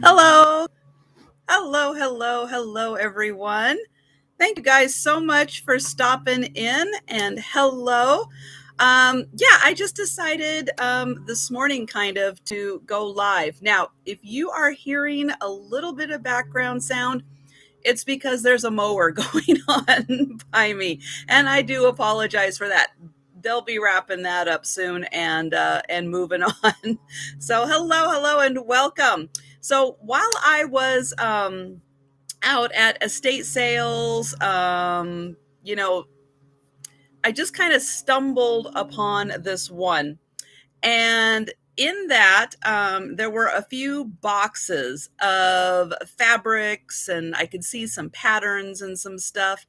Hello. Hello, everyone. Thank you guys so much for stopping in and hello. Yeah, I just decided this morning kind of to go live. Now, if you are hearing a little bit of background sound, it's because there's a mower going on by me, and I do apologize for that. They'll be wrapping that up soon and moving on. So hello, and welcome. So while I was out at estate sales, I just kind of stumbled upon this one. And in that, there were a few boxes of fabrics, and I could see some patterns and some stuff.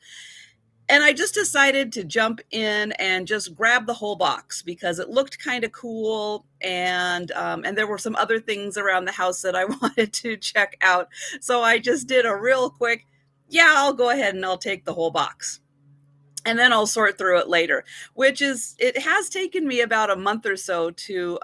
And I just decided to jump in and just grab the whole box because it looked kind of cool, and there were some other things around the house that I wanted to check out. So I just did a real quick, yeah, I'll go ahead and I'll take the whole box and then I'll sort through it later. It has taken me about a month or so to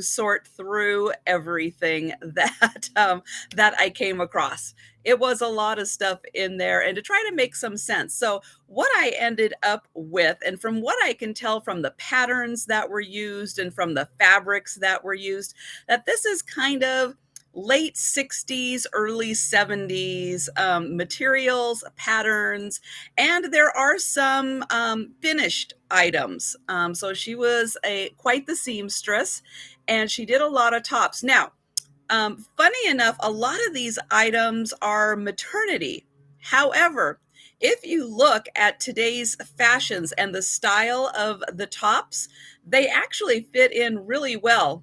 sort through everything that I came across. It was a lot of stuff in there, and to try to make some sense. So what I ended up with, and from what I can tell from the patterns that were used and from the fabrics that were used, that this is kind of late 60s, early 70s materials, patterns, and there are some finished items. So she was quite the seamstress, and she did a lot of tops. Now, funny enough, a lot of these items are maternity. However, if you look at today's fashions and the style of the tops, they actually fit in really well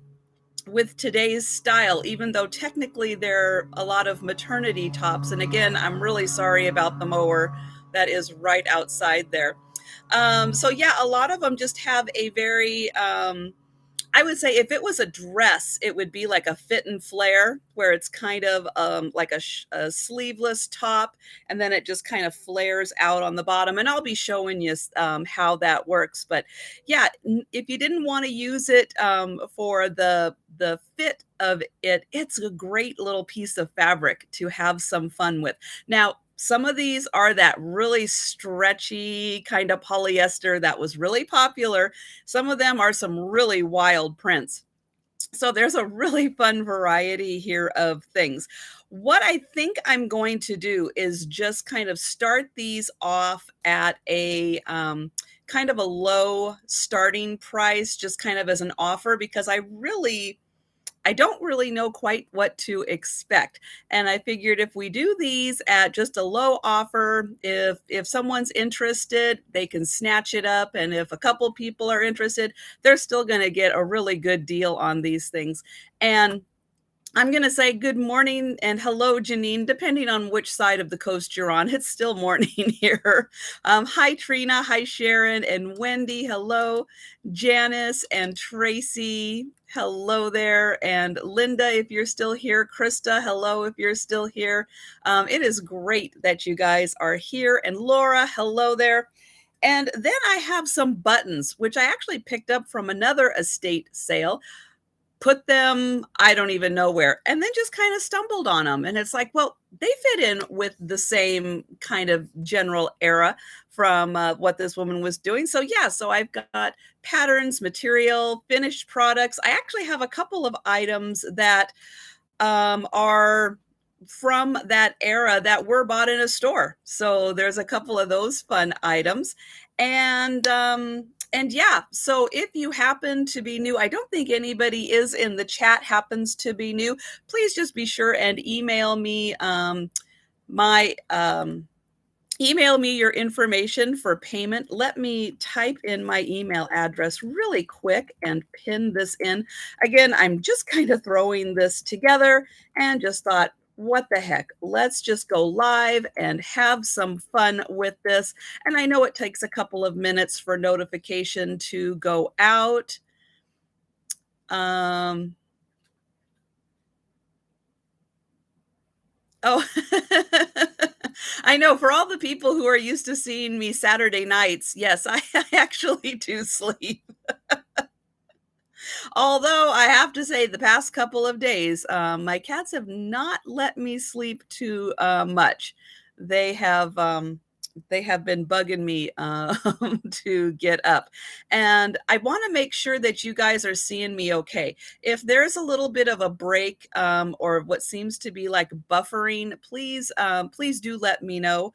with today's style, even though technically they're a lot of maternity tops. And again, I'm really sorry about the mower that is right outside there. So yeah, a lot of them just have a very I would say if it was a dress, it would be like a fit and flare, where it's kind of like a sleeveless top, and then it just kind of flares out on the bottom. And I'll be showing you how that works. But yeah, if you didn't want to use it for the fit of it, it's a great little piece of fabric to have some fun with. Now, some of these are that really stretchy kind of polyester that was really popular. Some of them are some really wild prints. So there's a really fun variety here of things. What I think I'm going to do is just kind of start these off at a kind of a low starting price, just kind of as an offer, because I don't really know quite what to expect. And I figured if we do these at just a low offer, if someone's interested, they can snatch it up. And if a couple people are interested, they're still going to get a really good deal on these things. And I'm going to say good morning and hello, Janine, depending on which side of the coast you're on. It's still morning here. Hi, Trina. Hi, Sharon and Wendy. Hello, Janice and Tracy. Hello there. And Linda, if you're still here. Krista, hello, if you're still here. It is great that you guys are here. And Laura, hello there. And then I have some buttons, which I actually picked up from another estate sale, put them, I don't even know where, and then just kind of stumbled on them. And it's like, well, they fit in with the same kind of general era from what this woman was doing. So yeah, so I've got patterns, material, finished products. I actually have a couple of items that are from that era that were bought in a store. So there's a couple of those fun items. And yeah, so if you happen to be new, I don't think anybody is in the chat happens to be new, please just be sure and email me my email me your information for payment. Let me type in my email address really quick and pin this in. Again, I'm just kind of throwing this together and just thought, what the heck? Let's just go live and have some fun with this. And I know it takes a couple of minutes for notification to go out. Oh, I know, for all the people who are used to seeing me Saturday nights, yes, I actually do sleep. Although I have to say, the past couple of days, my cats have not let me sleep too much. They have they have been bugging me to get up, and I want to make sure that you guys are seeing me okay. If there's a little bit of a break or what seems to be like buffering, please do let me know.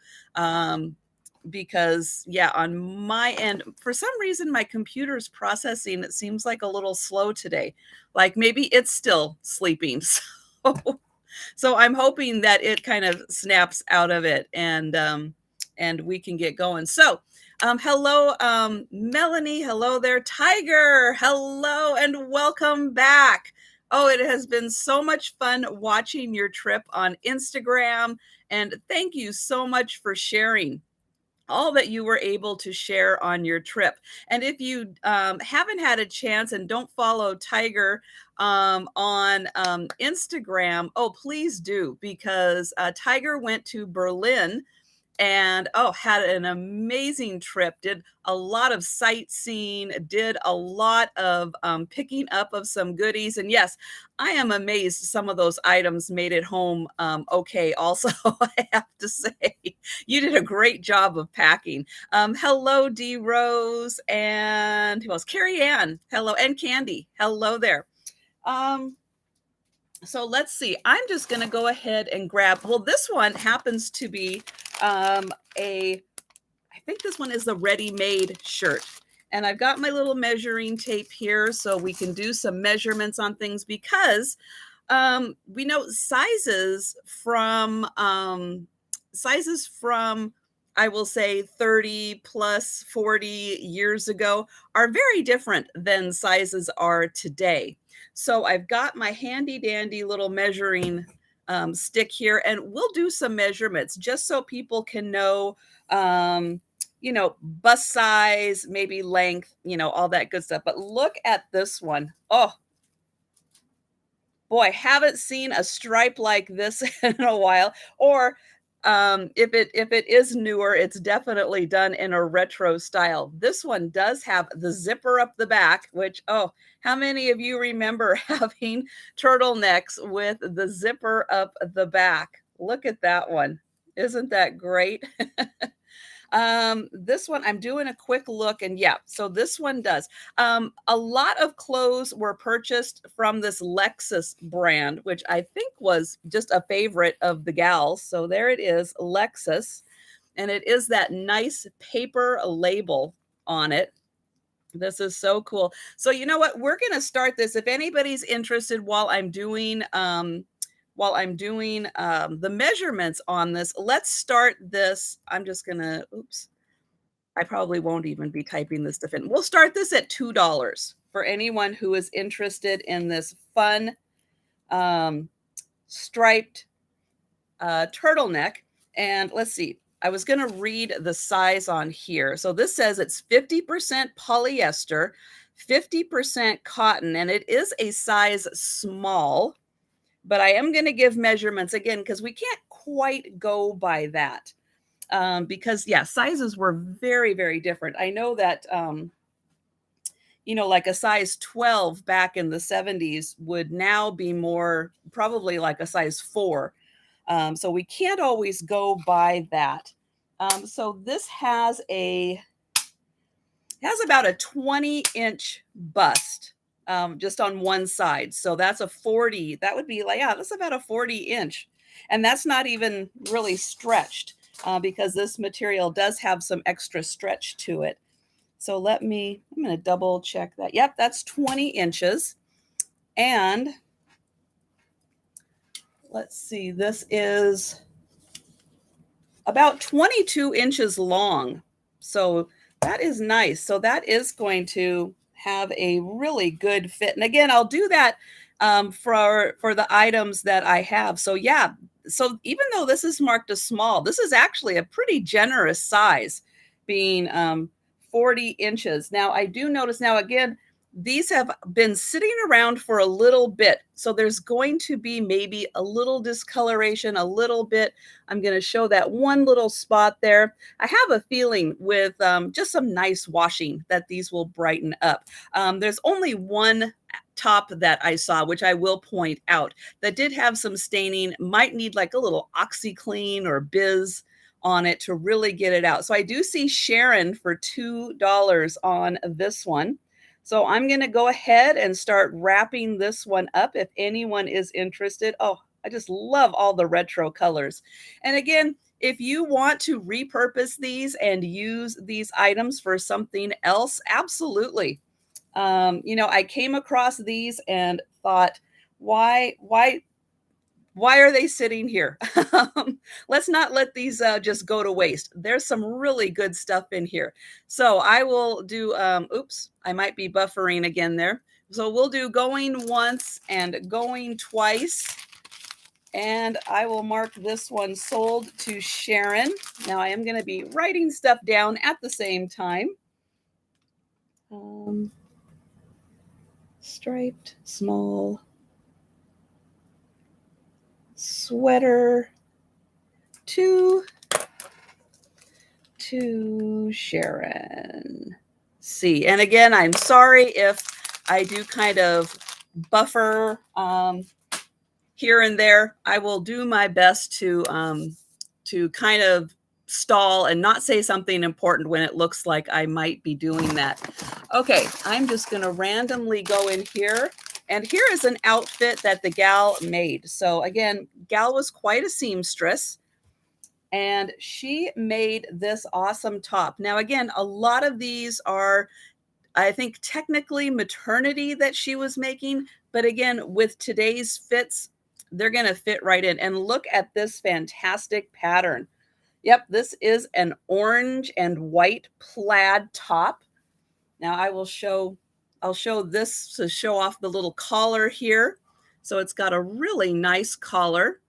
Because yeah, on my end, for some reason, my computer's processing, it seems like a little slow today. Like maybe it's still sleeping. So I'm hoping that it kind of snaps out of it and we can get going. So hello, Melanie. Hello there, Tiger. Hello and welcome back. Oh, it has been so much fun watching your trip on Instagram. And thank you so much for sharing all that you were able to share on your trip. And if you haven't had a chance and don't follow Tiger on Instagram, oh, please do, because Tiger went to Berlin and oh, had an amazing trip, did a lot of sightseeing, did a lot of picking up of some goodies. And yes, I am amazed some of those items made it home okay. Also, I have to say, you did a great job of packing. Hello, D Rose, and who else? Carrie Ann. Hello, and Candy. Hello there. So let's see. I'm just going to go ahead and grab. Well, this one happens to be I think this one is the ready-made shirt. And I've got my little measuring tape here so we can do some measurements on things because we know sizes from I will say 30 plus 40 years ago are very different than sizes are today. So I've got my handy dandy little measuring stick here, and we'll do some measurements just so people can know, bust size, maybe length, all that good stuff. But look at this one. Oh, boy, haven't seen a stripe like this in a while. Or if it is newer, it's definitely done in a retro style. This one does have the zipper up the back, which, oh, how many of you remember having turtlenecks with the zipper up the back? Look at that one. Isn't that great? This one, I'm doing a quick look, and yeah, so this one does. A lot of clothes were purchased from this Lexus brand, which I think was just a favorite of the gals. So there it is, Lexus, and it is that nice paper label on it. This is so cool. So you know what? We're going to start this. If anybody's interested while I'm doing the measurements on this, let's start this. I'm just going to, oops, I probably won't even be typing this stuff in. We'll start this at $2 for anyone who is interested in this fun striped turtleneck. And let's see. I was going to read the size on here. So this says it's 50% polyester, 50% cotton, and it is a size small, but I am going to give measurements again because we can't quite go by that because, yeah, sizes were very, very different. I know that, like a size 12 back in the 70s would now be more probably like a size 4. So we can't always go by that. So this has about a 20-inch bust just on one side. So that's a 40. That would be like, yeah, that's about a 40-inch. And that's not even really stretched because this material does have some extra stretch to it. So I'm going to double check that. Yep, that's 20 inches. And let's see, this is about 22 inches long. So that is nice. So that is going to have a really good fit. And again, I'll do that for the items that I have. So yeah, so even though this is marked as small, this is actually a pretty generous size, being 40 inches. Now I do notice now again, these have been sitting around for a little bit. So there's going to be maybe a little discoloration, a little bit. I'm going to show that one little spot there. I have a feeling with just some nice washing that these will brighten up. There's only one top that I saw, which I will point out, that did have some staining, might need like a little OxyClean or Biz on it to really get it out. So I do see Sharon for $2 on this one. So I'm going to go ahead and start wrapping this one up if anyone is interested. Oh, I just love all the retro colors. And again, if you want to repurpose these and use these items for something else, absolutely. You know, I came across these and thought, why are they sitting here? Let's not let these just go to waste. There's some really good stuff in here. So I will do, oops, I might be buffering again there. So we'll do going once and going twice. And I will mark this one sold to Sharon. Now I am going to be writing stuff down at the same time. Striped, small, sweater to Sharon. See, and again, I'm sorry if I do kind of buffer here and there. I will do my best to kind of stall and not say something important when it looks like I might be doing that. Okay, I'm just going to randomly go in here. And here is an outfit that the gal made. So again, gal was quite a seamstress. And she made this awesome top. Now, again, a lot of these are, I think, technically maternity that she was making. But again, with today's fits, they're going to fit right in. And look at this fantastic pattern. Yep, this is an orange and white plaid top. Now I'll show this to show off the little collar here. So it's got a really nice collar.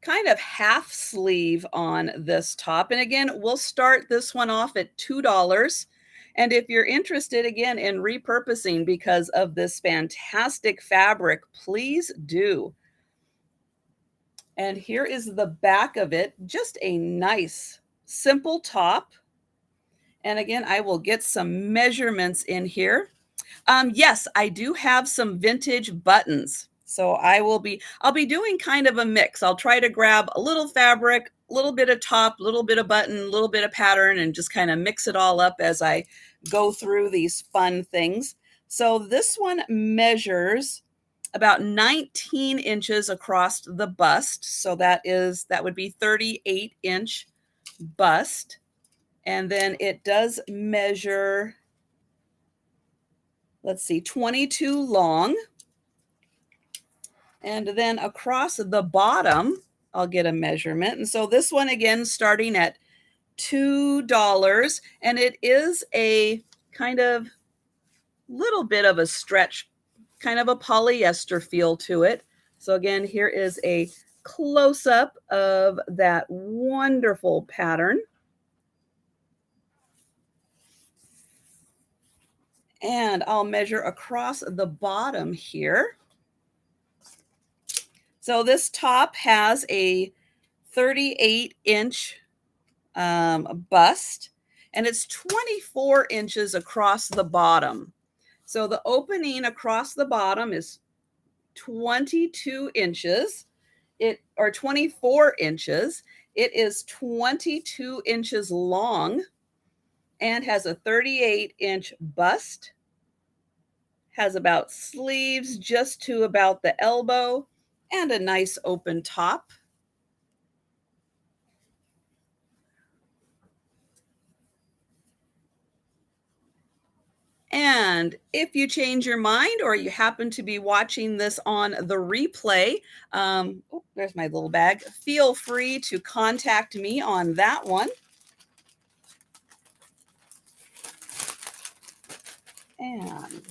Kind of half sleeve on this top. And again, we'll start this one off at $2. And if you're interested again in repurposing because of this fantastic fabric, please do. And here is the back of it, just a nice, simple top. And again, I will get some measurements in here. Yes, I do have some vintage buttons. So I'll be doing kind of a mix. I'll try to grab a little fabric, a little bit of top, a little bit of button, a little bit of pattern, and just kind of mix it all up as I go through these fun things. So this one measures about 19 inches across the bust. So that would be 38-inch bust. And then it does measure, let's see, 22 long. And then across the bottom, I'll get a measurement. And so this one, again, starting at $2. And it is a kind of little bit of a stretch, kind of a polyester feel to it. So again, here is a close-up of that wonderful pattern. And I'll measure across the bottom here. So this top has a 38-inch bust, and it's 24 inches across the bottom. So the opening across the bottom is 22 inches, or 24 inches. It is 22 inches long and has a 38-inch bust, has about sleeves just to about the elbow, and a nice open top. And if you change your mind or you happen to be watching this on the replay, there's my little bag, feel free to contact me on that one. And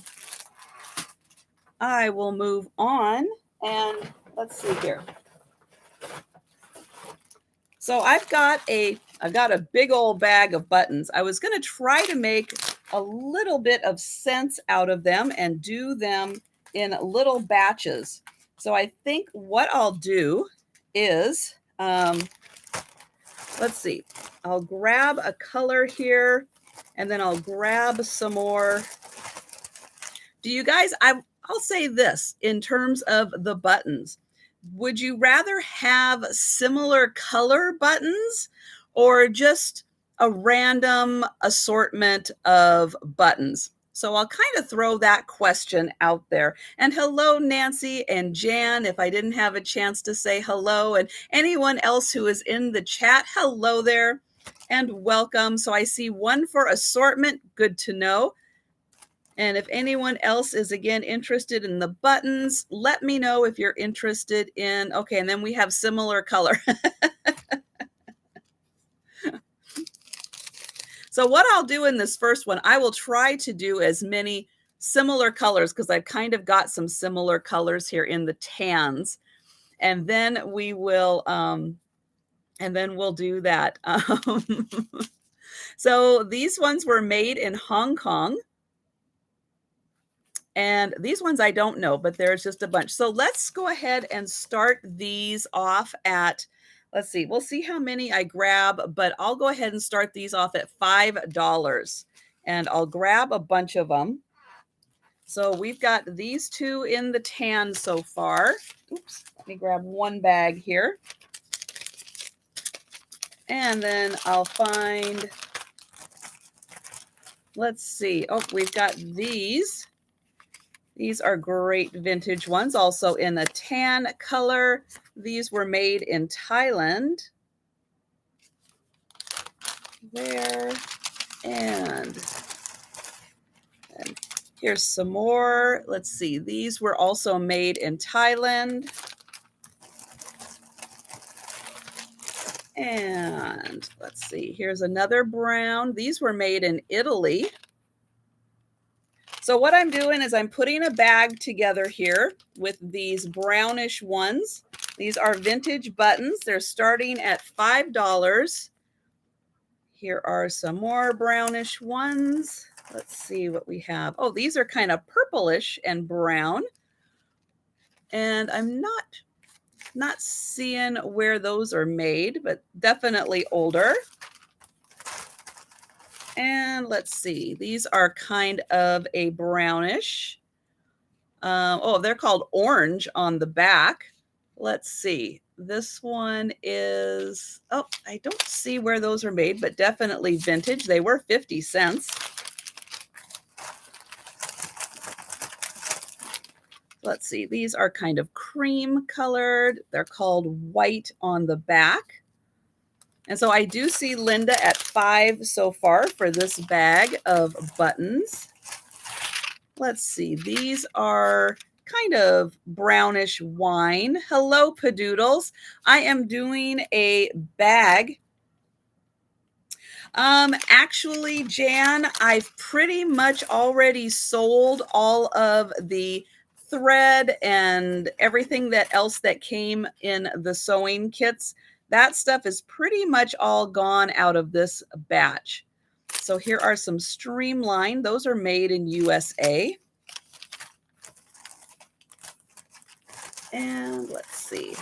I will move on, and let's see here. So I've got a big old bag of buttons. I was going to try to make a little bit of sense out of them and do them in little batches. So I think what I'll do is, let's see, I'll grab a color here and then I'll grab some more. Do you guys, I'll say this in terms of the buttons. Would you rather have similar color buttons or just a random assortment of buttons? So I'll kind of throw that question out there. And hello, Nancy and Jan, if I didn't have a chance to say hello, and anyone else who is in the chat, hello there and welcome. So I see one for assortment, good to know. And if anyone else is, again, interested in the buttons, let me know if you're interested in, okay, and then we have similar color. So what I'll do in this first one, I will try to do as many similar colors because I've kind of got some similar colors here in the tans. And then we will, do that. So these ones were made in Hong Kong. And these ones I don't know, but there's just a bunch. So let's go ahead and start these off at, let's see, we'll see how many I grab, but I'll go ahead and start these off at $5. And I'll grab a bunch of them. So we've got these two in the tan so far. Oops, let me grab one bag here. And then I'll find, let's see, oh, we've got these. These are great vintage ones, also in a tan color. These were made in Thailand. There. And here's some more. Let's see. These were also made in Thailand. And let's see. Here's another brown. These were made in Italy. So what I'm doing is I'm putting a bag together here with these brownish ones. These are vintage buttons. They're starting at $5. Here are some more brownish ones. Let's see what we have. Oh, these are kind of purplish and brown. And I'm not seeing where those are made, but definitely older. And let's see, these are kind of a brownish. Oh, they're called orange on the back. Let's see. This one is, oh, I don't see where those are made, but definitely vintage. They were 50 cents. Let's see. These are kind of cream colored. They're called white on the back. And so I do see Linda at $5 so far for this bag of buttons. Let's see. These are kind of brownish wine. Hello, Padoodles. I am doing a bag. Actually, Jan, I've pretty much already sold all of the thread and everything else that came in the sewing kits. That stuff is pretty much all gone out of this batch. So here are some streamlined. Those are made in USA. And let's see.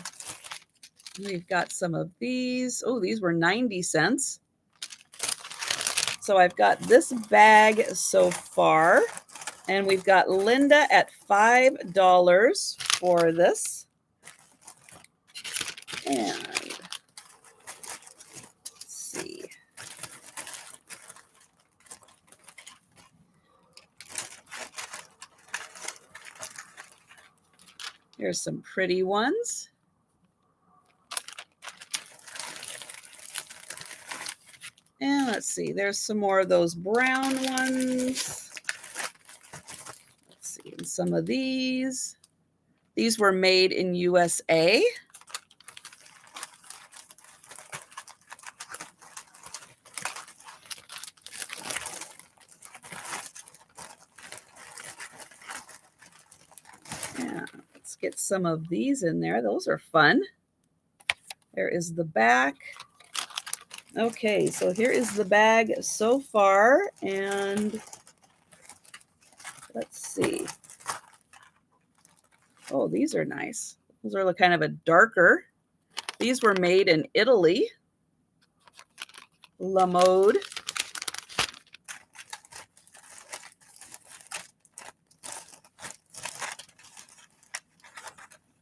We've got some of these. Oh, these were 90 cents. So I've got this bag so far. And we've got Linda at $5 for this. And see. Here's some pretty ones. And let's see, there's some more of those brown ones. Let's see, and some of these. These were made in USA. Get some of these in there. Those are fun. There is the back. Okay, so here is the bag so far. And Let's see. Oh, these are nice. Those are kind of a darker. These were made in Italy. La Mode.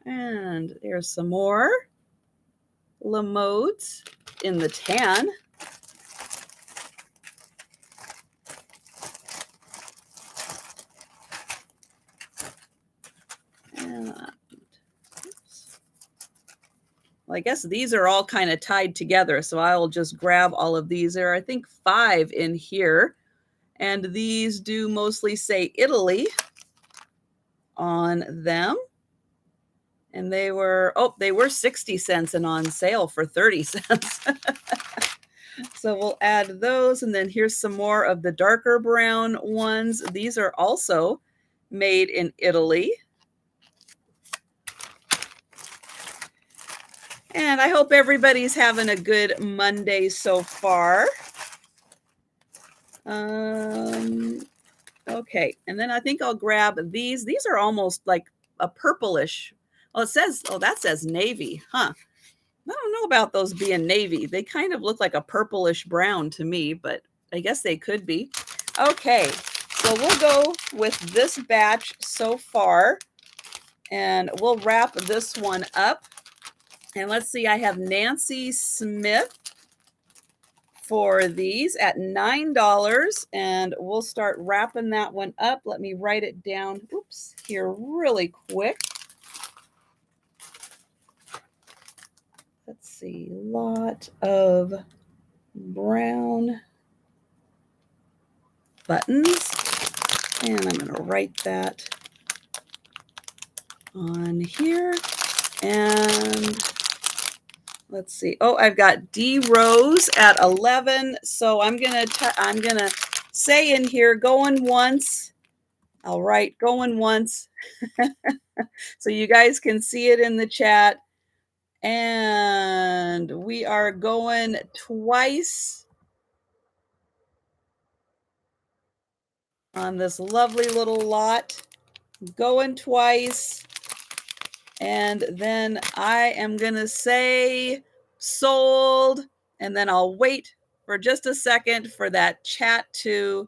And there's some more La Modes in the tan. And, well, I guess these are all kind of tied together, so I will just grab all of these. There are, I think, 5 in here, and these do mostly say Italy on them. And they were 60 cents and on sale for 30 cents. So we'll add those. And then here's some more of the darker brown ones. These are also made in Italy. And I hope everybody's having a good Monday so far. Okay, and then I think I'll grab these. These are almost like a purplish. Oh, that says navy, huh? I don't know about those being navy. They kind of look like a purplish brown to me, but I guess they could be. Okay, so we'll go with this batch so far, and we'll wrap this one up. And let's see, I have Nancy Smith for these at $9, and we'll start wrapping that one up. Let me write it down, here really quick. Let's see, lot of brown buttons, and I'm going to write that on here. And let's see. Oh, I've got D Rose at 11. So I'm gonna say in here going once. I'll write going once, so you guys can see it in the chat. And we are going twice on this lovely little lot. Going twice. And then I am going to say sold, and then I'll wait for just a second for that chat to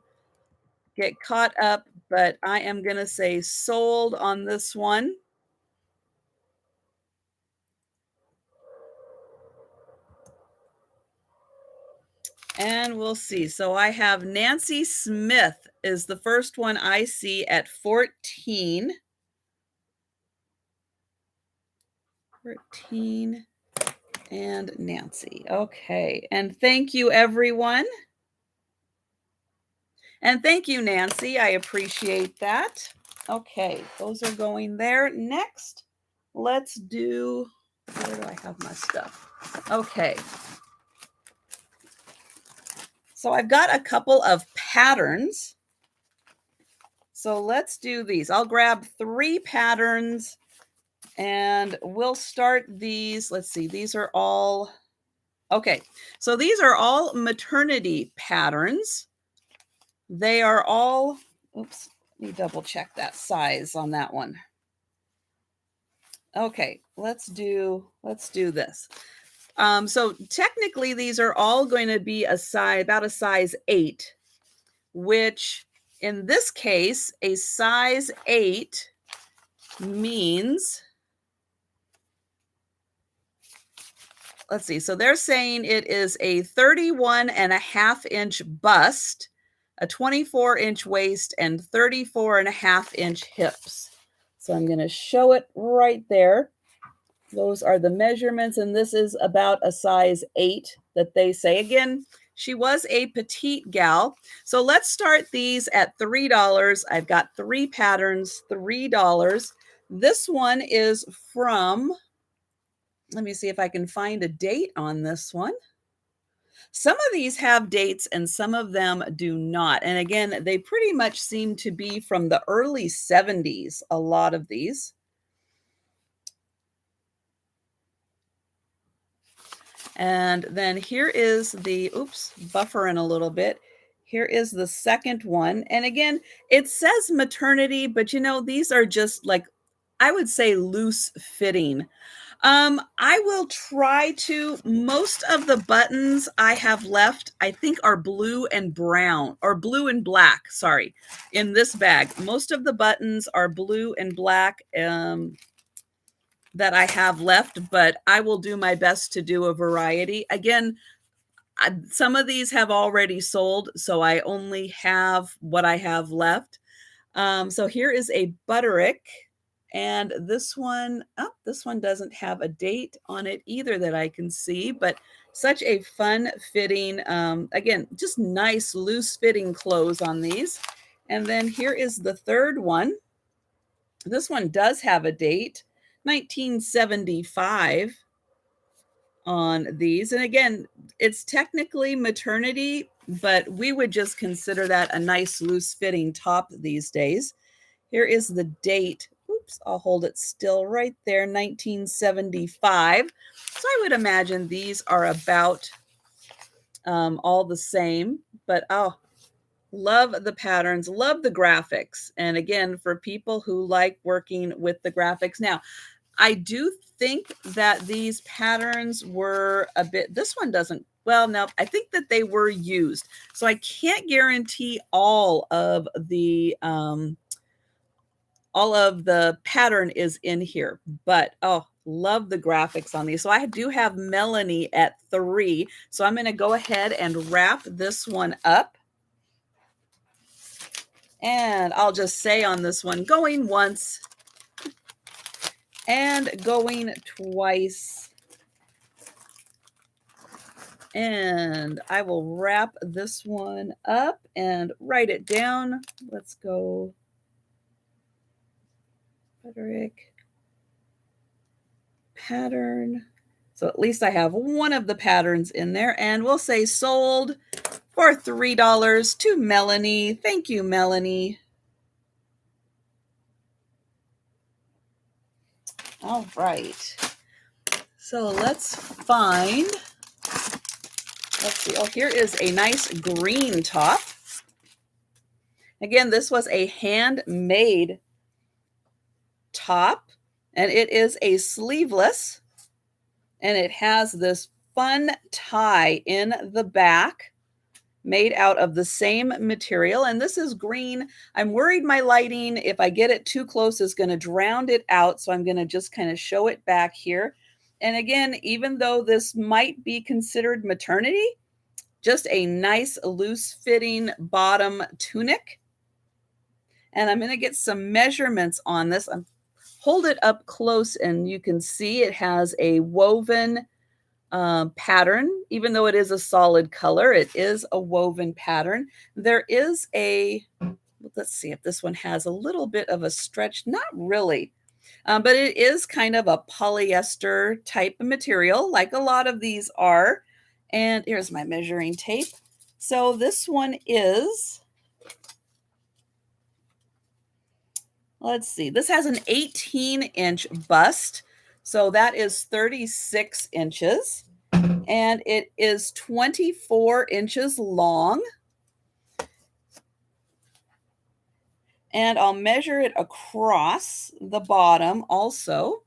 get caught up, but I am going to say sold on this one. And we'll see. So I have Nancy Smith is the first one I see at 14. 14 and Nancy. Okay. And thank you, everyone. And thank you, Nancy. I appreciate that. Okay, those are going there. Next, let's do, where do I have my stuff? Okay. So I've got a couple of patterns. So let's do these. I'll grab 3 patterns and we'll start these. Let's see, these are all, okay. So these are all maternity patterns. They are all, oops, let me double check that size on that one. Okay, let's do this. So technically these are all going to be about a size 8, which in this case, a size 8 means, let's see, so they're saying it is a 31.5-inch bust, a 24-inch waist, and 34.5-inch hips. So I'm going to show it right there. Those are the measurements, and this is about a size 8 that they say. Again, she was a petite gal. So let's start these at $3. I've got 3 patterns, $3. This one is from, let me see if I can find a date on this one. Some of these have dates and some of them do not. And again, they pretty much seem to be from the early 70s, a lot of these. And then here is the, buffering a little bit. Here is the second one. And again, it says maternity, but these are just like, I would say loose fitting. I will try to, most of the buttons I have left, I think are blue and brown, or blue and black, sorry, in this bag. Most of the buttons are blue and black that I have left, but I will do my best to do a variety. Again, some of these have already sold, so I only have what I have left. So here is a butterick, and this one, oh, this one doesn't have a date on it either that I can see, but such a fun fitting, again, just nice loose fitting clothes on these. And then here is the third one. This one does have a date, 1975 on these. And again, it's technically maternity, but we would just consider that a nice loose fitting top these days. Here is the date. Oops, I'll hold it still right there, 1975. So I would imagine these are about all the same, but oh, love the patterns, love the graphics. And again, for people who like working with the graphics. Now, I do think that these patterns were a bit, this one doesn't, well, no, I think that they were used. So I can't guarantee all of the pattern is in here, but oh, love the graphics on these. So I do have Melanie at 3. So I'm going to go ahead and wrap this one up. And I'll just say on this one, going once and going twice. And I will wrap this one up and write it down. Let's go. Frederick. Pattern. So at least I have one of the patterns in there. And we'll say sold for $3 to Melanie. Thank you, Melanie. All right. So let's find, let's see. Oh, here is a nice green top. Again, this was a handmade top, and it is a sleeveless, and it has this fun tie in the back made out of the same material. And this is green. I'm worried my lighting, if I get it too close, is going to drown it out. So I'm going to just kind of show it back here. And again, even though this might be considered maternity, just a nice loose fitting bottom tunic. And I'm going to get some measurements on this. Hold it up close and you can see it has a woven pattern. Even though it is a solid color, it is a woven pattern. There is a, let's see if this one has a little bit of a stretch. Not really, but it is kind of a polyester type of material, like a lot of these are. And here's my measuring tape. So this one is, let's see, this has an 18-inch bust. So that is 36 inches. And it is 24 inches long. And I'll measure it across the bottom also.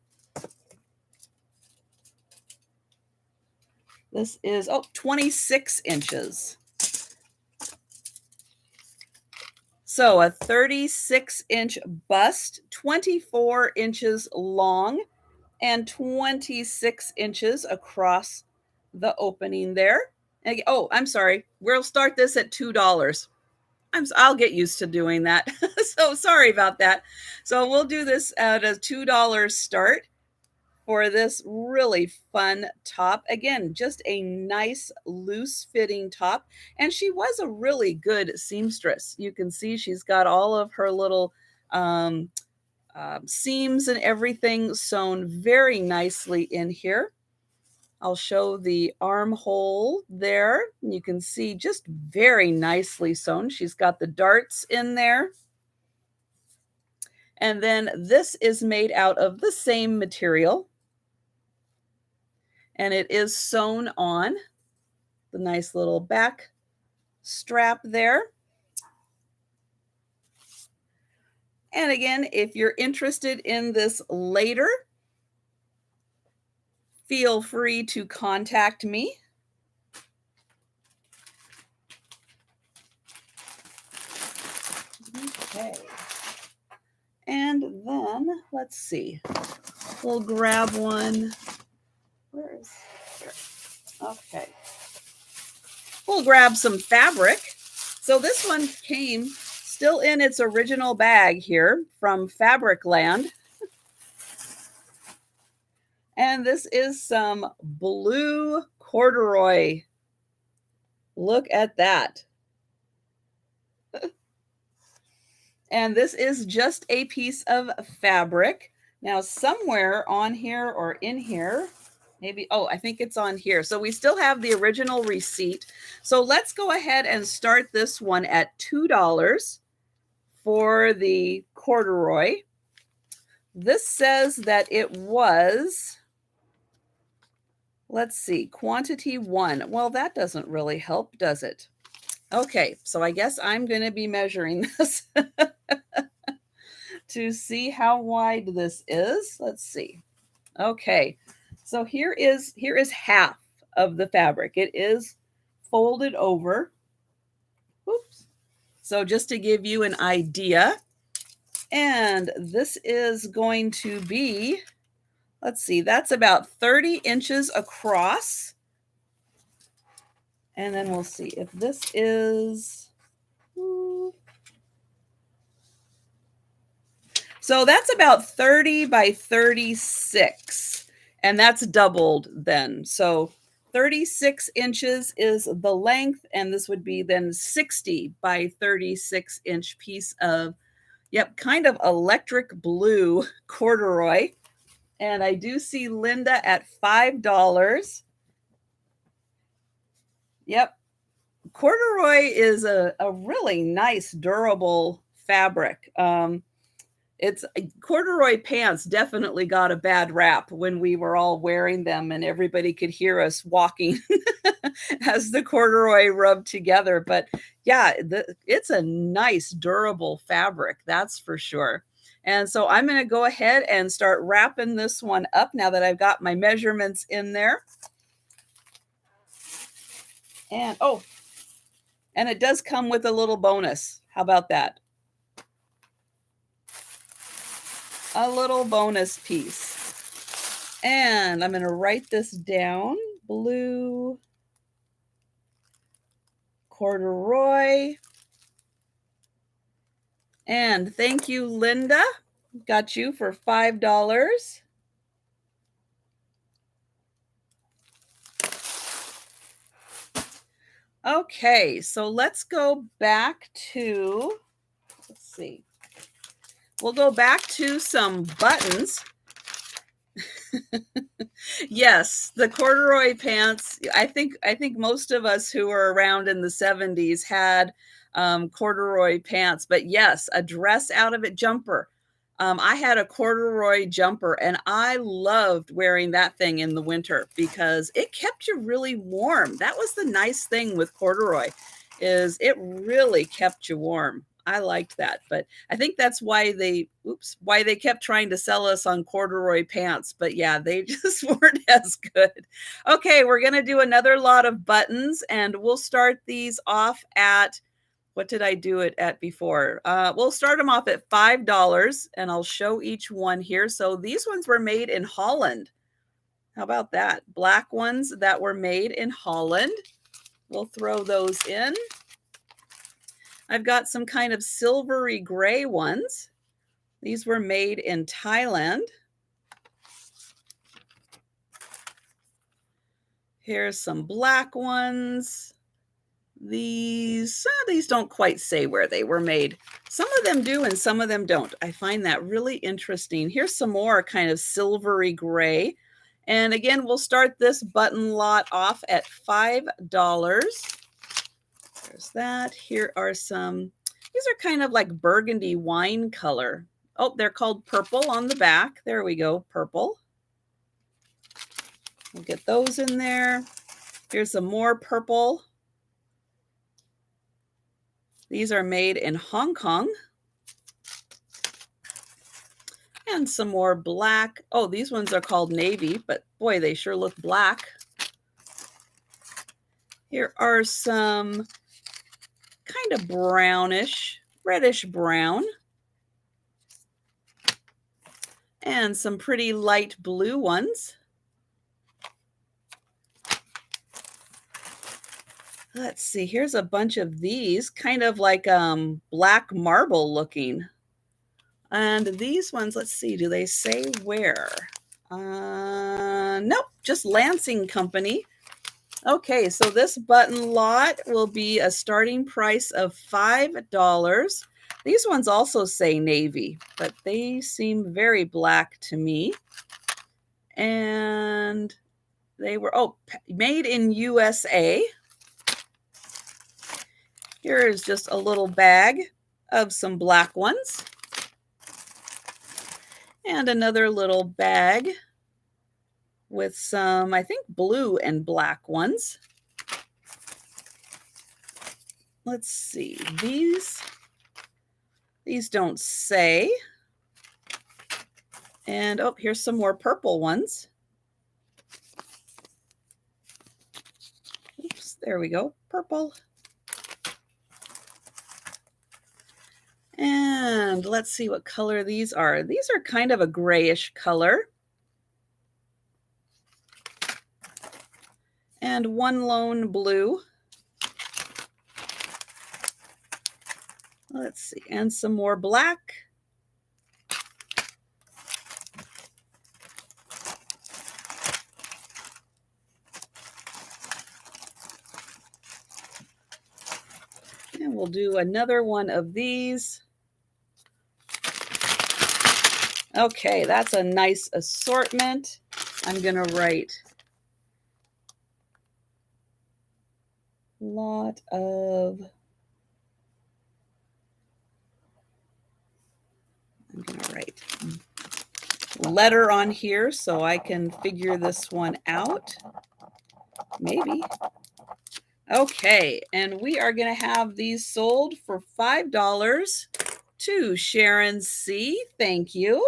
This is, 26 inches. So a 36-inch bust, 24 inches long, and 26 inches across the opening there. And, oh, I'm sorry. We'll start this at $2. I'll get used to doing that. So sorry about that. So we'll do this at a $2 start for this really fun top. Again, just a nice loose fitting top. And she was a really good seamstress. You can see she's got all of her little seams and everything sewn very nicely in here. I'll show the armhole there. You can see just very nicely sewn. She's got the darts in there. And then this is made out of the same material. And it is sewn on the nice little back strap there. And again, if you're interested in this later, feel free to contact me. Okay. And then let's see. We'll grab one. Where is here? Okay. We'll grab some fabric. So this one came still in its original bag here from Fabric Land. And this is some blue corduroy. Look at that. And this is just a piece of fabric. Now, somewhere on here or in here, maybe, oh, I think it's on here. So we still have the original receipt. So let's go ahead and start this one at $2 for the corduroy. This says that it was, let's see, quantity 1. Well, that doesn't really help, does it? Okay, so I guess I'm going to be measuring this to see how wide this is. Let's see. Okay, so here is half of the fabric. It is folded over. Oops. So just to give you an idea, and this is going to be, let's see, that's about 30 inches across. And then we'll see if this is, so that's about 30 by 36, and that's doubled then. So 36 inches is the length, and this would be then 60 by 36 inch piece of, yep, kind of electric blue corduroy. And I do see Linda at $5. Yep. Corduroy is a really nice, durable fabric. It's corduroy pants definitely got a bad rap when we were all wearing them and everybody could hear us walking as the corduroy rubbed together. But yeah, it's a nice, durable fabric, that's for sure. And so I'm going to go ahead and start wrapping this one up now that I've got my measurements in there. And oh, and it does come with a little bonus. How about that? A little bonus piece. And I'm going to write this down. Blue corduroy. And thank you, Linda. Got you for $5. Okay, so let's go back to, let's see. We'll go back to some buttons. Yes, the corduroy pants. I think most of us who were around in the 70s had corduroy pants, but yes, a dress out of it jumper. I had a corduroy jumper and I loved wearing that thing in the winter because it kept you really warm. That was the nice thing with corduroy, is it really kept you warm. I liked that, but I think that's why they kept trying to sell us on corduroy pants. But yeah, they just weren't as good. Okay, we're going to do another lot of buttons and we'll start these off at, what did I do it at before? We'll start them off at $5 and I'll show each one here. So these ones were made in Holland. How about that? Black ones that were made in Holland. We'll throw those in. I've got some kind of silvery gray ones. These were made in Thailand. Here's some black ones. These don't quite say where they were made. Some of them do and some of them don't. I find that really interesting. Here's some more kind of silvery gray. And again, we'll start this button lot off at $5. There's that. Here are some, these are kind of like burgundy wine color. Oh, they're called purple on the back. There we go, purple. We'll get those in there. Here's some more purple. These are made in Hong Kong. And some more black. Oh, these ones are called navy, but boy, they sure look black. Here are some kind of brownish, reddish brown. And some pretty light blue ones. Let's see, here's a bunch of these, kind of like black marble looking. And these ones, let's see, do they say where? Nope, just Lansing Company. Okay, so this button lot will be a starting price of $5. These ones also say navy, but they seem very black to me. And they were, oh, made in USA. Here is just a little bag of some black ones. And another little bag with some, I think, blue and black ones. Let's see, these don't say. And oh, here's some more purple ones. Oops, there we go, purple. And let's see what color these are. These are kind of a grayish color. And one lone blue. Let's see, and some more black. And we'll do another one of these. Okay, that's a nice assortment. I'm going to write lot of, I'm going to write letter on here so I can figure this one out. Maybe. Okay, and we are going to have these sold for $5 to Sharon C. Thank you.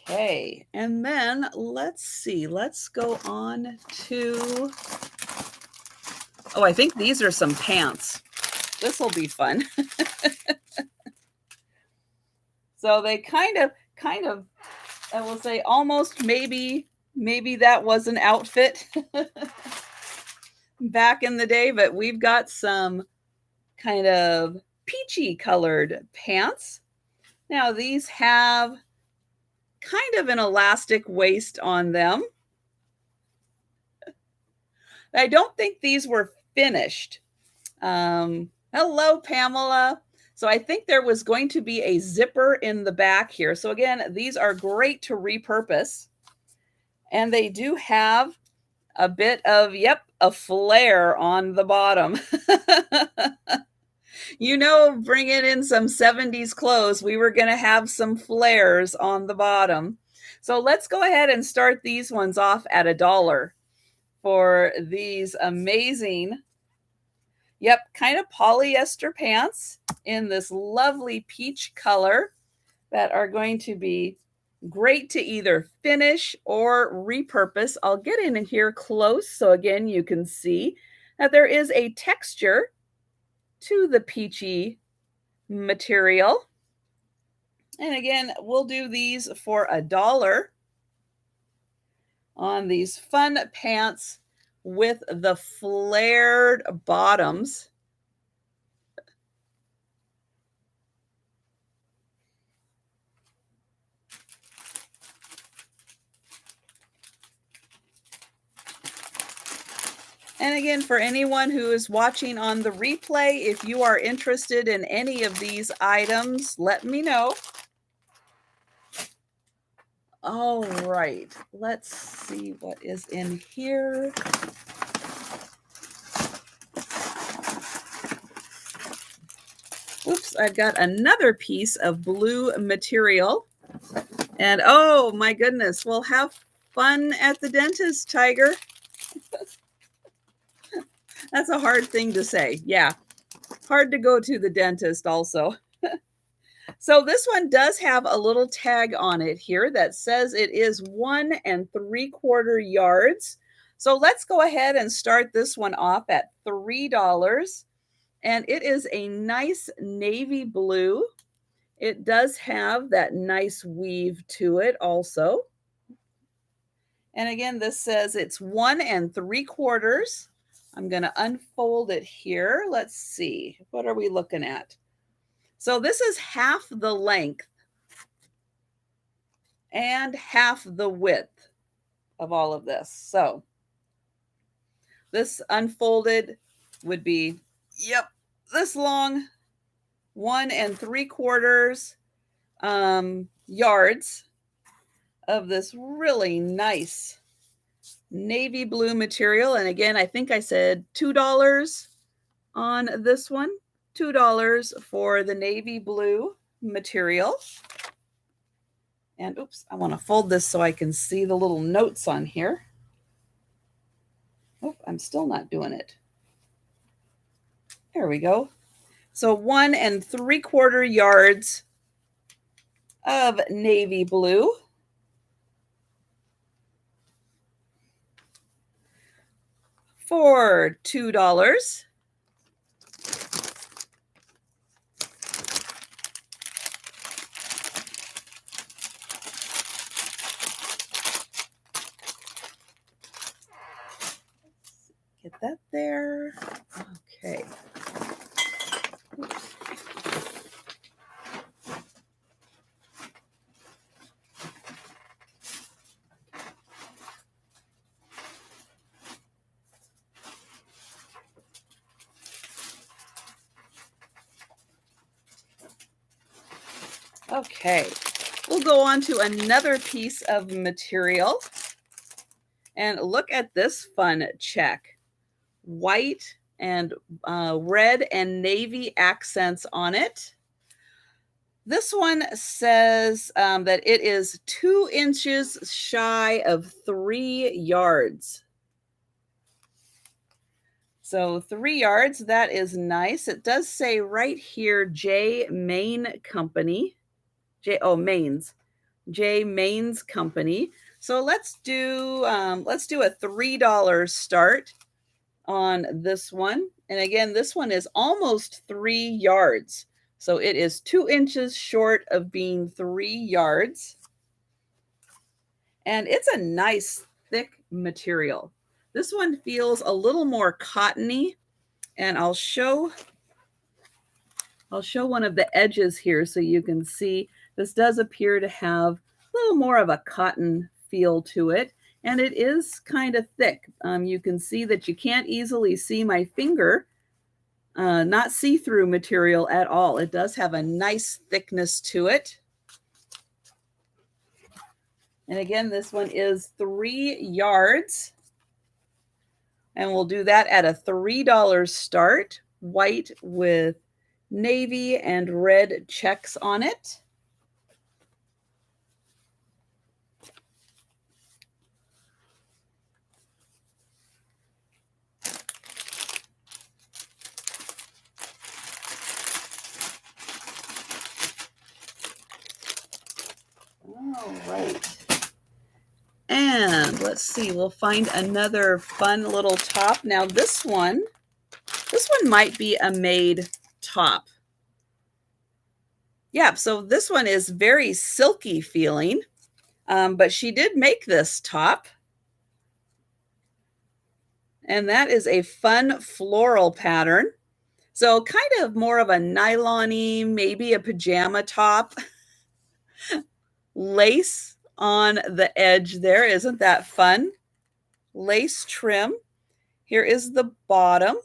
Okay, and then let's see, let's go on to, oh, I think these are some pants. This will be fun. So they kind of, I will say almost maybe that was an outfit back in the day, but we've got some kind of peachy colored pants. Now these have kind of an elastic waist on them. I don't think these were finished. Hello, Pamela. So I think there was going to be a zipper in the back here. So again, these are great to repurpose. And they do have a bit of, yep, a flare on the bottom. You know, bringing in some 70s clothes, we were going to have some flares on the bottom. So let's go ahead and start these ones off at $1 for these amazing, yep, kind of polyester pants in this lovely peach color that are going to be great to either finish or repurpose. I'll get in here close so again you can see that there is a texture to the peachy material. And again, we'll do these for $1 on these fun pants with the flared bottoms. And again, for anyone who is watching on the replay, if you are interested in any of these items, let me know. All right, let's see what is in here. Oops, I've got another piece of blue material. And oh my goodness, we'll have fun at the dentist, Tiger. That's a hard thing to say. Yeah. Hard to go to the dentist also. So this one does have a little tag on it here that says it is 1 3/4 yards. So let's go ahead and start this one off at $3. And it is a nice navy blue. It does have that nice weave to it also. And again, this says it's 1 3/4. I'm going to unfold it here. Let's see. What are we looking at? So this is half the length and half the width of all of this. So this unfolded would be, yep, this long, 1 3/4 yards of this really nice navy blue material. And again, I think I said $2 on this one. $2 for the navy blue material. And oops, I want to fold this so I can see the little notes on here. Oh, I'm still not doing it. There we go. So 1 3/4 yards of navy blue. For $2. Get that there. Okay. Oops. Okay, we'll go on to another piece of material. And look at this fun check. White and red and navy accents on it. This one says that it is 2 inches shy of 3 yards. So 3 yards, that is nice. It does say right here, J Main Company. Mains. J Mains Company. So let's do a $3 start on this one. And again, this one is almost 3 yards. So it is 2 inches short of being 3 yards. And it's a nice thick material. This one feels a little more cottony. And I'll show one of the edges here so you can see this does appear to have a little more of a cotton feel to it. And it is kind of thick. You can see that you can't easily see my finger. Not see-through material at all. It does have a nice thickness to it. And again, this one is 3 yards. And we'll do that at a $3 start. White with navy and red checks on it. All right. And let's see, we'll find another fun little top. Now this one might be a made top. Yeah, so this one is very silky feeling, but she did make this top. And that is a fun floral pattern. So kind of more of a nylon-y, maybe a pajama top. Lace on the edge there. Isn't that fun? Lace trim. Here is the bottom.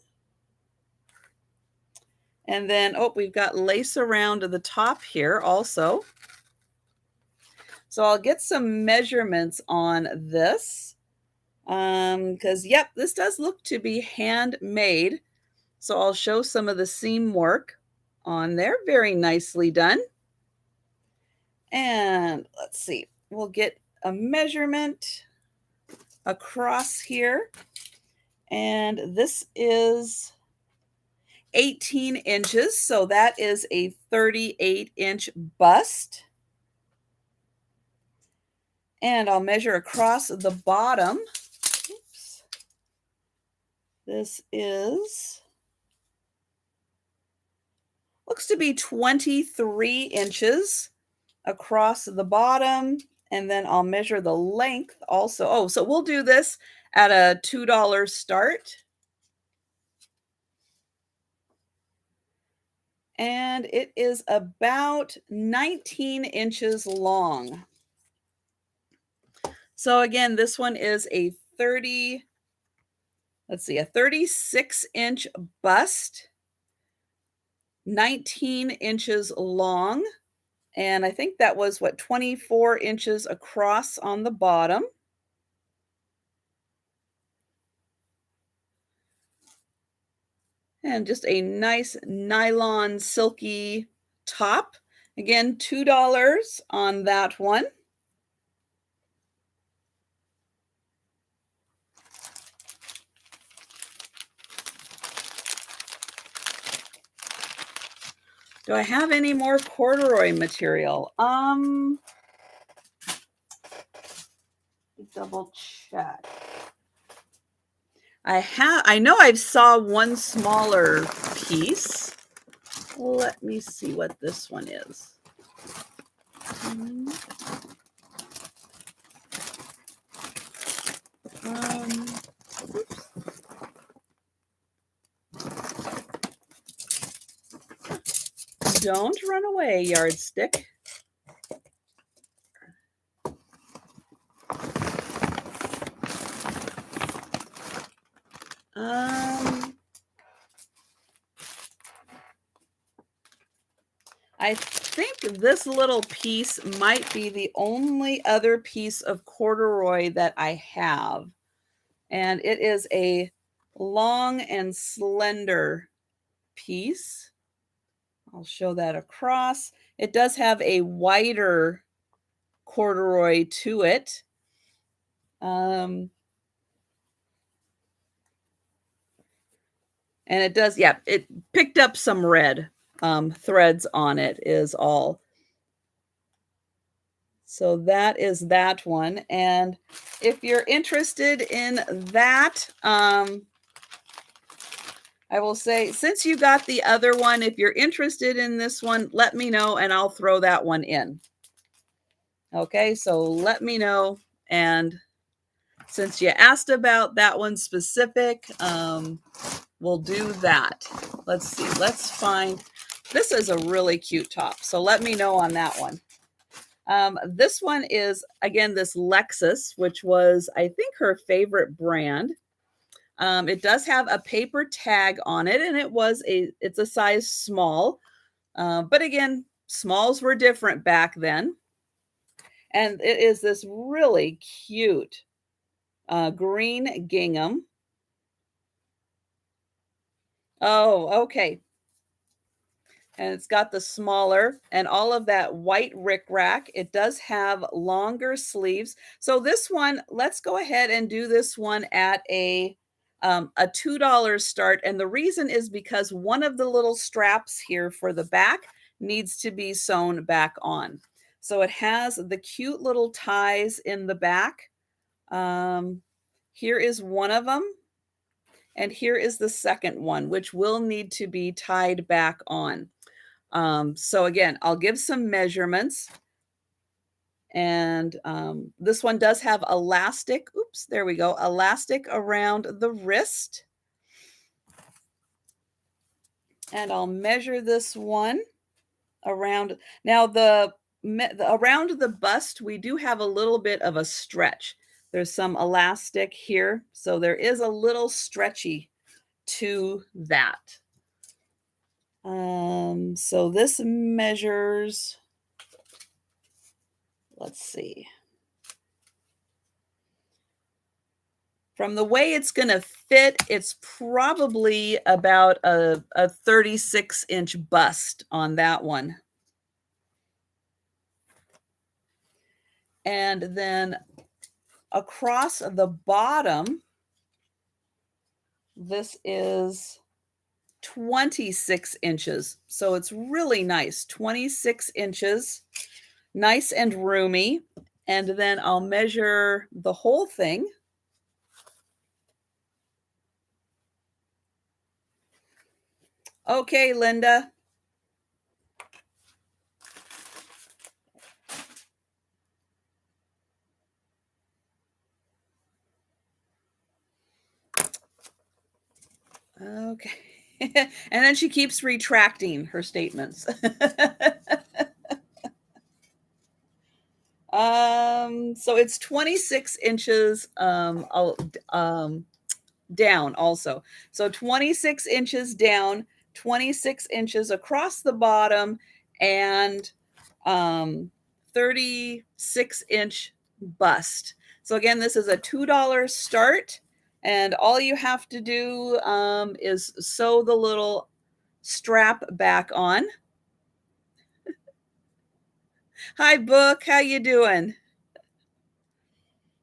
And then, we've got lace around the top here also. So I'll get some measurements on this. Because, yep, this does look to be handmade. So I'll show some of the seam work on there. Very nicely done. And let's see, we'll get a measurement across here. And this is 18 inches, so that is a 38-inch bust. And I'll measure across the bottom. Oops. This looks to be 23 inches across the bottom. And then I'll measure the length also. Oh, so we'll do this at a $2 start. And it is about 19 inches long. So again, this one is a 36-inch bust, 19 inches long. And I think that was 24 inches across on the bottom. And just a nice nylon silky top. Again, $2 on that one. Do I have any more corduroy material? Double check. I know I saw one smaller piece. Let me see what this one is. Oops. Don't run away, yardstick. I think this little piece might be the only other piece of corduroy that I have. And it is a long and slender piece. I'll show that across. It does have a wider corduroy to it. And it does, yeah, it picked up some red threads on it is all. So that is that one. And if you're interested in that, I will say, since you got the other one, if you're interested in this one, let me know and I'll throw that one in. Okay, so let me know. And since you asked about that one specific, we'll do that. Let's see. Let's find. This is a really cute top. So let me know on that one. This one is, again, this Lexus, which was, I think, her favorite brand. It does have a paper tag on it, and it's a size small. But again, smalls were different back then. And it is this really cute green gingham. Oh, okay. And it's got the smaller and all of that white rickrack. It does have longer sleeves. So this one, let's go ahead and do this one at a $2 start. And the reason is because one of the little straps here for the back needs to be sewn back on. So it has the cute little ties in the back. Here is one of them. And here is the second one, which will need to be tied back on. So again, I'll give some measurements. And this one does have elastic. Oops, there we go. Elastic around the wrist. And I'll measure this one around. Now around the bust, we do have a little bit of a stretch. There's some elastic here. So there is a little stretchy to that. So this measures, let's see. From the way it's going to fit, it's probably about a 36-inch bust on that one. And then across the bottom, This is 26 inches. So it's really nice. 26 inches, nice and roomy. And then I'll measure the whole thing. Okay, Linda. Okay. And then she keeps retracting her statements. So it's 26 inches down also. So 26 inches down, 26 inches across the bottom, and 36-inch bust. So again, this is a $2 start, and all you have to do is sew the little strap back on. Hi, Book. How you doing?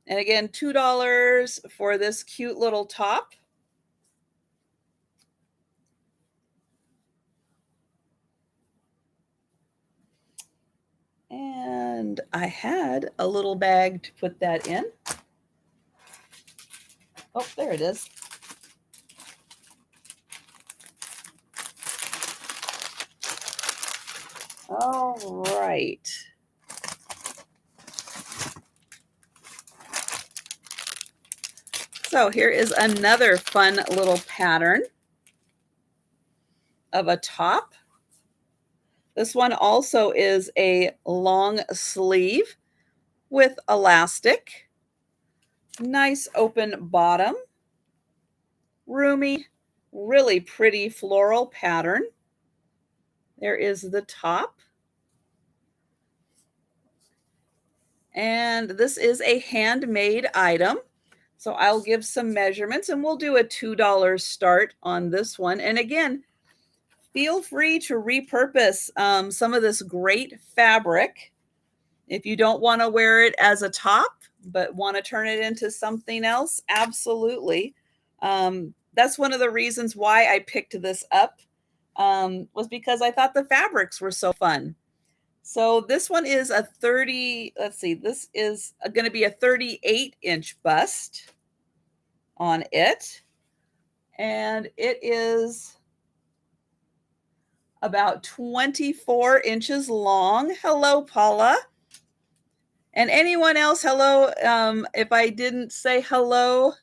And again, $2 for this cute little top. And I had a little bag to put that in. Oh, there it is. All right. So here is another fun little pattern of a top. This one also is a long sleeve with elastic, nice open bottom, roomy, really pretty floral pattern. There is the top. And this is a handmade item. So I'll give some measurements and we'll do a $2 start on this one. And again, feel free to repurpose some of this great fabric. If you don't want to wear it as a top, but want to turn it into something else, absolutely. That's one of the reasons why I picked this up, was because I thought the fabrics were so fun. So this one is a 30, let's see, this is going to be a 38-inch bust on it. And it is about 24 inches long. Hello, Paula. And anyone else, hello. If I didn't say hello.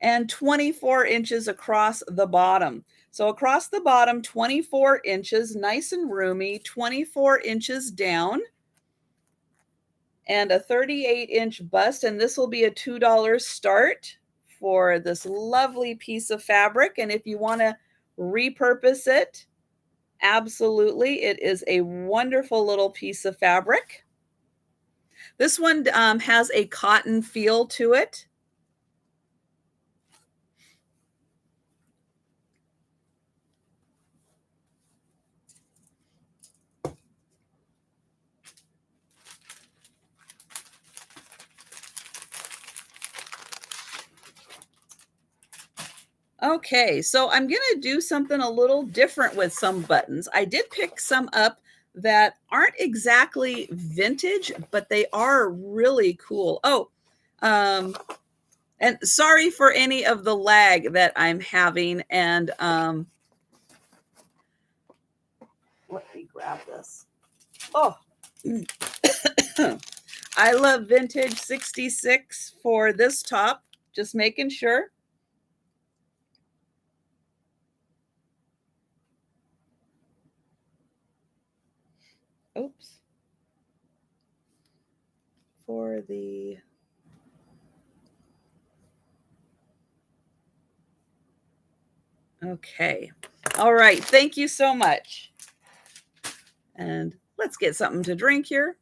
And 24 inches across the bottom. So across the bottom, 24 inches, nice and roomy, 24 inches down, and a 38-inch bust. And this will be a $2 start for this lovely piece of fabric. And if you want to repurpose it, absolutely. It is a wonderful little piece of fabric. This one has a cotton feel to it. Okay, so I'm going to do something a little different with some buttons. I did pick some up that aren't exactly vintage, but they are really cool. Oh, and sorry for any of the lag that I'm having. And let me grab this. Oh, I love vintage 66 for this top, just making sure. Oops. For the okay. All right. Thank you so much. And let's get something to drink here.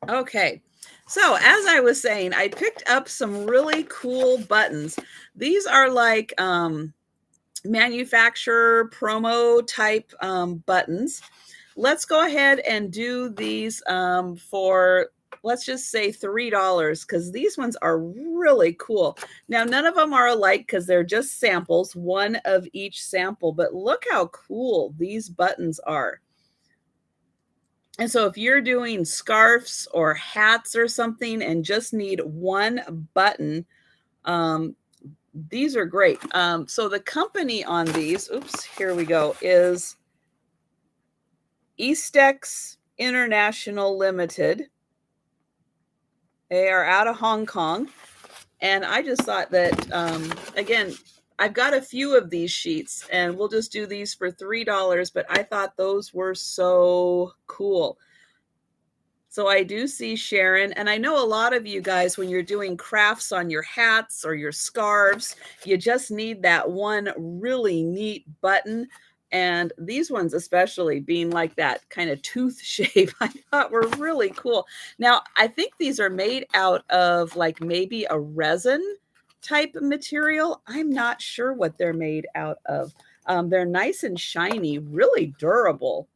Okay. So as I was saying, I picked up some really cool buttons. These are like manufacturer promo type buttons. Let's go ahead and do these for let's just say $3 because these ones are really cool. Now, none of them are alike because they're just samples, one of each sample, but look how cool these buttons are. And so if you're doing scarves or hats or something and just need one button, um, these are great. So the company on these, oops, here we go, is Eastex International Limited. They are out of Hong Kong. And I just thought that, again, I've got a few of these sheets and we'll just do these for $3, but I thought those were so cool. So I do see Sharon, and I know a lot of you guys, when you're doing crafts on your hats or your scarves, you just need that one really neat button. And these ones, especially being like that kind of tooth shape, I thought were really cool. Now, I think these are made out of like maybe a resin type of material. I'm not sure what they're made out of. They're nice and shiny, really durable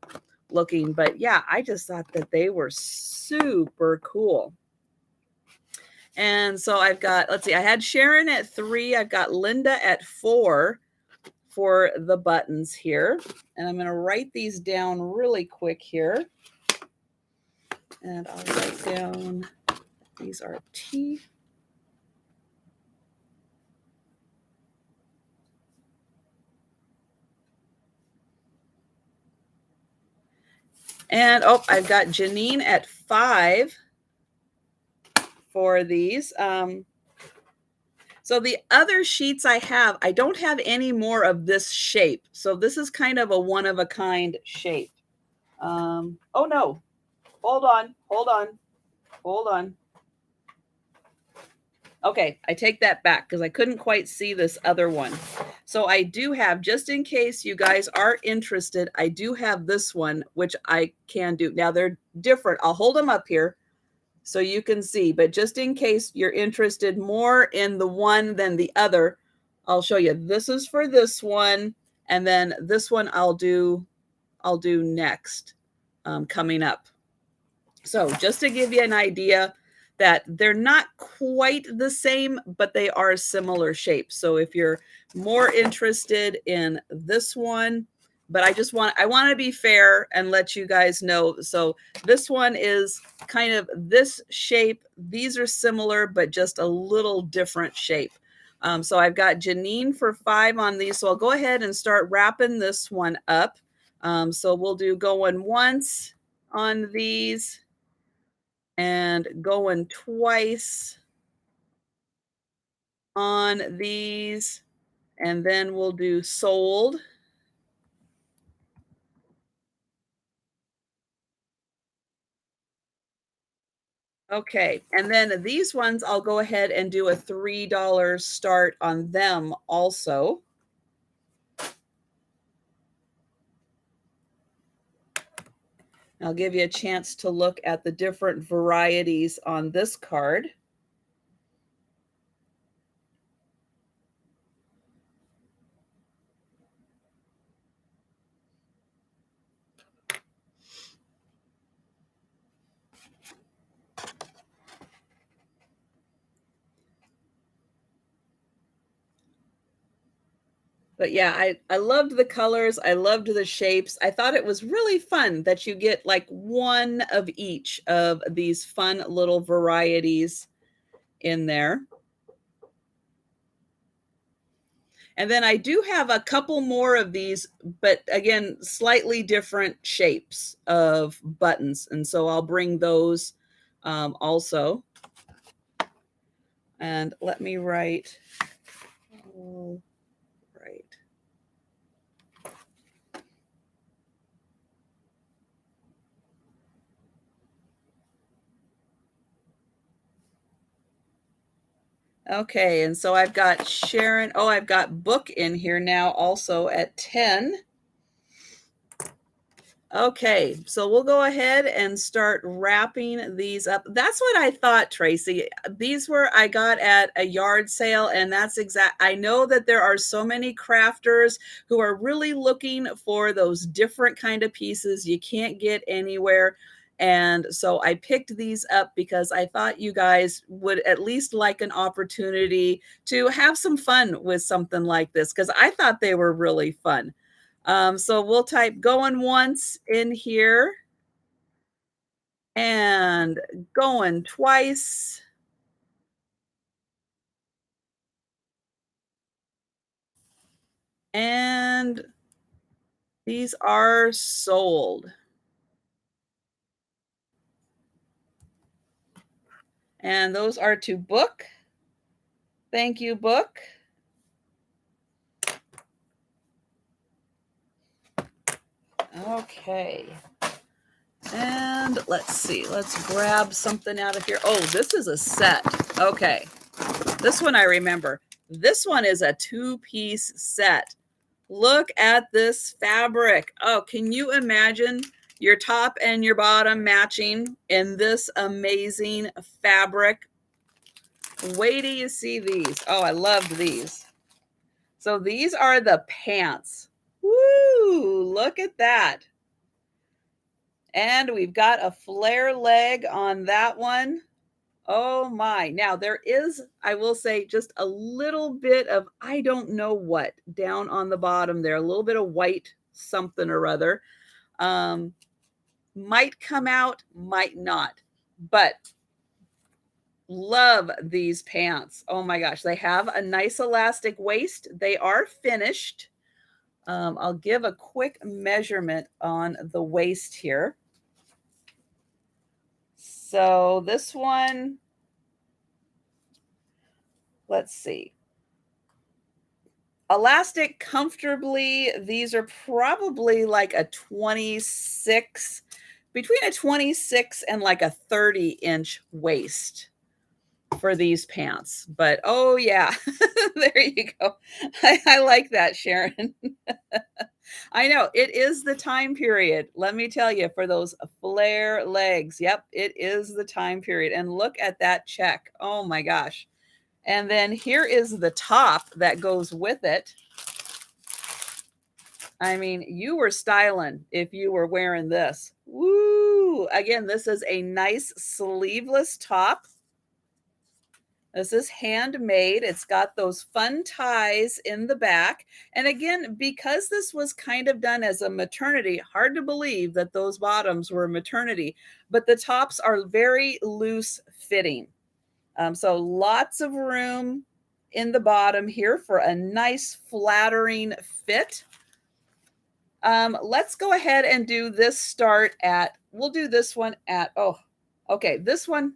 looking, but yeah, I just thought that they were super cool. And so I've got, let's see, I had Sharon at 3, I've got Linda at 4 for the buttons here. And I'm going to write these down really quick here. And I'll write down, these are T. And oh, I've got Janine at 5 for these. So the other sheets I have, I don't have any more of this shape. So this is kind of a one-of-a-kind shape. Oh no, hold on. Okay, I take that back because I couldn't quite see this other one. So I do have, just in case you guys are interested, I do have this one, which I can do. Now they're different. I'll hold them up here so you can see, but just in case you're interested more in the one than the other, I'll show you. This is for this one, and then this one I'll do next, coming up. So just to give you an idea that they're not quite the same, but they are similar shapes. So if you're more interested in this one, but I want to be fair and let you guys know. So this one is kind of this shape. These are similar, but just a little different shape. So I've got Janine for 5 on these. So I'll go ahead and start wrapping this one up. So we'll do going once on these and going twice on these. And then we'll do sold. Okay, and then these ones, I'll go ahead and do a $3 start on them also. I'll give you a chance to look at the different varieties on this card. But yeah, I loved the colors. I loved the shapes. I thought it was really fun that you get like one of each of these fun little varieties in there. And then I do have a couple more of these, but again, slightly different shapes of buttons. And so I'll bring those also. And let me write. Oh, right. Okay, and so I've got Sharon. Oh, I've got Book in here now also at 10. Okay, so we'll go ahead and start wrapping these up. That's what I thought, Tracy. These were I got at a yard sale, and that's exact. I know that there are so many crafters who are really looking for those different kind of pieces you can't get anywhere. And so I picked these up because I thought you guys would at least like an opportunity to have some fun with something like this because I thought they were really fun. So we'll type going once in here and going twice. And these are sold. And those are to book. Thank you, book. Okay. And let's see. Let's grab something out of here. Oh, this is a set. Okay. This one I remember. This one is a two-piece set. Look at this fabric. Oh, can you imagine your top and your bottom matching in this amazing fabric? Wait till you see these. Oh, I loved these. So these are the pants. Woo, look at that. And we've got a flare leg on that one. Oh my. Now there is, I will say, just a little bit of, I don't know what, down on the bottom there, a little bit of white something or other. Might come out, might not. But love these pants. Oh my gosh. They have a nice elastic waist. They are finished. I'll give a quick measurement on the waist here. So this one, let's see. Elastic comfortably, these are probably like a 26, between a 26 and like a 30-inch waist for these pants. But oh yeah, there you go. I like that, Sharon. I know it is the time period. Let me tell you, for those flare legs. Yep, it is the time period. And look at that check. Oh my gosh. And then here is the top that goes with it. I mean, you were styling if you were wearing this. Woo! Again, this is a nice sleeveless top. This is handmade. It's got those fun ties in the back. And again, because this was kind of done as a maternity, hard to believe that those bottoms were maternity, but the tops are very loose fitting. So lots of room in the bottom here for a nice flattering fit. Let's go ahead and do this start at, we'll do this one at, oh, okay, this one,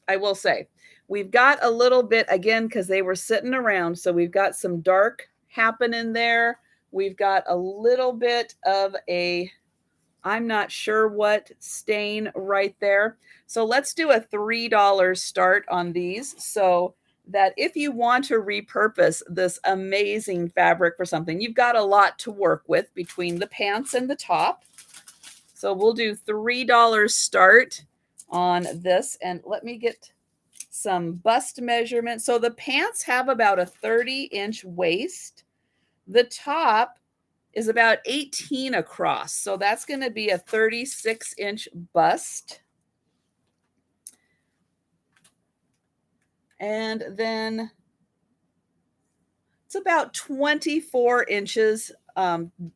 I will say, we've got a little bit, again, because they were sitting around, so we've got some dark happening there. We've got a little bit of a, I'm not sure what stain right there. So let's do a $3 start on these. So that if you want to repurpose this amazing fabric for something, you've got a lot to work with between the pants and the top. So we'll do $3 start on this. And let me get some bust measurement. So the pants have about a 30-inch waist. The top is about 18 across. So that's going to be a 36-inch bust. And then it's about 24 inches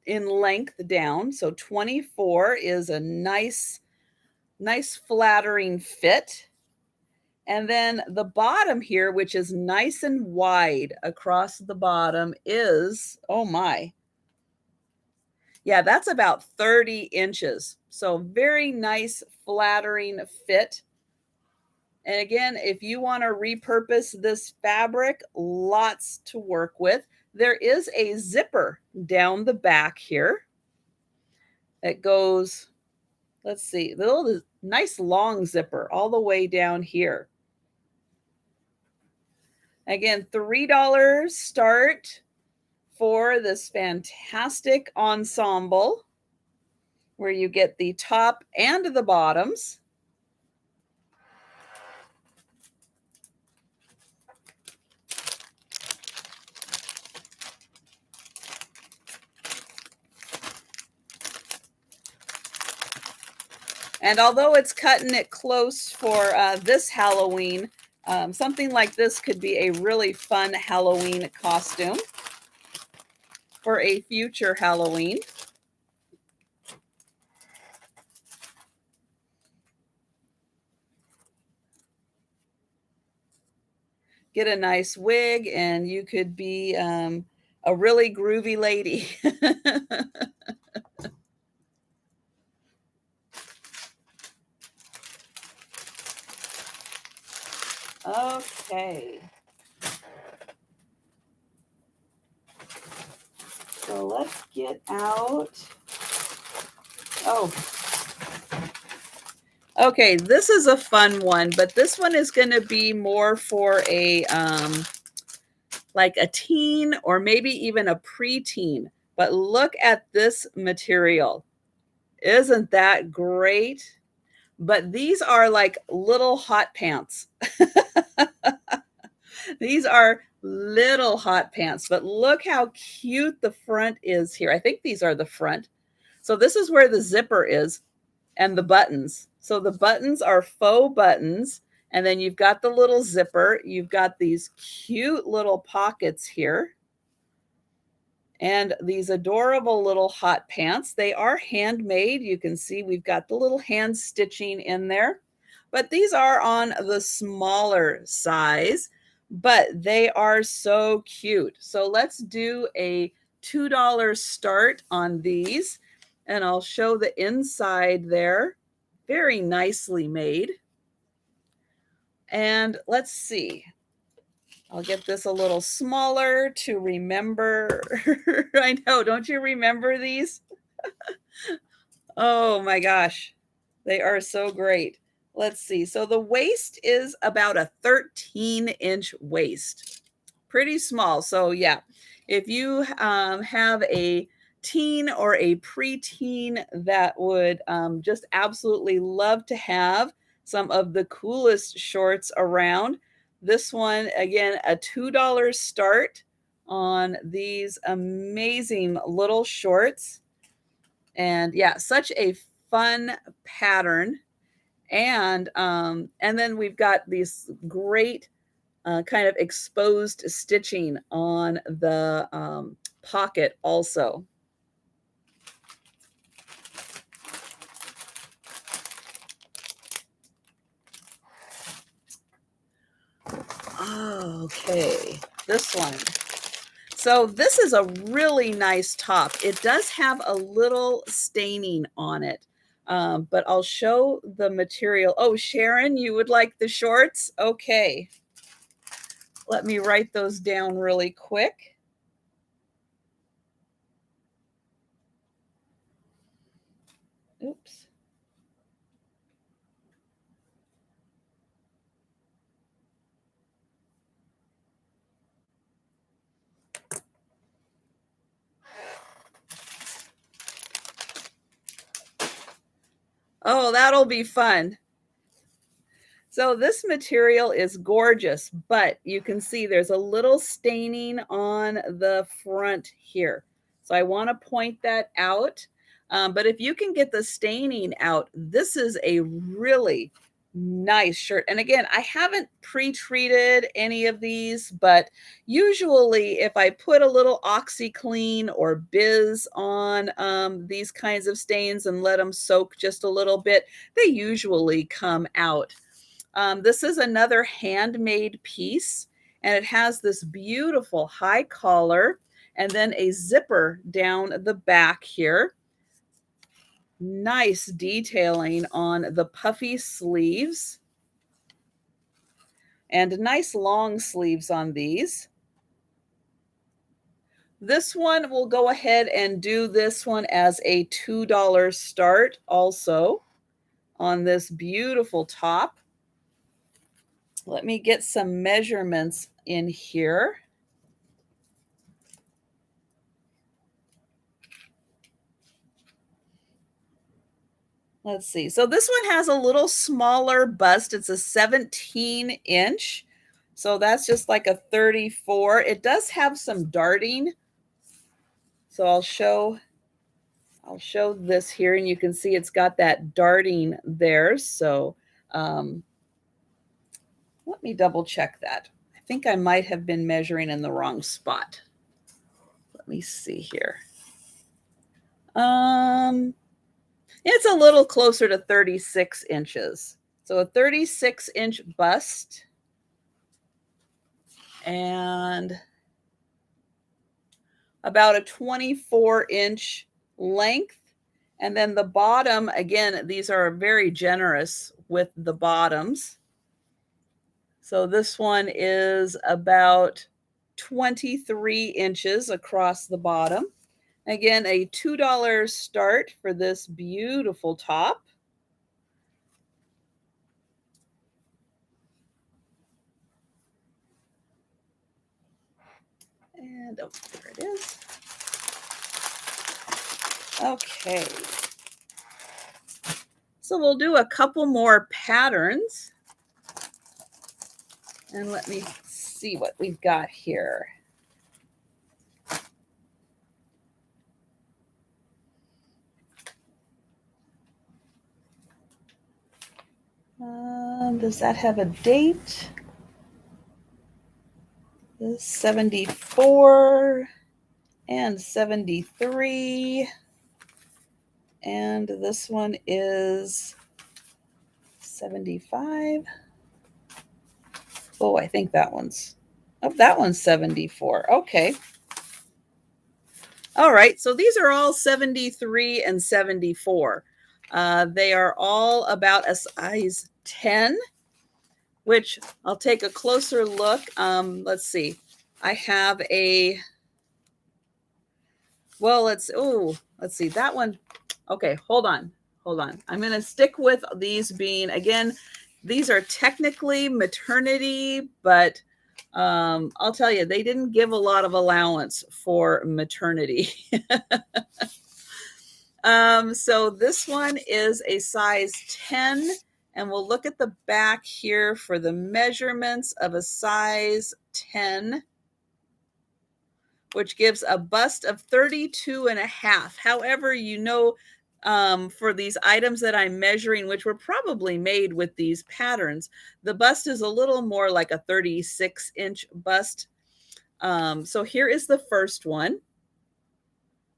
in length down. So 24 is a nice flattering fit. And then the bottom here, which is nice and wide across the bottom, is, oh my. Yeah, that's about 30 inches. So very nice flattering fit. And again, if you want to repurpose this fabric, lots to work with. There is a zipper down the back here. It goes, let's see, the little nice long zipper all the way down here. Again, $3 start for this fantastic ensemble where you get the top and the bottoms. And although it's cutting it close for this Halloween, something like this could be a really fun Halloween costume for a future Halloween. Get a nice wig and you could be a really groovy lady. Okay. So let's get out. Oh, okay. This is a fun one, but this one is going to be more for a like a teen or maybe even a preteen. But look at this material. Isn't that great? But these are like little hot pants. These are little hot pants, but look how cute the front is here. I think these are the front. So this is where the zipper is and the buttons. So the buttons are faux buttons, and then you've got the little zipper. You've got these cute little pockets here and these adorable little hot pants. They are handmade. You can see we've got the little hand stitching in there, but these are on the smaller size, but they are so cute. So let's do a $2 start on these, and I'll show the inside there. Very nicely made. And let's see. I'll get this a little smaller to remember. I know, don't you remember these? Oh my gosh, they are so great. Let's see. So the waist is about a 13-inch waist. Pretty small. So yeah, if you have a teen or a preteen that would just absolutely love to have some of the coolest shorts around, this one, again, a $2 start on these amazing little shorts. And yeah, such a fun pattern. And then we've got these great kind of exposed stitching on the pocket also. Okay, this one. So this is a really nice top. It does have a little staining on it, but I'll show the material. Oh, Sharon, you would like the shorts? Okay. Let me write those down really quick. Oops. Oh, that'll be fun. So this material is gorgeous, but you can see there's a little staining on the front here. So I want to point that out. But if you can get the staining out, this is a really nice shirt. And again, I haven't pre-treated any of these, but usually if I put a little OxyClean or Biz on these kinds of stains and let them soak just a little bit, they usually come out. This is another handmade piece, and it has this beautiful high collar and then a zipper down the back here. Nice detailing on the puffy sleeves and nice long sleeves on these. This one, we'll go ahead and do this one as a $2 start also on this beautiful top. Let me get some measurements in here. Let's see. So this one has a little smaller bust. It's a 17-inch. So that's just like a 34. It does have some darting. So I'll show I'll show this here, and you can see it's got that darting there. So let me double check that. I think I might have been measuring in the wrong spot. Let me see here. It's a little closer to 36 inches. So a 36-inch bust and about a 24-inch length. And then the bottom, again, these are very generous with the bottoms. So this one is about 23 inches across the bottom. Again, a $2 start for this beautiful top. And oh, there it is. Okay. So we'll do a couple more patterns. And let me see what we've got here. Does that have a date? This 74 and 73. And this one is 75. Oh, I think that one's 74. Okay. All right. So these are all 73 and 74. They are all about a size 10, which I'll take a closer look. Let's see. I have let's see that one. Okay, hold on. I'm going to stick with these being, again, these are technically maternity, but I'll tell you, they didn't give a lot of allowance for maternity. So this one is a size 10, and we'll look at the back here for the measurements of a size 10, which gives a bust of 32 and a half. However, for these items that I'm measuring, which were probably made with these patterns, the bust is a little more like a 36-inch bust. So here is the first one.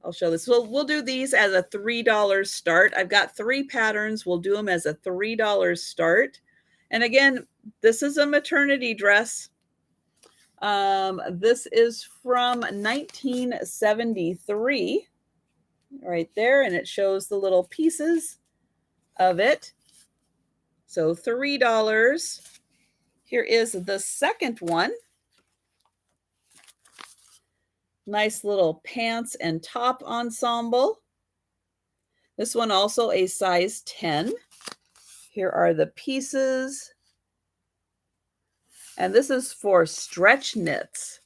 I'll show this. We'll do these as a $3 start. I've got 3 patterns. We'll do them as a $3 start. And again, this is a maternity dress. This is from 1973. Right there, and it shows the little pieces of it. So $3. Here is the second one. Nice little pants and top ensemble. This one also a size 10. Here are the pieces. And this is for stretch knits.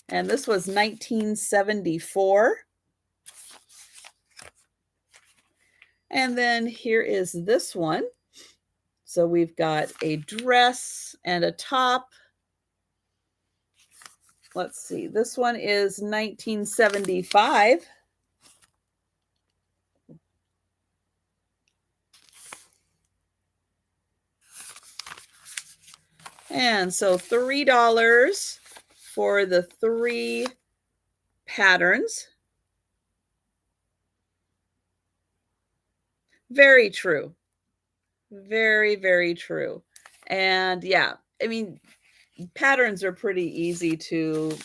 And this was 1974. And then here is this one. So we've got a dress and a top. Let's see, this one is 1975. And so $3 for the 3 patterns. Very true. Very, very true. And yeah, I mean, patterns are pretty easy to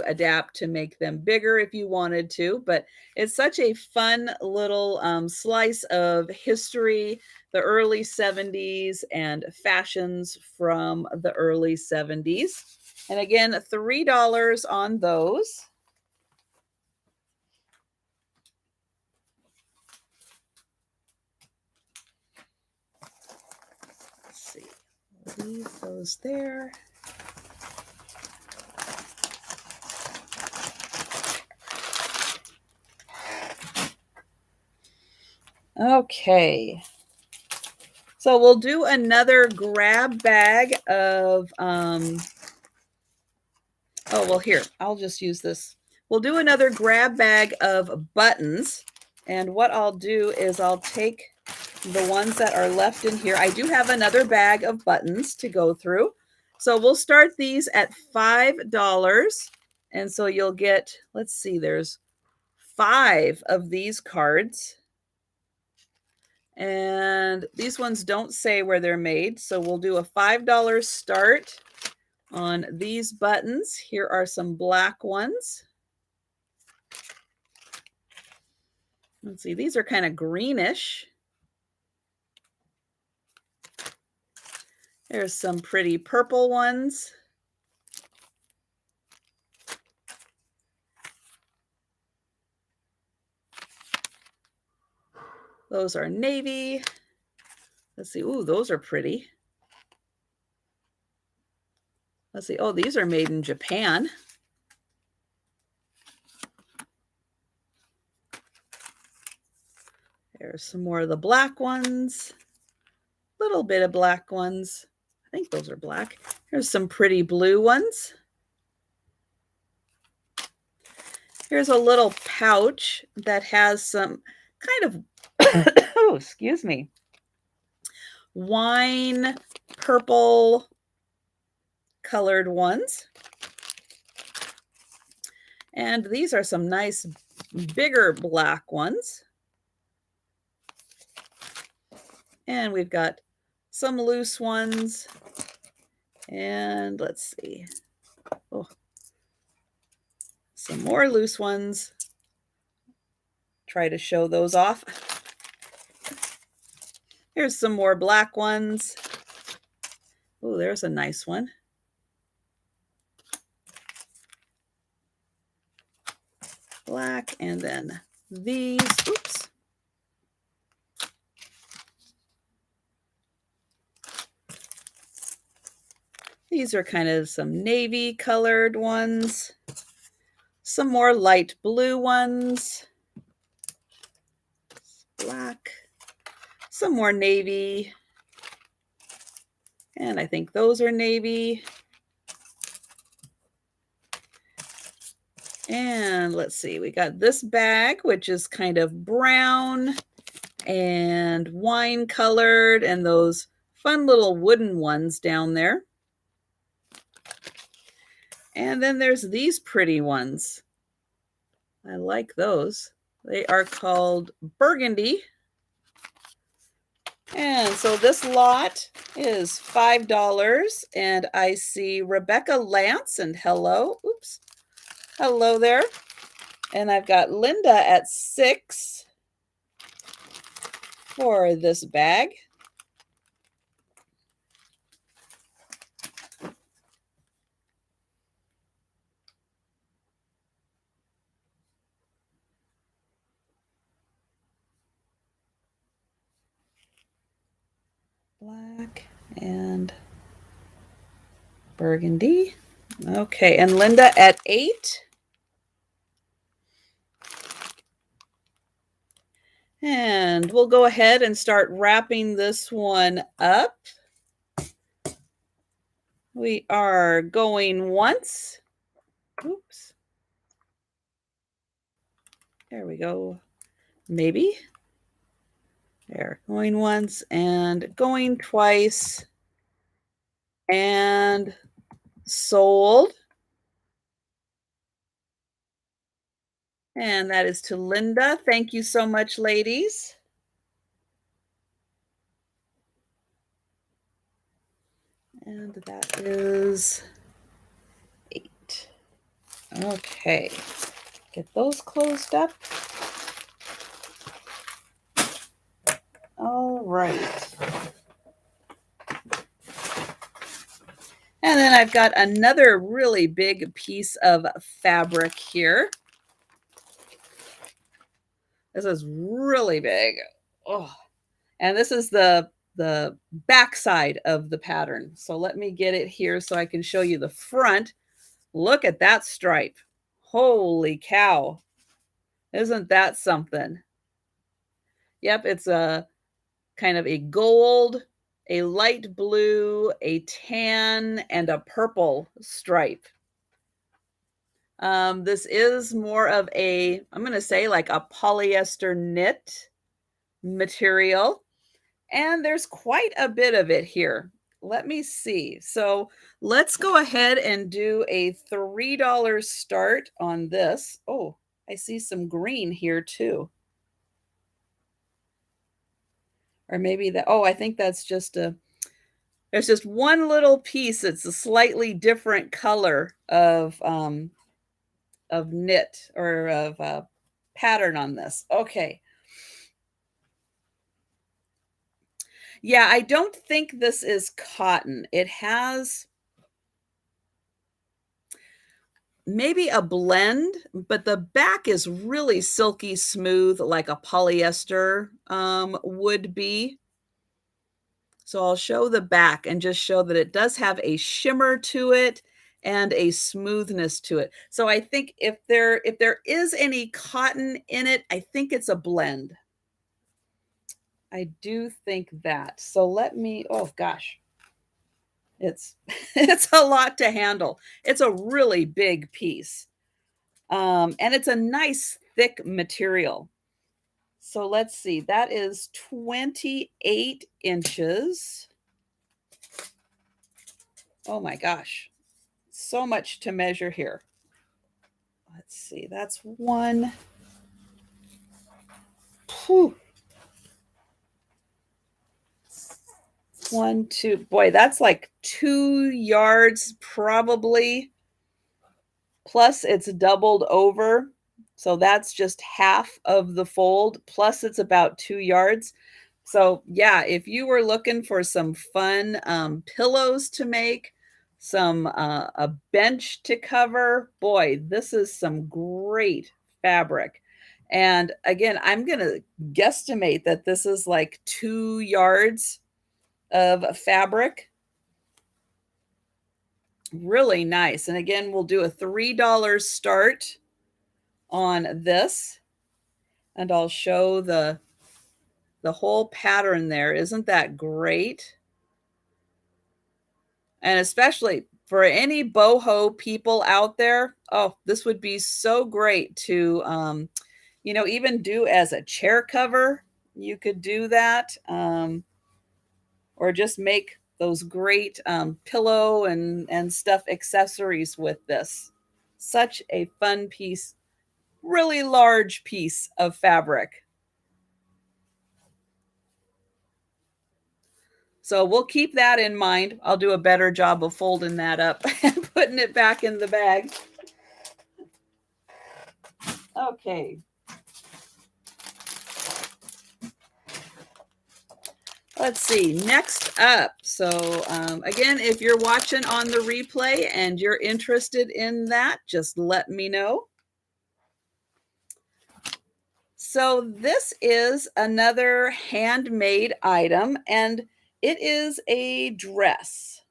adapt to make them bigger if you wanted to, but it's such a fun little slice of history, the early 70s and fashions from the early 70s. And again, $3 on those. Let's see, leave those there. Okay, so we'll do another grab bag of, here, I'll just use this. We'll do another grab bag of buttons. And what I'll do is I'll take the ones that are left in here. I do have another bag of buttons to go through. So we'll start these at $5. And so you'll get, let's see, there's 5 of these cards. And these ones don't say where they're made. So we'll do a $5 start on these buttons. Here are some black ones. Let's see, these are kind of greenish. There's some pretty purple ones. Those are navy. Let's see. Ooh, those are pretty. Let's see. Oh, these are made in Japan. There's some more of the black ones. Little bit of black ones. I think those are black. Here's some pretty blue ones. Here's a little pouch that has some kind of, oh, excuse me, wine purple colored ones. And these are some nice bigger black ones. And we've got some loose ones. And let's see. Oh, some more loose ones. Try to show those off. Here's some more black ones. Oh, there's a nice one. Black, and then these. Oops. These are kind of some navy colored ones. Some more light blue ones. Black. Some more navy. And I think those are navy. And let's see, we got this bag, which is kind of brown and wine colored, and those fun little wooden ones down there. And then there's these pretty ones. I like those. They are called Burgundy. And so this lot is $5. And I see Rebecca Lance, and hello. Oops. Hello there. And I've got Linda at $6 for this bag. Black and burgundy. Okay, and Linda at $8. And we'll go ahead and start wrapping this one up. We are going once. Oops. There we go. Maybe. There, going once and going twice. And sold. And that is to Linda. Thank you so much, ladies. And that is 8. Okay. Get those closed up. All right. And then I've got another really big piece of fabric here. This is really big. Oh, and this is the back side of the pattern. So let me get it here so I can show you the front. Look at that stripe. Holy cow. Isn't that something? Yep, it's a kind of a gold, a light blue, a tan, and a purple stripe. This is more of a, I'm going to say like a polyester knit material. And there's quite a bit of it here. Let me see. So let's go ahead and do a $3 start on this. Oh, I see some green here too. Or maybe that, oh, I think that's just a, there's just one little piece. It's a slightly different color of knit or of pattern on this. Okay. Yeah, I don't think this is cotton. It has maybe a blend, but the back is really silky smooth like a polyester would be. So I'll show the back and just show that it does have a shimmer to it and a smoothness to it. So I think if there is any cotton in it, I think it's a blend. I do think that. So let me, oh gosh, it's it's a lot to handle. It's a really big piece. And it's a nice thick material. So let's see, that is 28 inches. Oh my gosh, so much to measure here. Let's see, that's one. Whew. 1, 2, boy, that's like 2 yards probably. Plus it's doubled over. So that's just half of the fold. Plus it's about 2 yards. So yeah, if you were looking for some fun pillows to make, some a bench to cover, boy, this is some great fabric. And again, I'm gonna guesstimate that this is like 2 yards of fabric. Really nice. And again, we'll do a $3 start on this, and I'll show the whole pattern there. Isn't that great? And especially for any boho people out there, oh, this would be so great to, even do as a chair cover. You could do that, or just make those great pillow and stuff accessories with this. Such a fun piece, really large piece of fabric. So we'll keep that in mind. I'll do a better job of folding that up and putting it back in the bag. Okay. Let's see, next up. So again, if you're watching on the replay and you're interested in that, just let me know. So this is another handmade item, and it is a dress.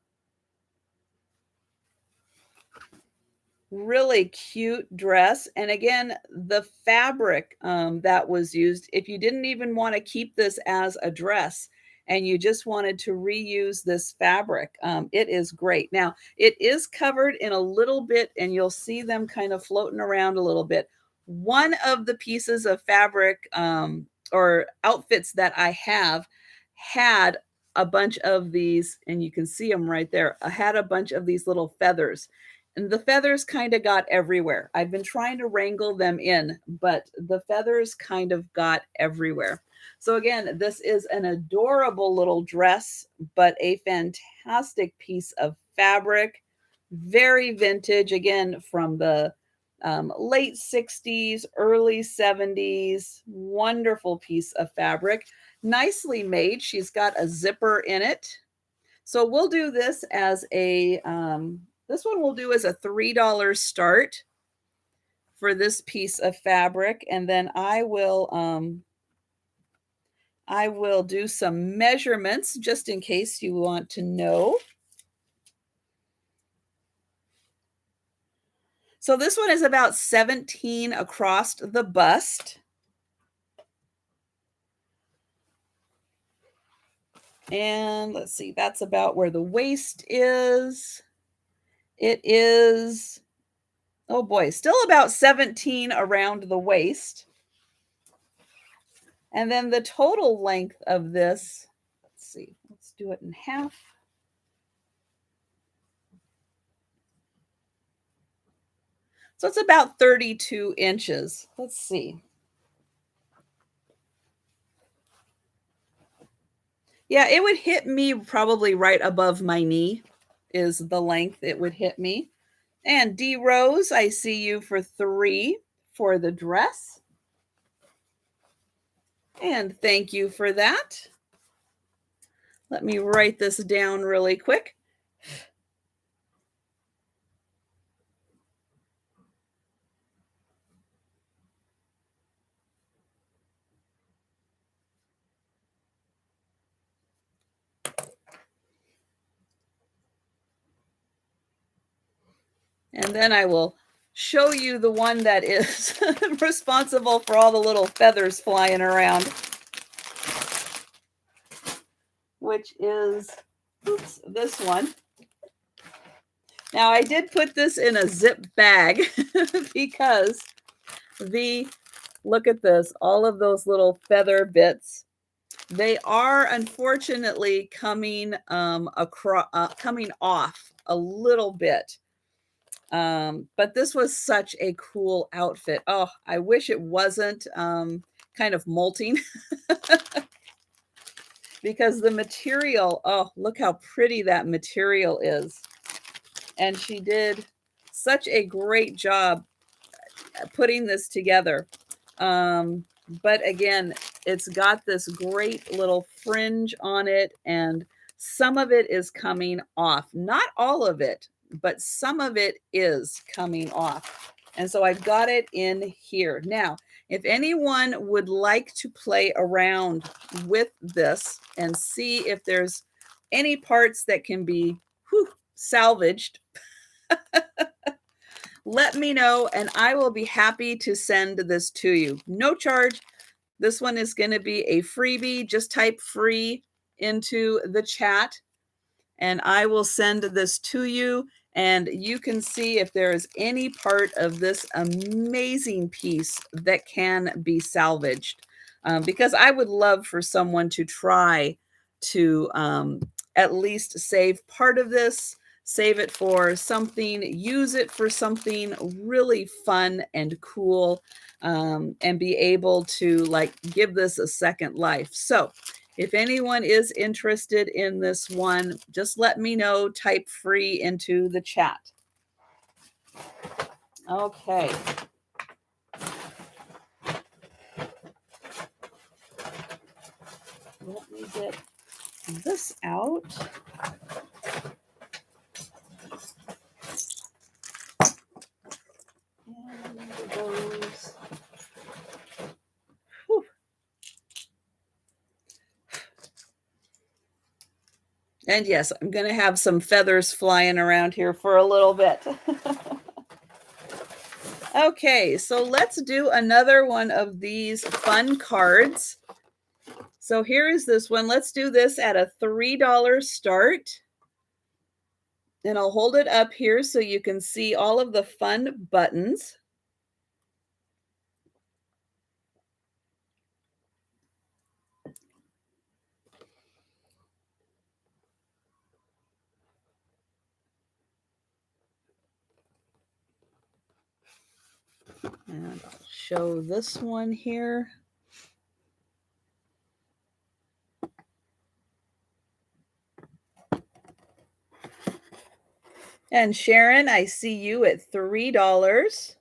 Really cute dress. And again, the fabric that was used, if you didn't even want to keep this as a dress and you just wanted to reuse this fabric, it is great. Now, it is covered in a little bit, and you'll see them kind of floating around a little bit. One of the pieces of fabric or outfits that I have had a bunch of these, and you can see them right there. I had a bunch of these little feathers, and the feathers kind of got everywhere. I've been trying to wrangle them in, but the feathers kind of got everywhere. So again, this is an adorable little dress, but a fantastic piece of fabric. Very vintage, again, from the late 60s, early 70s. Wonderful piece of fabric. Nicely made. She's got a zipper in it. So we'll do this as a, this one we'll do as a $3 start for this piece of fabric. And then I will do some measurements just in case you want to know. So this one is about 17 across the bust. And let's see, that's about where the waist is. It is, Oh boy, still about 17 around the waist. And then the total length of this, let's see, let's do it in half. So it's about 32 inches. Let's see. Yeah, it would hit me probably right above my knee is the length it would hit me. And D Rose, I see you for 3 for the dress. And thank you for that. Let me write this down really quick. And then I will show you the one that is responsible for all the little feathers flying around, which is, oops, this one. Now I did put this in a zip bag because look at this, all of those little feather bits. They are unfortunately coming coming off a little bit. But this was such a cool outfit. Oh, I wish it wasn't kind of molting because the material, oh, look how pretty that material is. And she did such a great job putting this together. But again, it's got this great little fringe on it, and some of it is coming off. Not all of it, but some of it is coming off. And so I've got it in here. Now, if anyone would like to play around with this and see if there's any parts that can be salvaged, let me know and I will be happy to send this to you. No charge. This one is going to be a freebie. Just type free into the chat and I will send this to you, and you can see if there is any part of this amazing piece that can be salvaged, because I would love for someone to try to at least save part of this, save it for something, use it for something really fun and cool, and be able to like give this a second life. So if anyone is interested in this one, just let me know. Type free into the chat. Okay. Let me get this out. And those. Whew. And yes, I'm going to have some feathers flying around here for a little bit. Okay, so let's do another one of these fun cards. So here is this one. Let's do this at a $3 start. And I'll hold it up here so you can see all of the fun buttons. And I'll show this one here. And Sharon, I see you at $3.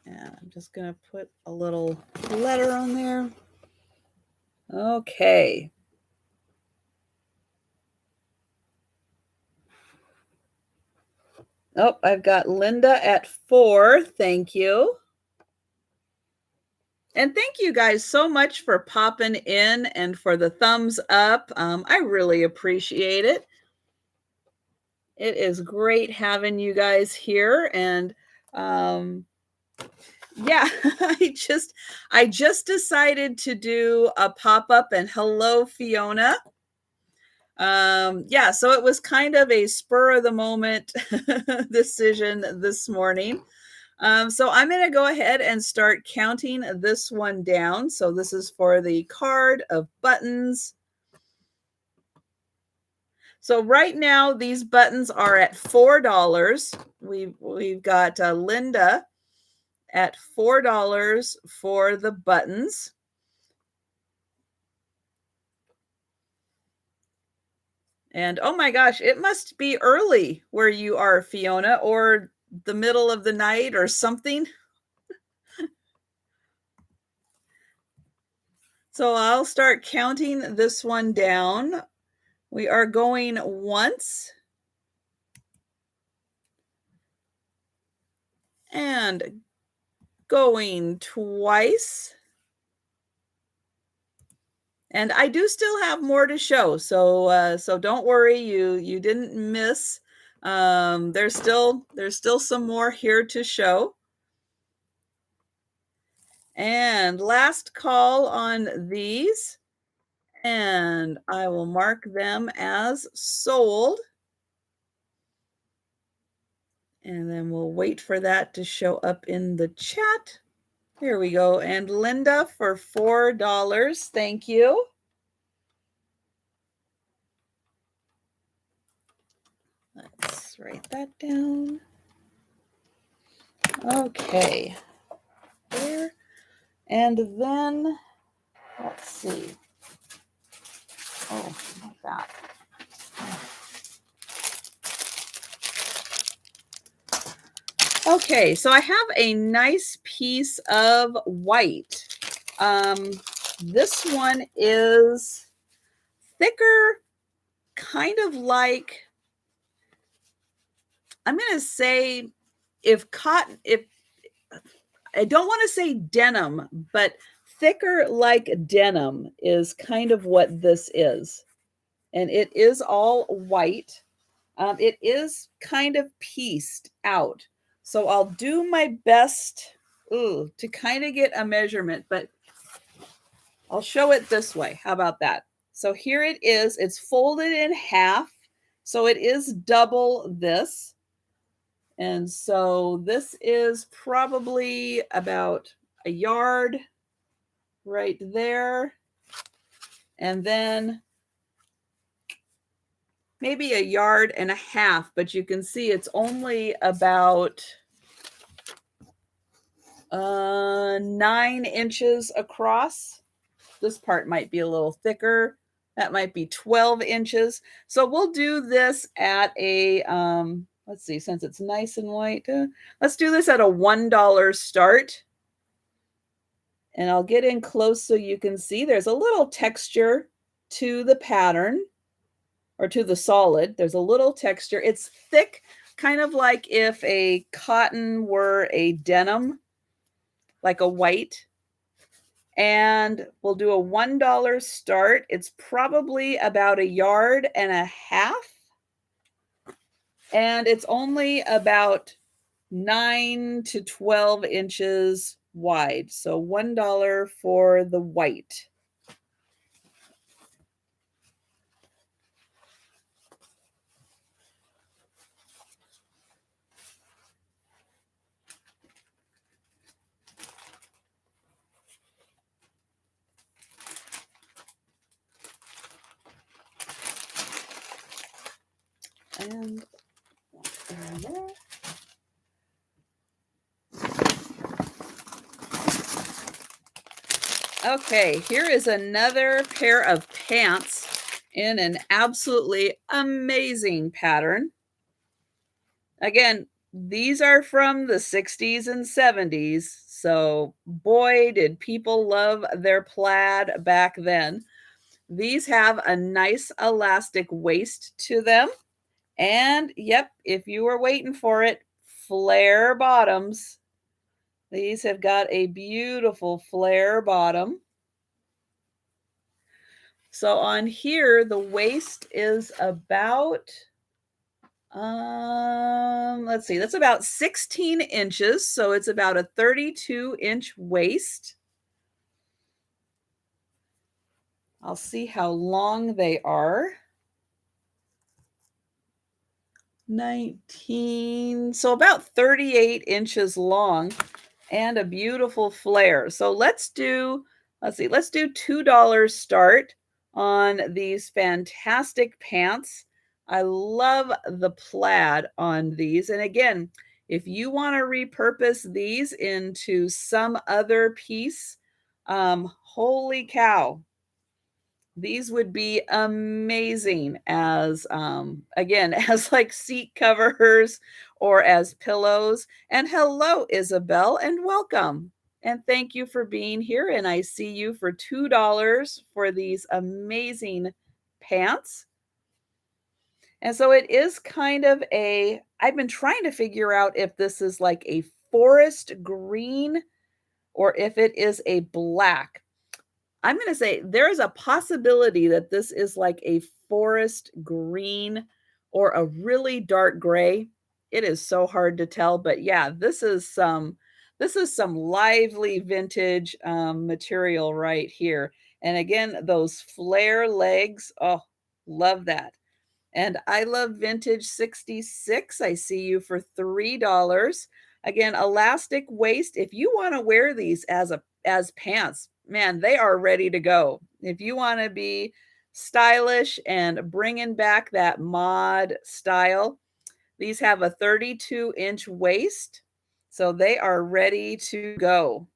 And I'm just going to put a little letter on there. Okay. Oh, I've got Linda at 4. Thank you. And thank you guys so much for popping in and for the thumbs up. I really appreciate it. It is great having you guys here. And Yeah, I just decided to do a pop-up, and hello, Fiona. Yeah, so it was kind of a spur of the moment decision this morning. So I'm going to go ahead and start counting this one down. So this is for the card of buttons. So right now these buttons are at $4. We've got Linda at $4 for the buttons. And oh my gosh, it must be early where you are, Fiona, or the middle of the night or something. So I'll start counting this one down. We are going once and going twice. And I do still have more to show, so don't worry, you didn't miss. There's still some more here to show. And last call on these, and I will mark them as sold. And then we'll wait for that to show up in the chat. Here we go. And Linda for $4. Thank you. Let's write that down. Okay. There. And then, let's see. Oh, not that. Okay, so I have a nice piece of white. This one is thicker, kind of like, I'm going to say, if I don't want to say denim, but thicker like denim is kind of what this is. And it is all white. It is kind of pieced out. So I'll do my best to kind of get a measurement, but I'll show it this way. How about that? So here it is. It's folded in half. So it is double this. And so this is probably about a yard right there. And then maybe a yard and a half, but you can see it's only about 9 inches across. This part might be a little thicker. That might be 12 inches. So we'll do this at a, let's see, since it's nice and white, let's do this at a $1 start. And I'll get in close so you can see there's a little texture to the pattern, or to the solid. There's a little texture. It's thick, kind of like if a cotton were a denim, like a white. And we'll do a $1 start. It's probably about a yard and a half. And it's only about 9 to 12 inches wide. So $1 for the white. And there. Okay, here is another pair of pants in an absolutely amazing pattern. Again, these are from the 60s and 70s, so boy, did people love their plaid back then. These have a nice elastic waist to them. And yep, if you were waiting for it, flare bottoms. These have got a beautiful flare bottom. So on here, the waist is about Let's see, that's about 16 inches, so it's about a 32-inch waist. I'll see how long they are. 19, so about 38 inches long and a beautiful flare. So let's do $2 start on these fantastic pants. I love the plaid on these. And again, if you want to repurpose these into some other piece, holy cow, these would be amazing as, again, as like seat covers or as pillows. And hello, Isabel, and welcome. And thank you for being here. And I see you for $2 for these amazing pants. And so it is kind of I've been trying to figure out if this is like a forest green or if it is a black. I'm gonna say there is a possibility that this is like a forest green or a really dark gray. It is so hard to tell, but yeah, this is some lively vintage material right here. And again, those flare legs, oh, love that. And I love vintage 66. I see you for $3. Again, elastic waist. If you want to wear these as pants, man, they are ready to go. If you want to be stylish and bringing back that mod style, these have a 32-inch waist, so they are ready to go.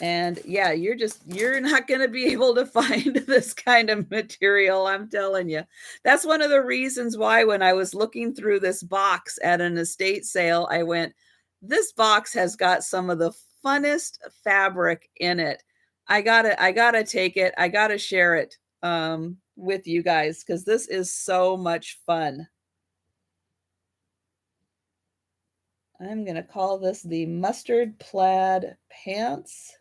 And yeah, you're not going to be able to find this kind of material, I'm telling you. That's one of the reasons why when I was looking through this box at an estate sale, I went, this box has got some of the funnest fabric in it. I gotta take it. I gotta share it with you guys because this is so much fun. I'm gonna call this the mustard plaid pants.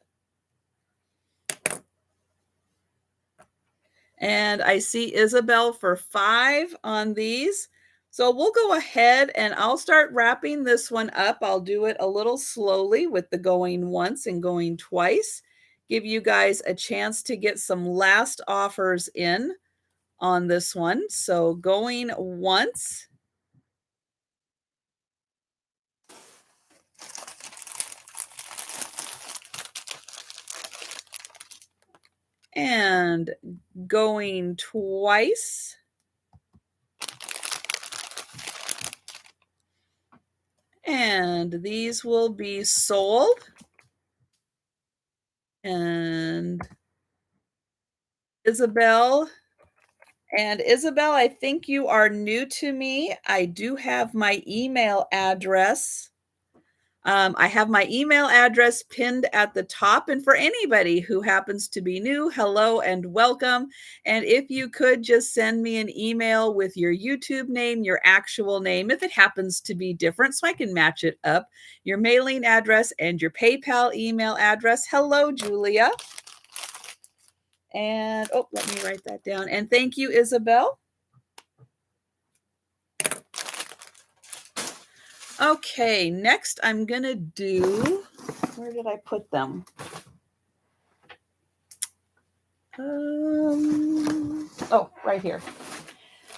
And I see Isabel for 5 on these. So we'll go ahead and I'll start wrapping this one up. I'll do it a little slowly with the going once and going twice. Give you guys a chance to get some last offers in on this one. So going once. And going twice. And these will be sold. And Isabel, I think you are new to me. I do have my email address. I have my email address pinned at the top. And for anybody who happens to be new, hello and welcome. And if you could just send me an email with your YouTube name, your actual name, if it happens to be different, so I can match it up, your mailing address and your PayPal email address. Hello, Julia. And, oh, let me write that down. And thank you, Isabel. Okay, next I'm going to do, where did I put them? Oh, right here.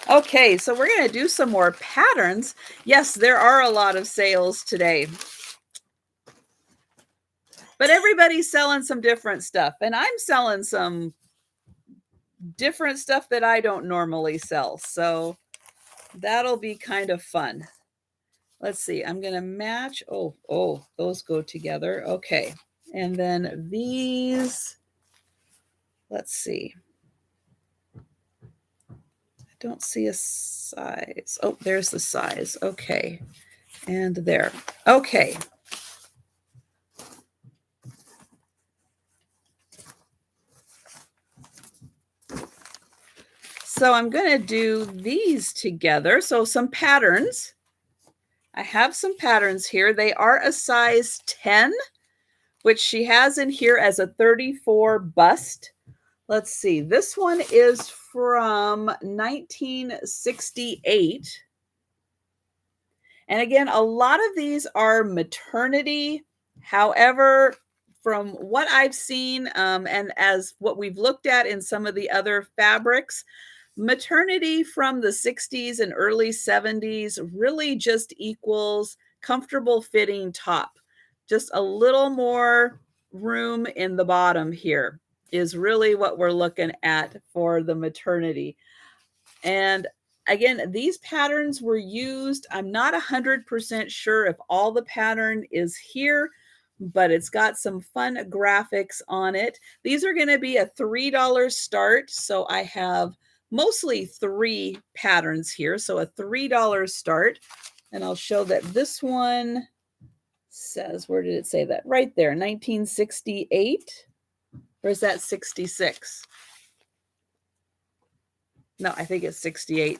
Okay, so we're going to do some more patterns. Yes, there are a lot of sales today. But everybody's selling some different stuff. And I'm selling some different stuff that I don't normally sell. So that'll be kind of fun. Let's see. I'm going to match. Oh, those go together. Okay. And then these, let's see. I don't see a size. Oh, there's the size. Okay. And there. Okay. So I'm going to do these together. So some patterns. I have some patterns here. They are a size 10, which she has in here as a 34 bust. Let's see. This one is from 1968. And again, a lot of these are maternity. However, from what I've seen and as what we've looked at in some of the other fabrics, maternity from the 60s and early 70s really just equals comfortable fitting top. Just a little more room in the bottom here is really what we're looking at for the maternity. And again, these patterns were used. I'm not 100% sure if all the pattern is here, but it's got some fun graphics on it. These are going to be a $3 start. So I have mostly 3 patterns here. So a $3 start. And I'll show that this one says, where did it say that? Right there, 1968. Or is that 66? No, I think it's 68.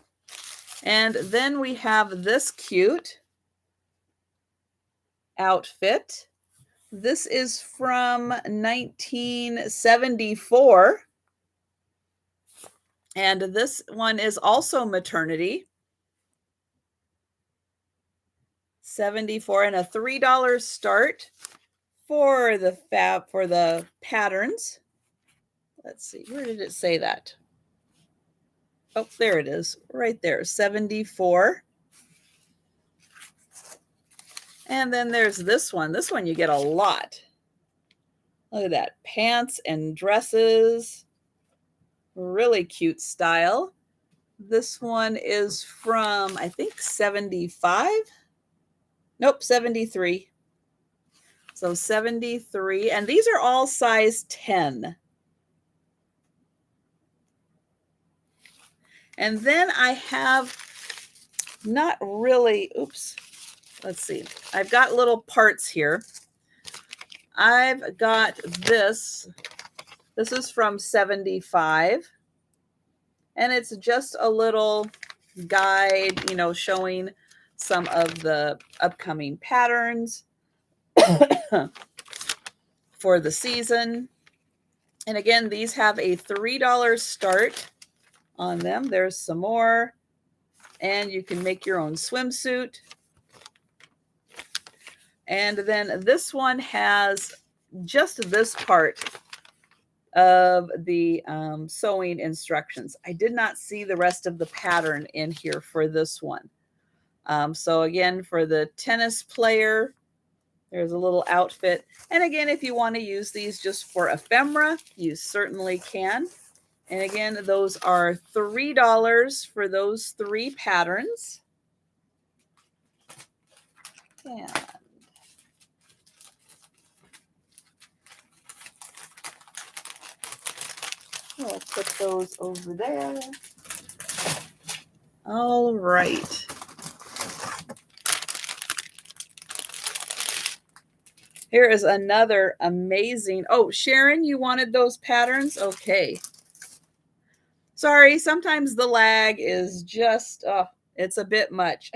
And then we have this cute outfit. This is from 1974. And this one is also maternity. 74 and a $3 start for the patterns. Let's see, where did it say that? Oh, there it is, right there, 74. And then there's this one. This one you get a lot. Look at that, pants and dresses. Really cute style. This one is from, I think, 75. Nope, 73. So 73. And these are all size 10. And then I have not really, oops, let's see. I've got little parts here. I've got this. This is from 75. And it's just a little guide, showing some of the upcoming patterns for the season. And again, these have a $3 start on them. There's some more. And you can make your own swimsuit. And then this one has just this part of the sewing instructions. I did not see the rest of the pattern in here for this one. So again, for the tennis player, there's a little outfit. And again, if you want to use these just for ephemera, you certainly can. And again, those are $3 for those 3 patterns. And I'll put those over there. All right. Here is another amazing. Oh, Sharon, you wanted those patterns? Okay. Sorry, sometimes the lag is just, it's a bit much.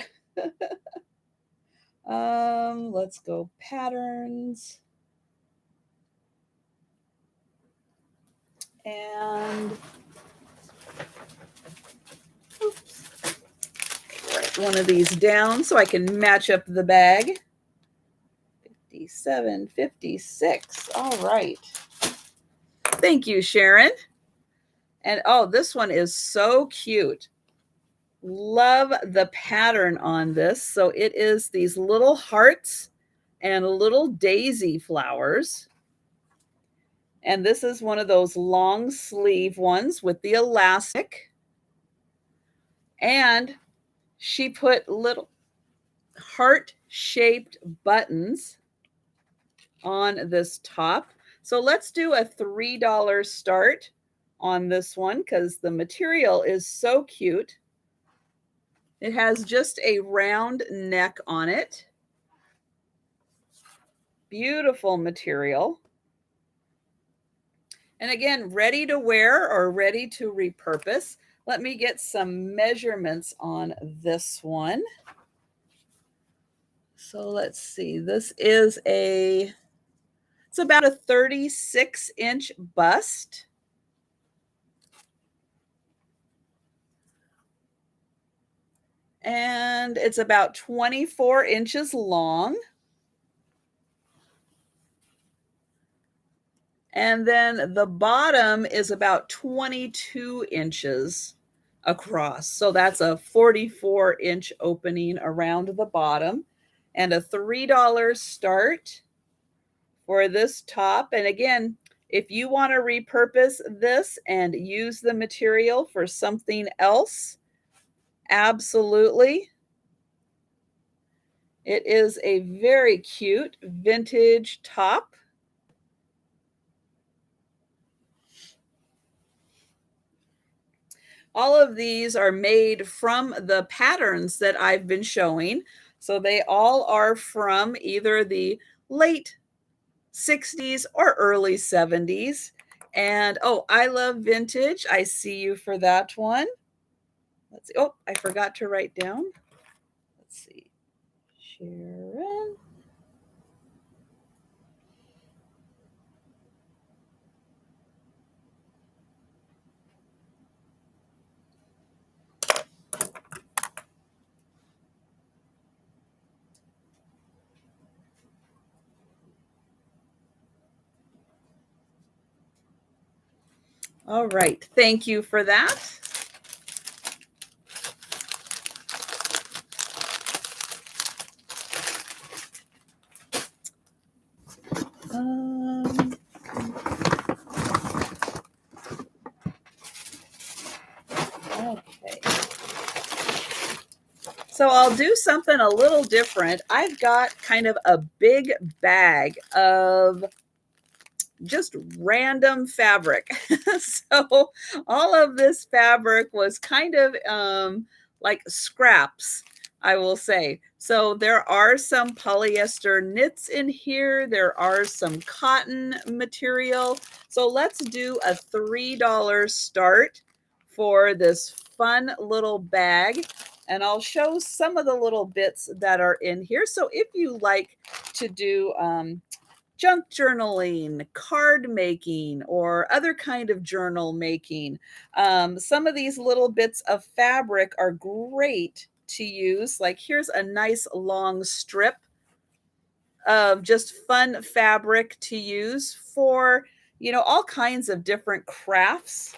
Let's go patterns. And oops, write one of these down so I can match up the bag. 57, 56. All right. Thank you, Sharon. And oh, this one is so cute. Love the pattern on this. So it is these little hearts and little daisy flowers. And this is one of those long sleeve ones with the elastic. And she put little heart-shaped buttons on this top. So let's do a $3 start on this one because the material is so cute. It has just a round neck on it. Beautiful material. And again, ready to wear or ready to repurpose. Let me get some measurements on this one. So let's see. This is it's about a 36-inch bust. And it's about 24 inches long. And then the bottom is about 22 inches across. So that's a 44-inch opening around the bottom and a $3 start for this top. And again, if you want to repurpose this and use the material for something else, absolutely. It is a very cute vintage top. All of these are made from the patterns that I've been showing. So they all are from either the late 60s or early 70s. And oh, I love vintage. I see you for that one. Let's see. Oh, I forgot to write down. Let's see. Sharon. All right. Thank you for that. Okay. So I'll do something a little different. I've got kind of a big bag of just random fabric. So all of this fabric was kind of like scraps, I will say. So there are some polyester knits in here. There are some cotton material. So let's do a $3 start for this fun little bag. And I'll show some of the little bits that are in here. So if you like to do junk journaling, card making, or other kind of journal making. Some of these little bits of fabric are great to use. Like here's a nice long strip of just fun fabric to use for, all kinds of different crafts.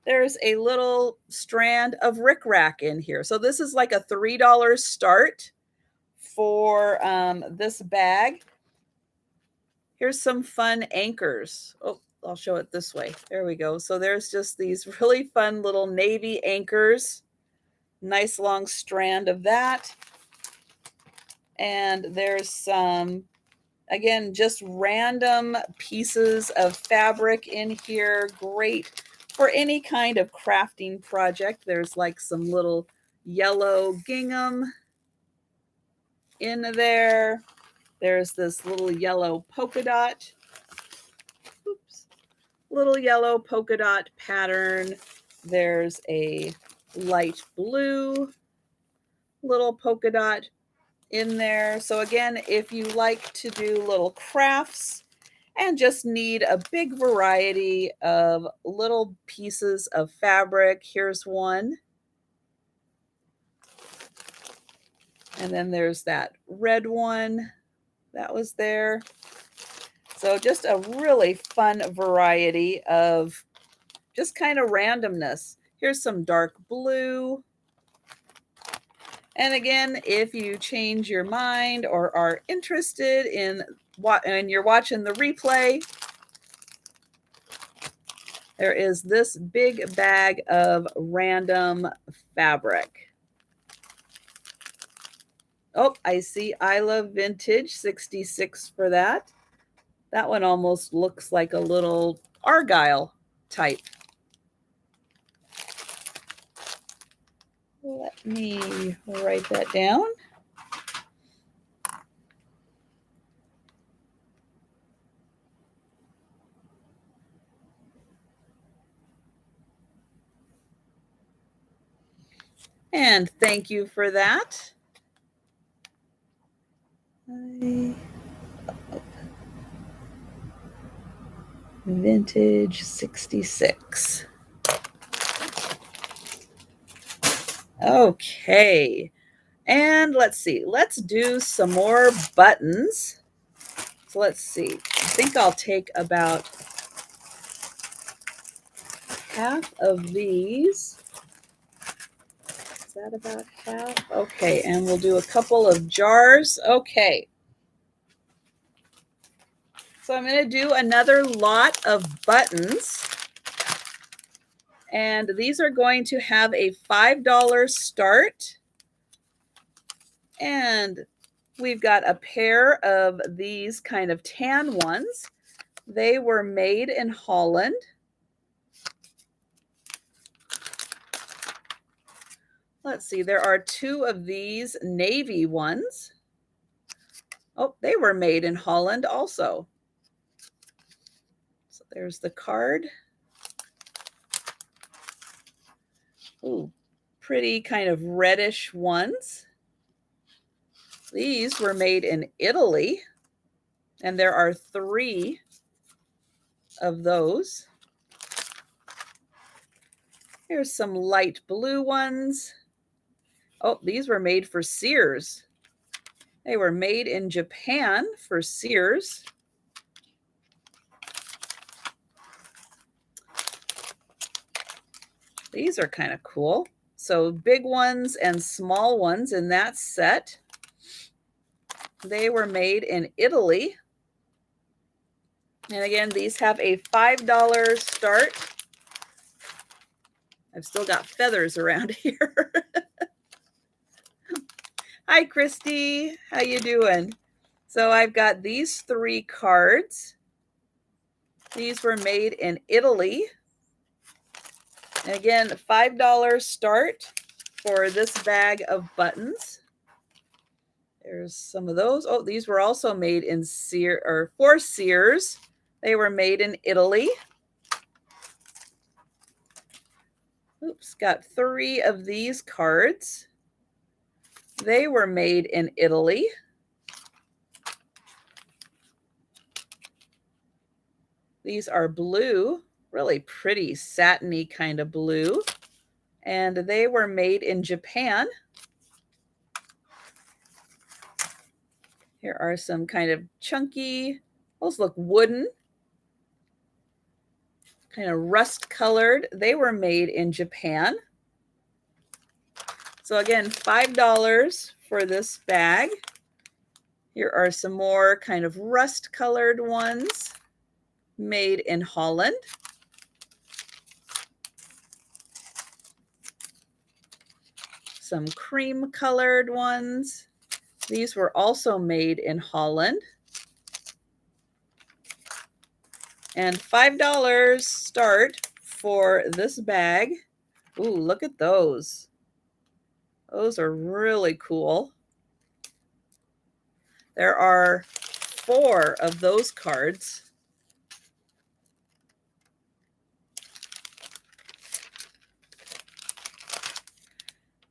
There's a little strand of rickrack in here. So this is like a $3 start for this bag. Here's some fun anchors. Oh, I'll show it this way. There we go. So there's just these really fun little navy anchors. Nice long strand of that. And there's some, again, just random pieces of fabric in here. Great for any kind of crafting project. There's like some little yellow gingham in there. There's this little yellow polka dot. Oops. Little yellow polka dot pattern. There's a light blue little polka dot in there. So again, if you like to do little crafts and just need a big variety of little pieces of fabric, here's one. And then there's that red one that was there. So just a really fun variety of just kind of randomness. Here's some dark blue. And again, if you change your mind or are interested in what, and you're watching the replay, there is this big bag of random fabric. Oh, I see I Love Vintage 66 for that. That one almost looks like a little argyle type. Let me write that down. And thank you for that. Vintage 66. Okay. And let's see. Let's do some more buttons. So let's see. I think I'll take about half of these. Is that about half? Okay, and we'll do a couple of jars. Okay. So I'm going to do another lot of buttons. And these are going to have a $5 start. And we've got a pair of these kind of tan ones. They were made in Holland. Let's see, there are two of these navy ones. Oh, they were made in Holland also. So there's the card. Ooh, pretty kind of reddish ones. These were made in Italy, and there are 3 of those. Here's some light blue ones. Oh, these were made for Sears. They were made in Japan for Sears. These are kind of cool. So big ones and small ones in that set. They were made in Italy. And again, these have a $5 start. I've still got feathers around here. Hi, Christy. How you doing? So I've got these 3 cards. These were made in Italy. And again, $5 start for this bag of buttons. There's some of those. Oh, these were also made in Sears or for Sears. They were made in Italy. Oops, got 3 of these cards. They were made in Italy. These are blue, really pretty satiny kind of blue. And they were made in Japan. Here are some kind of chunky, those look wooden, kind of rust colored. They were made in Japan. So again, $5 for this bag. Here are some more kind of rust colored ones made in Holland. Some cream colored ones. These were also made in Holland. And $5 start for this bag. Ooh, look at those. Those are really cool. There are 4 of those cards.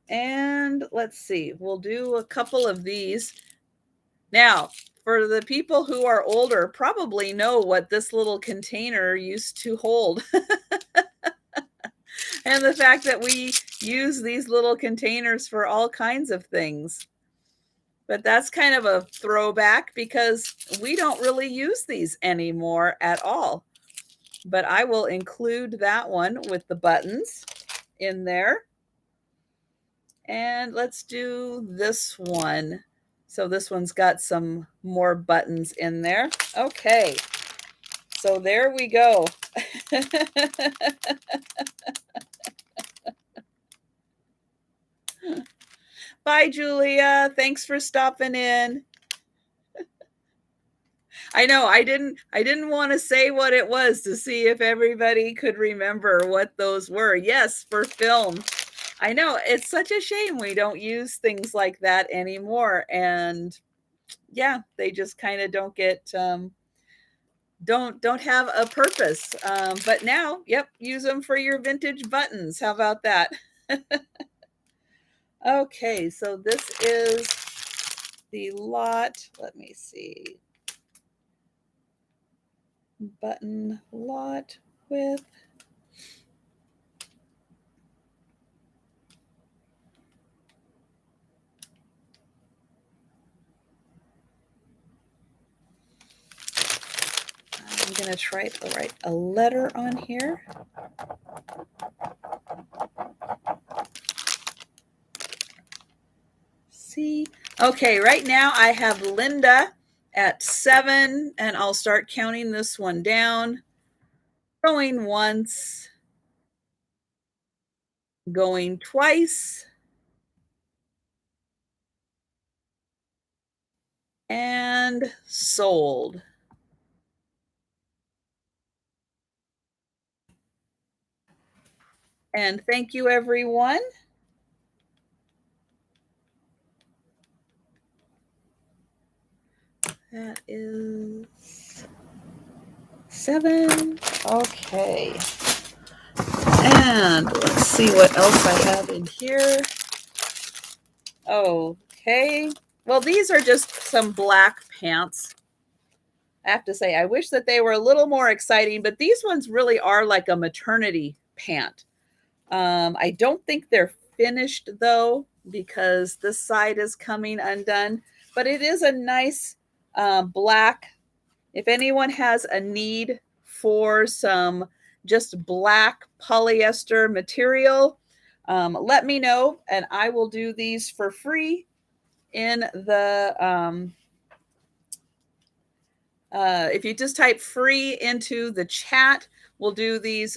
And let's see, we'll do a couple of these. Now, for the people who are older, probably know what this little container used to hold. And the fact that we use these little containers for all kinds of things. But that's kind of a throwback because we don't really use these anymore at all. But I will include that one with the buttons in there. And let's do this one. So this one's got some more buttons in there. Okay, so there we go. Bye, Julia. Thanks for stopping in. I know I didn't want to say what it was to see if everybody could remember what those were. Yes, for film. I know it's such a shame we don't use things like that anymore. And yeah, they just kind of don't get don't have a purpose. But now, yep, use them for your vintage buttons. How about that? Okay, so this is the lot. Let me see. Button lot with I'm going to try to write a letter on here. See? Okay, right now I have Linda at 7, and I'll start counting this one down. Going once, going twice, and sold. And thank you, everyone. That is 7. Okay. And let's see what else I have in here. Okay. Well, these are just some black pants. I have to say, I wish that they were a little more exciting, but these ones really are like a maternity pant. I don't think they're finished though, because this side is coming undone, but it is a nice black. If anyone has a need for some just black polyester material, let me know, and I will do these for free in the if you just type free into the chat, we'll do these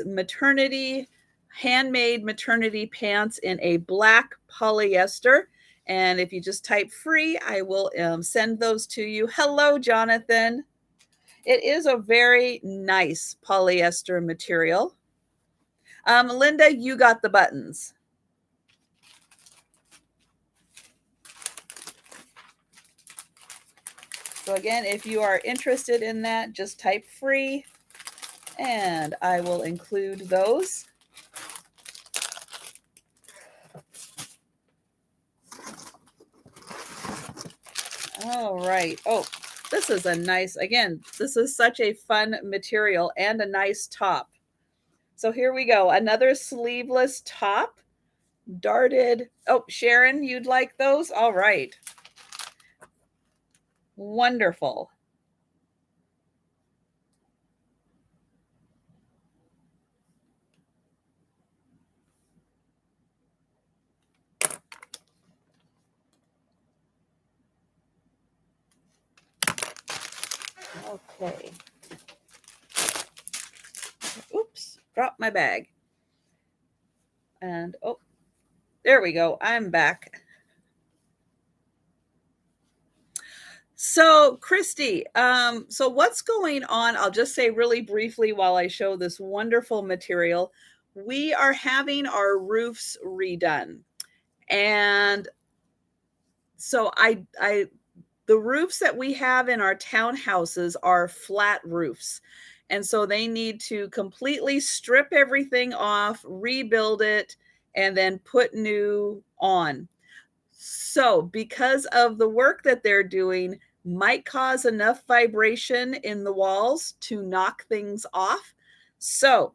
handmade maternity pants in a black polyester. And if you just type free, I will send those to you. Hello, Jonathan. It is a very nice polyester material. Linda, you got the buttons. So again, if you are interested in that, just type free and I will include those. All right. Oh, this is a nice, again, this is such a fun material and a nice top. So here we go. Another sleeveless top, darted. Oh, Sharon, you'd like those? All right. Wonderful. Okay. Oops, dropped my bag. And oh, there we go. I'm back. So, Christy, so what's going on? I'll just say really briefly while I show this wonderful material. We are having our roofs redone. And so the roofs that we have in our townhouses are flat roofs. And so they need to completely strip everything off, rebuild it, and then put new on. So, because of the work that they're doing, might cause enough vibration in the walls to knock things off. So,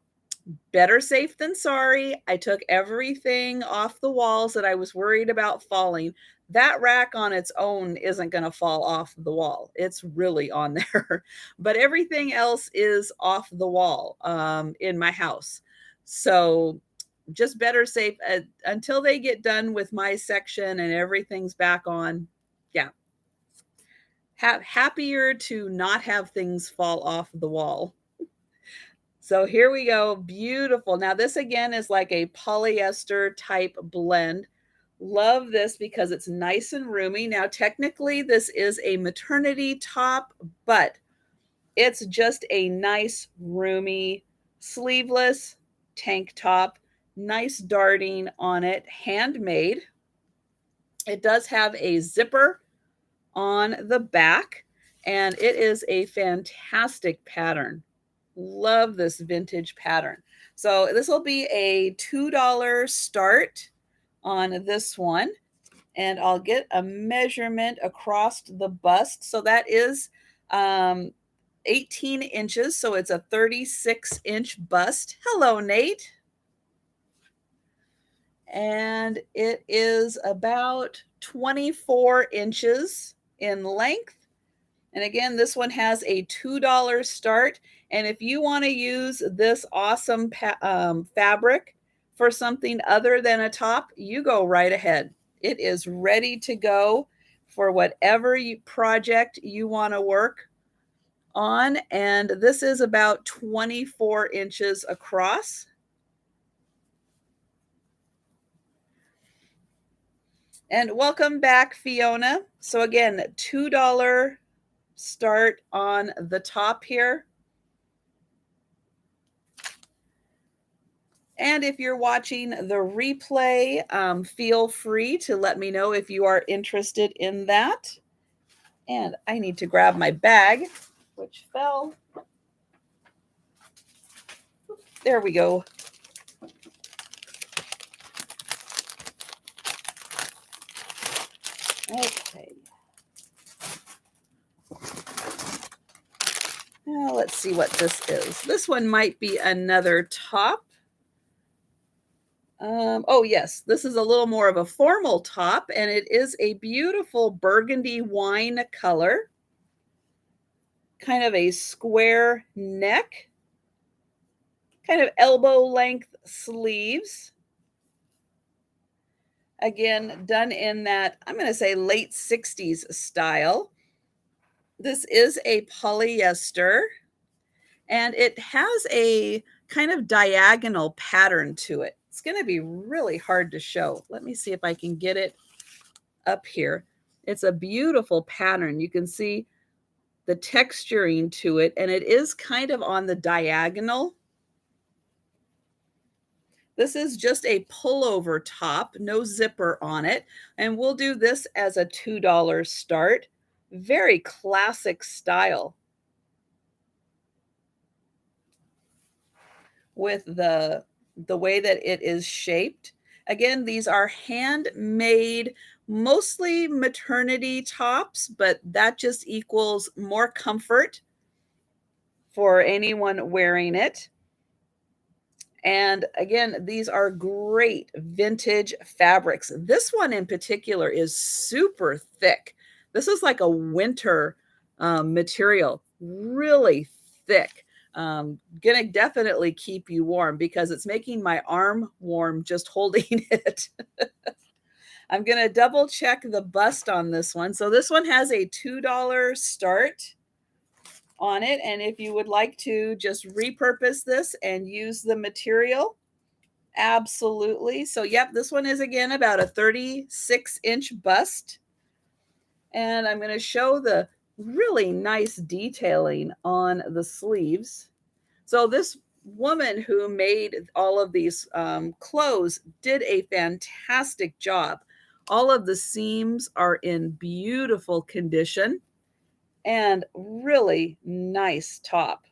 better safe than sorry. I took everything off the walls that I was worried about falling. That rack on its own isn't going to fall off the wall. It's really on there. But everything else is off the wall in my house. So just better safe until they get done with my section and everything's back on. Yeah. Happier to not have things fall off the wall. So here we go. Beautiful. Now this again is like a polyester type blend. Love this because it's nice and roomy. Now technically this is a maternity top, but it's just a nice roomy sleeveless tank top. Nice darting on it. Handmade. It does have a zipper on the back and it is a fantastic pattern. Love this vintage pattern. So this will be a $2 start on this one. And I'll get a measurement across the bust. So that is 18 inches. So it's a 36-inch bust. Hello, Nate. And it is about 24 inches in length And again, this one has a $2 start. And if you want to use this awesome fabric for something other than a top, you go right ahead. It is ready to go for whatever project you want to work on. And this is about 24 inches across. And welcome back, Fiona. So again, $2 start on the top here. And if you're watching the replay, feel free to let me know if you are interested in that. And I need to grab my bag, which fell. There we go. Okay. Now let's see what this is. This one might be another top. Oh yes, this is a little more of a formal top, and it is a beautiful burgundy wine color. Kind of a square neck. Kind of elbow length sleeves. Again, done in that, I'm going to say late 60s style. This is a polyester, and it has a kind of diagonal pattern to it. It's going to be really hard to show. Let me see if I can get it up here. It's a beautiful pattern. You can see the texturing to it, and it is kind of on the diagonal. This is just a pullover top, no zipper on it, and we'll do this as a $2 start. Very classic style with the way that it is shaped. Again, these are handmade, mostly maternity tops, but that just equals more comfort for anyone wearing it. And again, these are great vintage fabrics. This one in particular is super thick. This is like a winter material, really thick. Gonna definitely keep you warm because it's making my arm warm just holding it. I'm gonna double check the bust on this one. So this one has a $2 start on it, and if you would like to just repurpose this and use the material, absolutely. So yep, this one is again about a 36-inch bust, and I'm going to show the really nice detailing on the sleeves. So this woman who made all of these clothes did a fantastic job. All of the seams are in beautiful condition. And really nice top.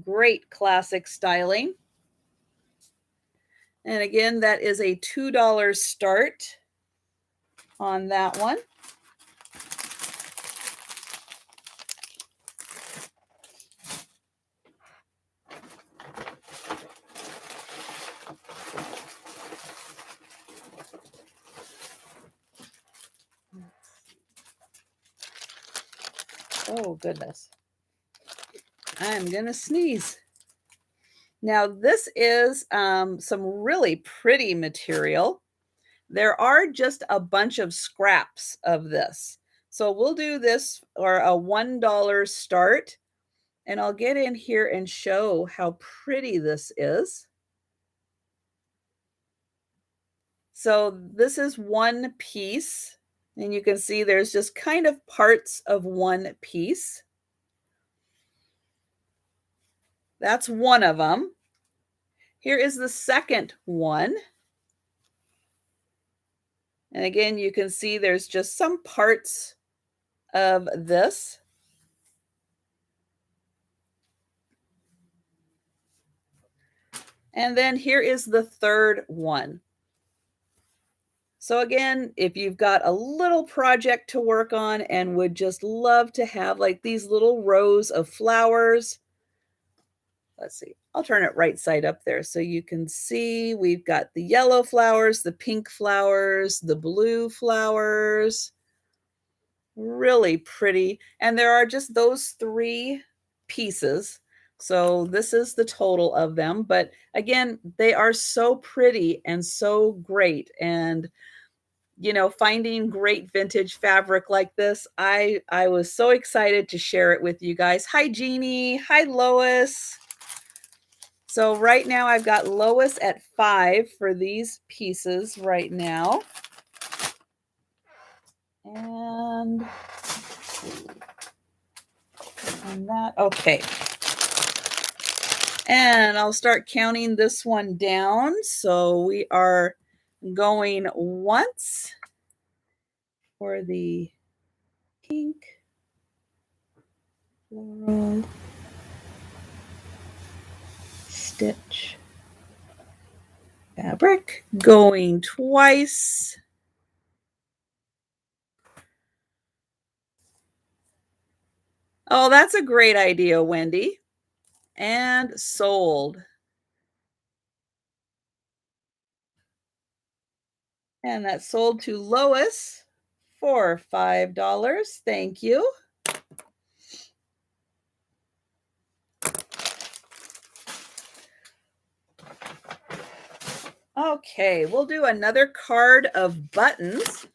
Great classic styling. And again, that is a $2 start on that one. Oh, goodness. I'm going to sneeze. Now, this is some really pretty material. There are just a bunch of scraps of this. So we'll do this or a $1 start. And I'll get in here and show how pretty this is. So this is one piece. And you can see there's just kind of parts of one piece. That's one of them. Here is the second one. And again, you can see there's just some parts of this. And then here is the third one. So again, if you've got a little project to work on and would just love to have like these little rows of flowers, let's see, I'll turn it right side up there so you can see we've got the yellow flowers, the pink flowers, the blue flowers. Really pretty. And there are just those 3 pieces. So this is the total of them. But again, they are so pretty and so great. And finding great vintage fabric like this, I was so excited to share it with you guys. Hi, Jeannie. Hi, Lois. So right now I've got Lois at 5 for these pieces right now. And that, okay. And I'll start counting this one down. So we are going once for the pink, floral, stitch, fabric, going twice. Oh, that's a great idea, Wendy. And sold. And that sold to Lois for $5. Thank you. Okay, we'll do another card of buttons.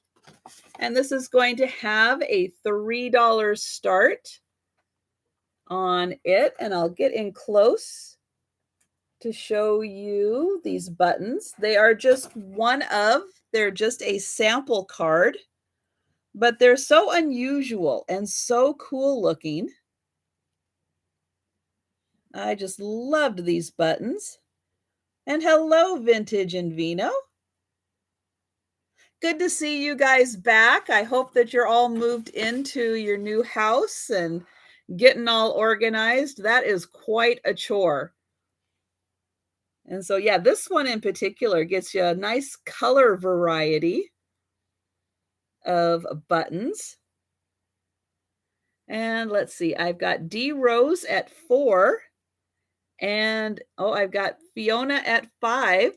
And this is going to have a $3 start on it. And I'll get in close to show you these buttons. They are just they're just a sample card, but they're so unusual and so cool looking. I just loved these buttons. And hello, Vintage and Vino. Good to see you guys back. I hope that you're all moved into your new house and getting all organized. That is quite a chore. And so, yeah, this one in particular gets you a nice color variety of buttons. And let's see, I've got D Rose at 4. And I've got Fiona at 5.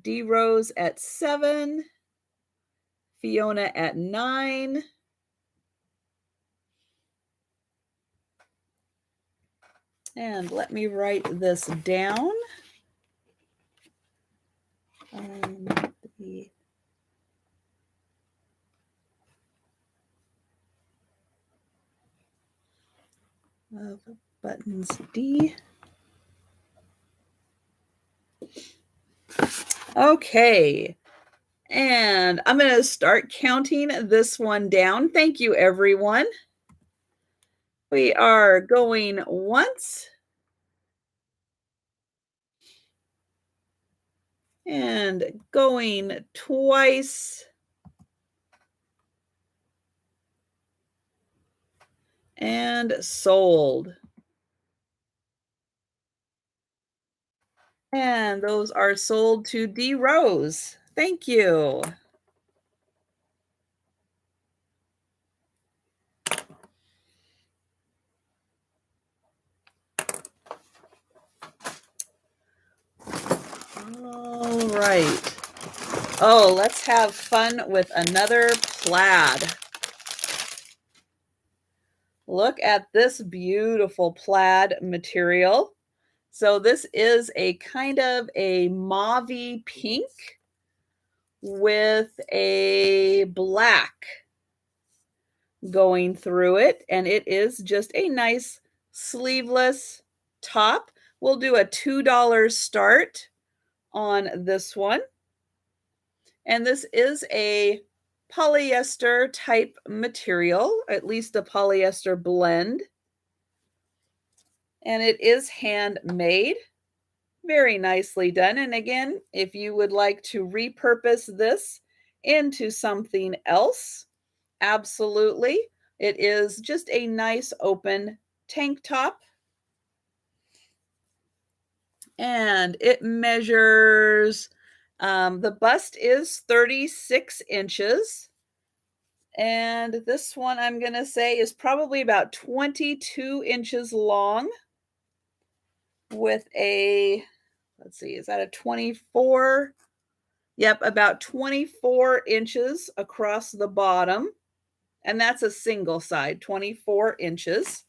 D Rose at 7. Fiona at 9. And let me write this down. The of buttons D. Okay. And I'm going to start counting this one down. Thank you, everyone. We are going once. And going twice. And sold. And those are sold to D Rose. Thank you. All right. Oh, let's have fun with another plaid. Look at this beautiful plaid material. So this is a kind of a mauve pink with a black going through it. And it is just a nice sleeveless top. We'll do a $2 start on this one. And this is a polyester type material, at least a polyester blend. And it is handmade. Very nicely done. And again, if you would like to repurpose this into something else, absolutely. It is just a nice open tank top. And it measures, the bust is 36 inches. And this one, I'm going to say, is probably about 22 inches long with a, let's see, is that a 24? Yep, about 24 inches across the bottom. And that's a single side, 24 inches.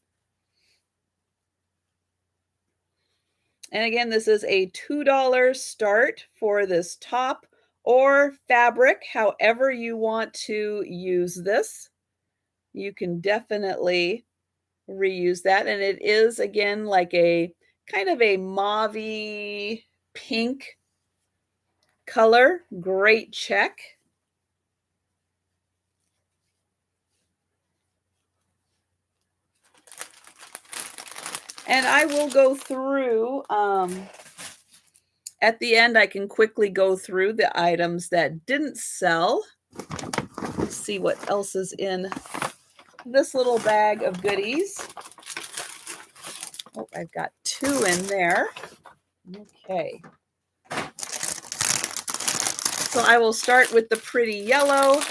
And again, this is a $2 start for this top or fabric, however you want to use this. You can definitely reuse that. And it is, again, like a kind of a mauve pink color. Great check. And I will go through, at the end, I can quickly go through the items that didn't sell. Let's see what else is in this little bag of goodies. Oh, I've got 2 in there. Okay. So I will start with the pretty yellow.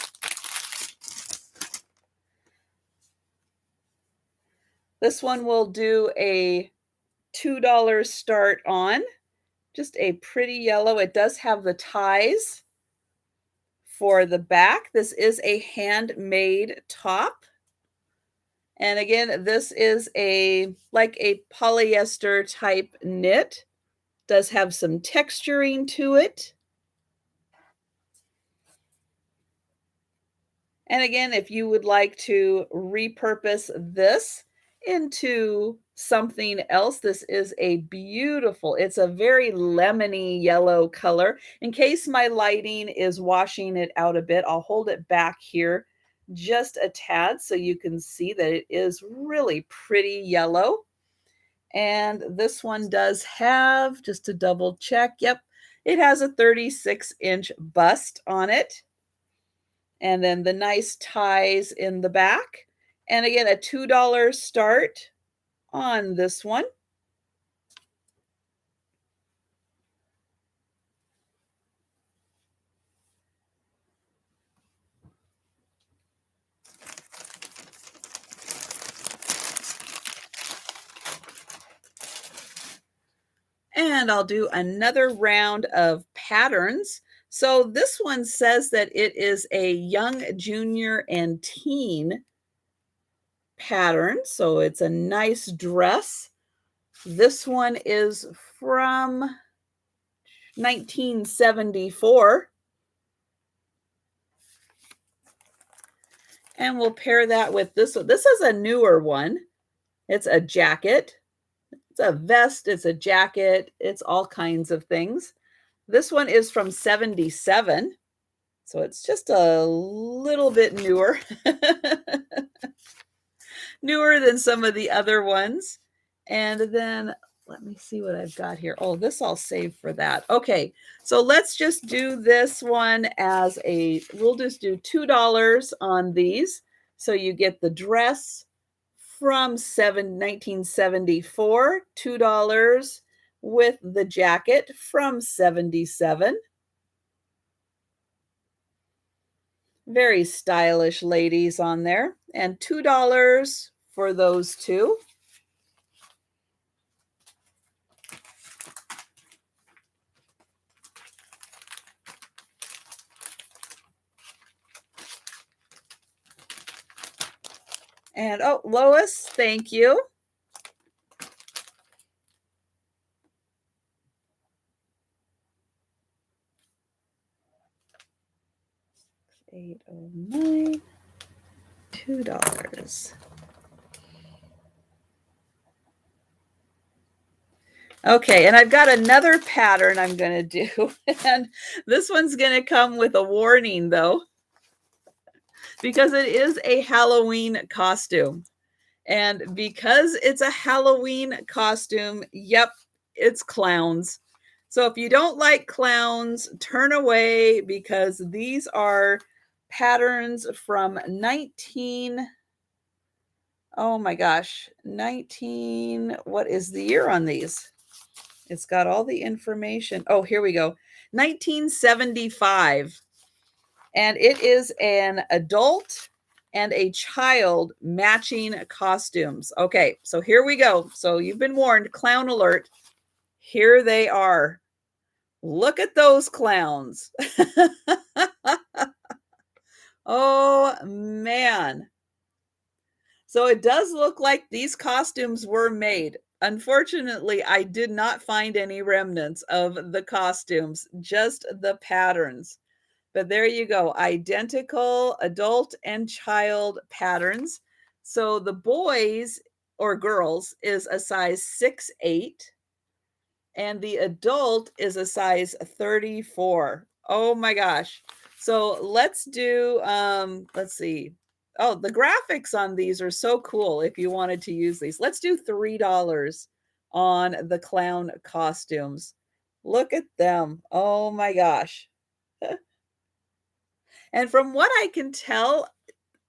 This one will do a $2 start on. Just a pretty yellow. It does have the ties for the back. This is a handmade top. And again, this is like a polyester type knit. Does have some texturing to it. And again, if you would like to repurpose this into something else, this is a beautiful, it's a very lemony yellow color. In case my lighting is washing it out a bit, I'll hold it back here just a tad so you can see that it is really pretty yellow. And this one does have, just to double check, yep, it has a 36-inch bust on it. And then the nice ties in the back. And again, a $2 start on this one. And I'll do another round of patterns. So this one says that it is a young junior and teen pattern. So it's a nice dress. This one is from 1974. And we'll pair that with this one. This is a newer one. It's a jacket. It's a vest. It's a jacket. It's all kinds of things. This one is from 77. So it's just a little bit newer. Newer than some of the other ones. And then let me see what I've got here. Oh, this I'll save for that. Okay, so let's just do this one as we'll just do $2 on these. So you get the dress from 1974, $2 with the jacket from 77. Very stylish ladies on there. And $2 for those two. And oh, Lois, thank you. $8.09, $2. Okay, and I've got another pattern I'm going to do, and this one's going to come with a warning, though, because it is a Halloween costume. And because it's a Halloween costume, yep, it's clowns. So if you don't like clowns, turn away, because these are patterns from oh my gosh, what is the year on these? It's got all the information. Oh, here we go. 1975. And it is an adult and a child matching costumes. Okay, so here we go. So you've been warned, clown alert. Here they are. Look at those clowns. Oh, man. So it does look like these costumes were made. Unfortunately, I did not find any remnants of the costumes, just the patterns. But there you go, identical adult and child patterns. So the boys or girls is a size 6'8", and the adult is a size 34. Oh my gosh. So let's do, let's see. Oh, the graphics on these are so cool if you wanted to use these. Let's do $3 on the clown costumes. Look at them. Oh my gosh. And from what I can tell,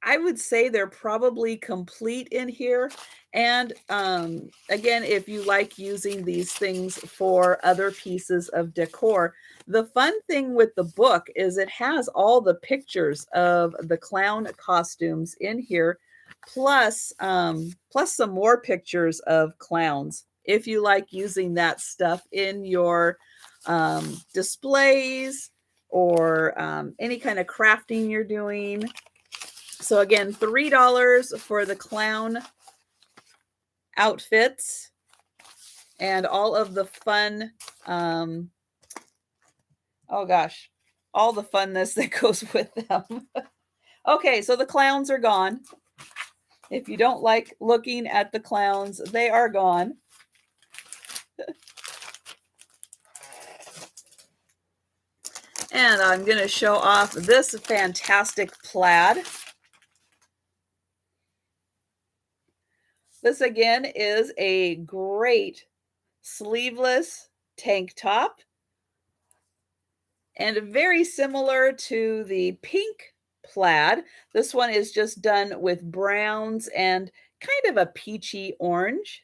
I would say they're probably complete in here. And again, if you like using these things for other pieces of decor, the fun thing with the book is it has all the pictures of the clown costumes in here, plus some more pictures of clowns. If you like using that stuff in your displays or any kind of crafting you're doing. So again, $3 for the clown outfits and all of the fun, oh gosh, all the funness that goes with them. Okay, so the clowns are gone. If you don't like looking at the clowns, they are gone. And I'm going to show off this fantastic plaid. This again is a great sleeveless tank top and very similar to the pink plaid. This one is just done with browns and kind of a peachy orange.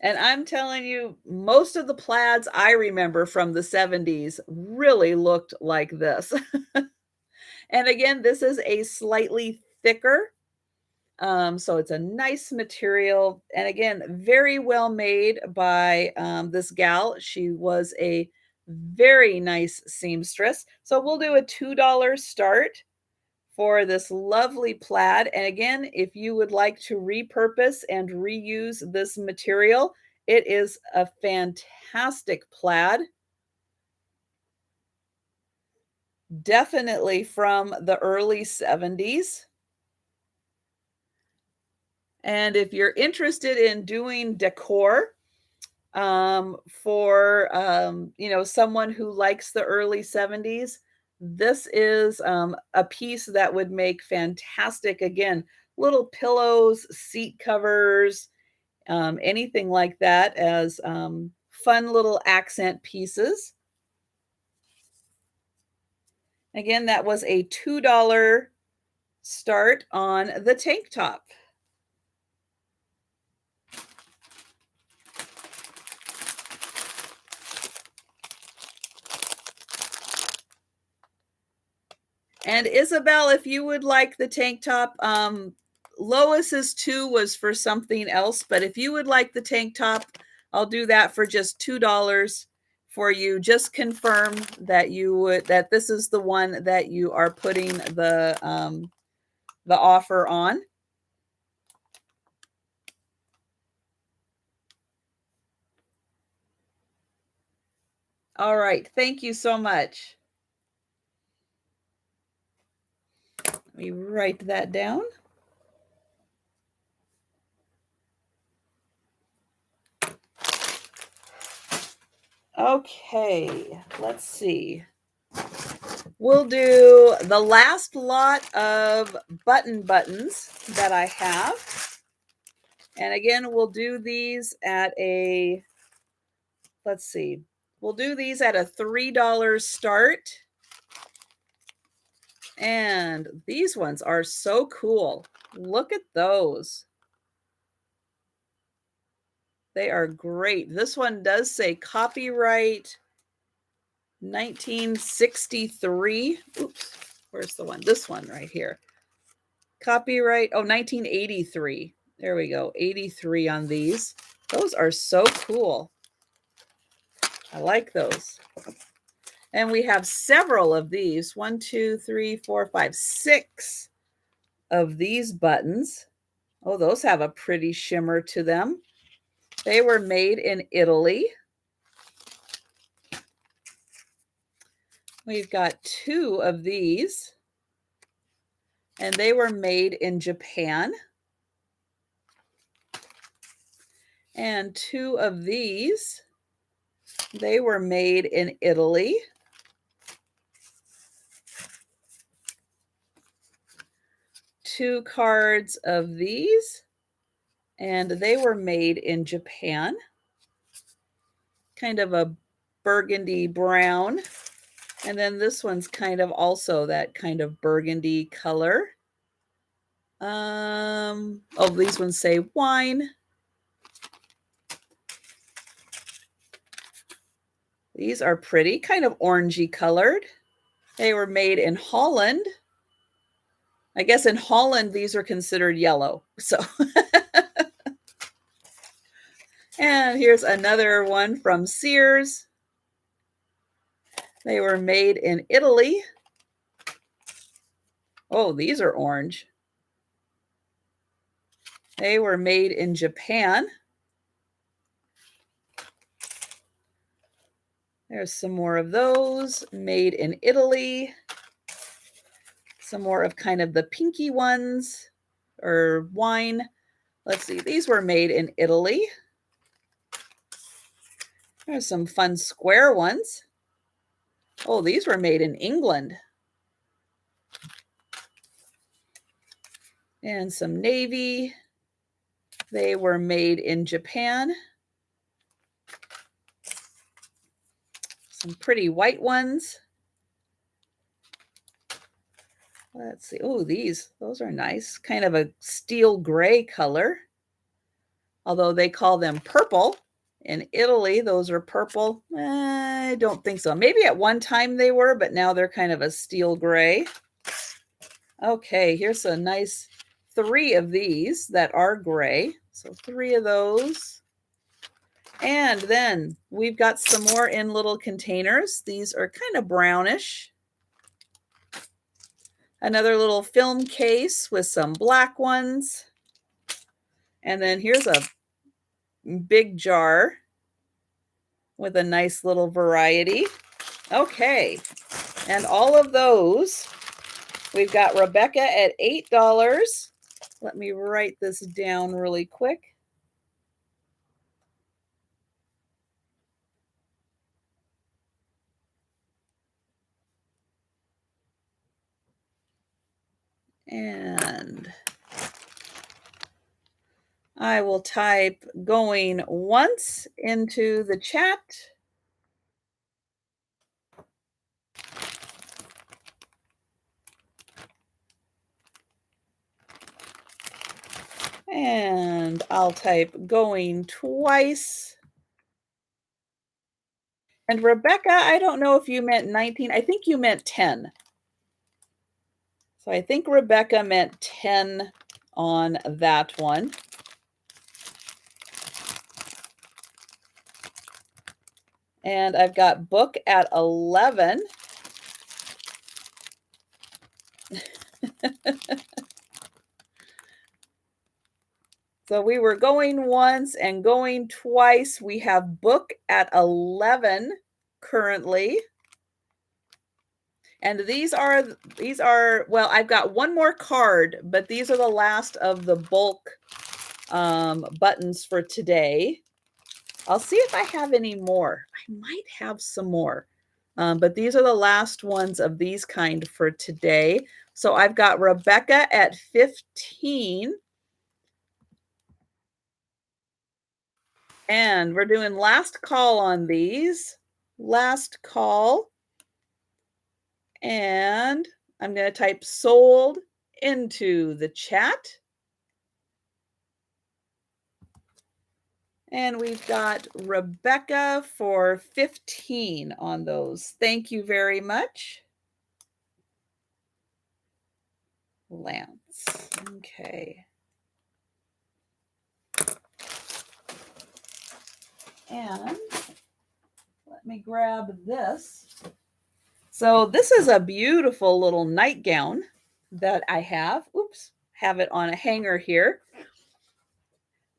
And I'm telling you, most of the plaids I remember from the 70s really looked like this. And again, this is a slightly thicker. So it's a nice material. And again, very well made by this gal. She was a very nice seamstress. So we'll do a $2 start for this lovely plaid. And again, if you would like to repurpose and reuse this material, it is a fantastic plaid. Definitely from the early 70s. And if you're interested in doing decor for, someone who likes the early 70s, this is a piece that would make fantastic, again, little pillows, seat covers, anything like that as fun little accent pieces. Again, that was a $2 start on the tank top. And Isabel, if you would like the tank top, Lois's 2 was for something else, but if you would like the tank top, I'll do that for just $2 for you. Just confirm that that this is the one that you are putting the offer on. All right, thank you so much. Let me write that down. Okay, let's see. We'll do the last lot of buttons that I have. And again, we'll do these at a, let's see, we'll do these at a $3 start. And these ones are so cool. Look at those. They are great. This one does say copyright 1963. Oops, where's the one? This one right here. Copyright, 1983. There we go, 83 on these. Those are so cool. I like those. And we have several of these. 1, 2, 3, 4, 5, 6 of these buttons. Oh, those have a pretty shimmer to them. They were made in Italy. We've got 2 of these, and they were made in Japan. And 2 of these, they were made in Italy. Two cards of these, and they were made in Japan. Kind of a burgundy brown. And then this one's kind of also that kind of burgundy color. Oh, these ones say wine. These are pretty, kind of orangey colored. They were made in Holland. I guess in Holland, these are considered yellow. So, and here's another one from Sears. They were made in Italy. Oh, these are orange. They were made in Japan. There's some more of those, made in Italy. Some more of kind of the pinky ones, or wine. Let's see, these were made in Italy. There's some fun square ones. Oh, these were made in England. And some navy. They were made in Japan. Some pretty white ones. Let's see. Oh, those are nice. Kind of a steel gray color. Although they call them purple. In Italy, those are purple. I don't think so. Maybe at one time they were, but now they're kind of a steel gray. Okay, here's a nice 3 of these that are gray. So 3 of those. And then we've got some more in little containers. These are kind of brownish. Another little film case with some black ones. And then here's a big jar with a nice little variety. Okay, and all of those, we've got Rebecca at $8. Let me write this down really quick. And I will type going once into the chat. And I'll type going twice. And Rebecca, I don't know if you meant 19. I think you meant 10. So I think Rebecca meant 10 on that one. And I've got book at 11. So we were going once and going twice. We have book at 11 currently. And these are, well, I've got one more card, but these are the last of the bulk buttons for today. I'll see if I have any more. I might have some more. But these are the last ones of these kind for today. So I've got Rebecca at 15. And we're doing last call on these. Last call. And I'm going to type sold into the chat. And we've got Rebecca for 15 on those. Thank you very much. Lance. Okay. And let's Let me grab this. So this is a beautiful little nightgown that I have. Oops, have it on a hanger here.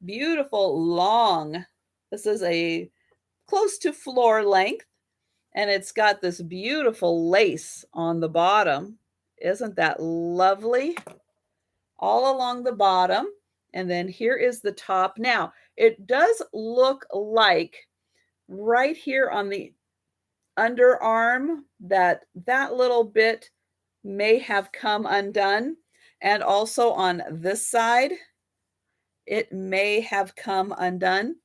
Beautiful long. This is a close to floor length, and it's got this beautiful lace on the bottom. Isn't that lovely? All along the bottom. And then here is the top. Now, it does look like right here on the underarm that little bit may have come undone. And also on this side, it may have come undone.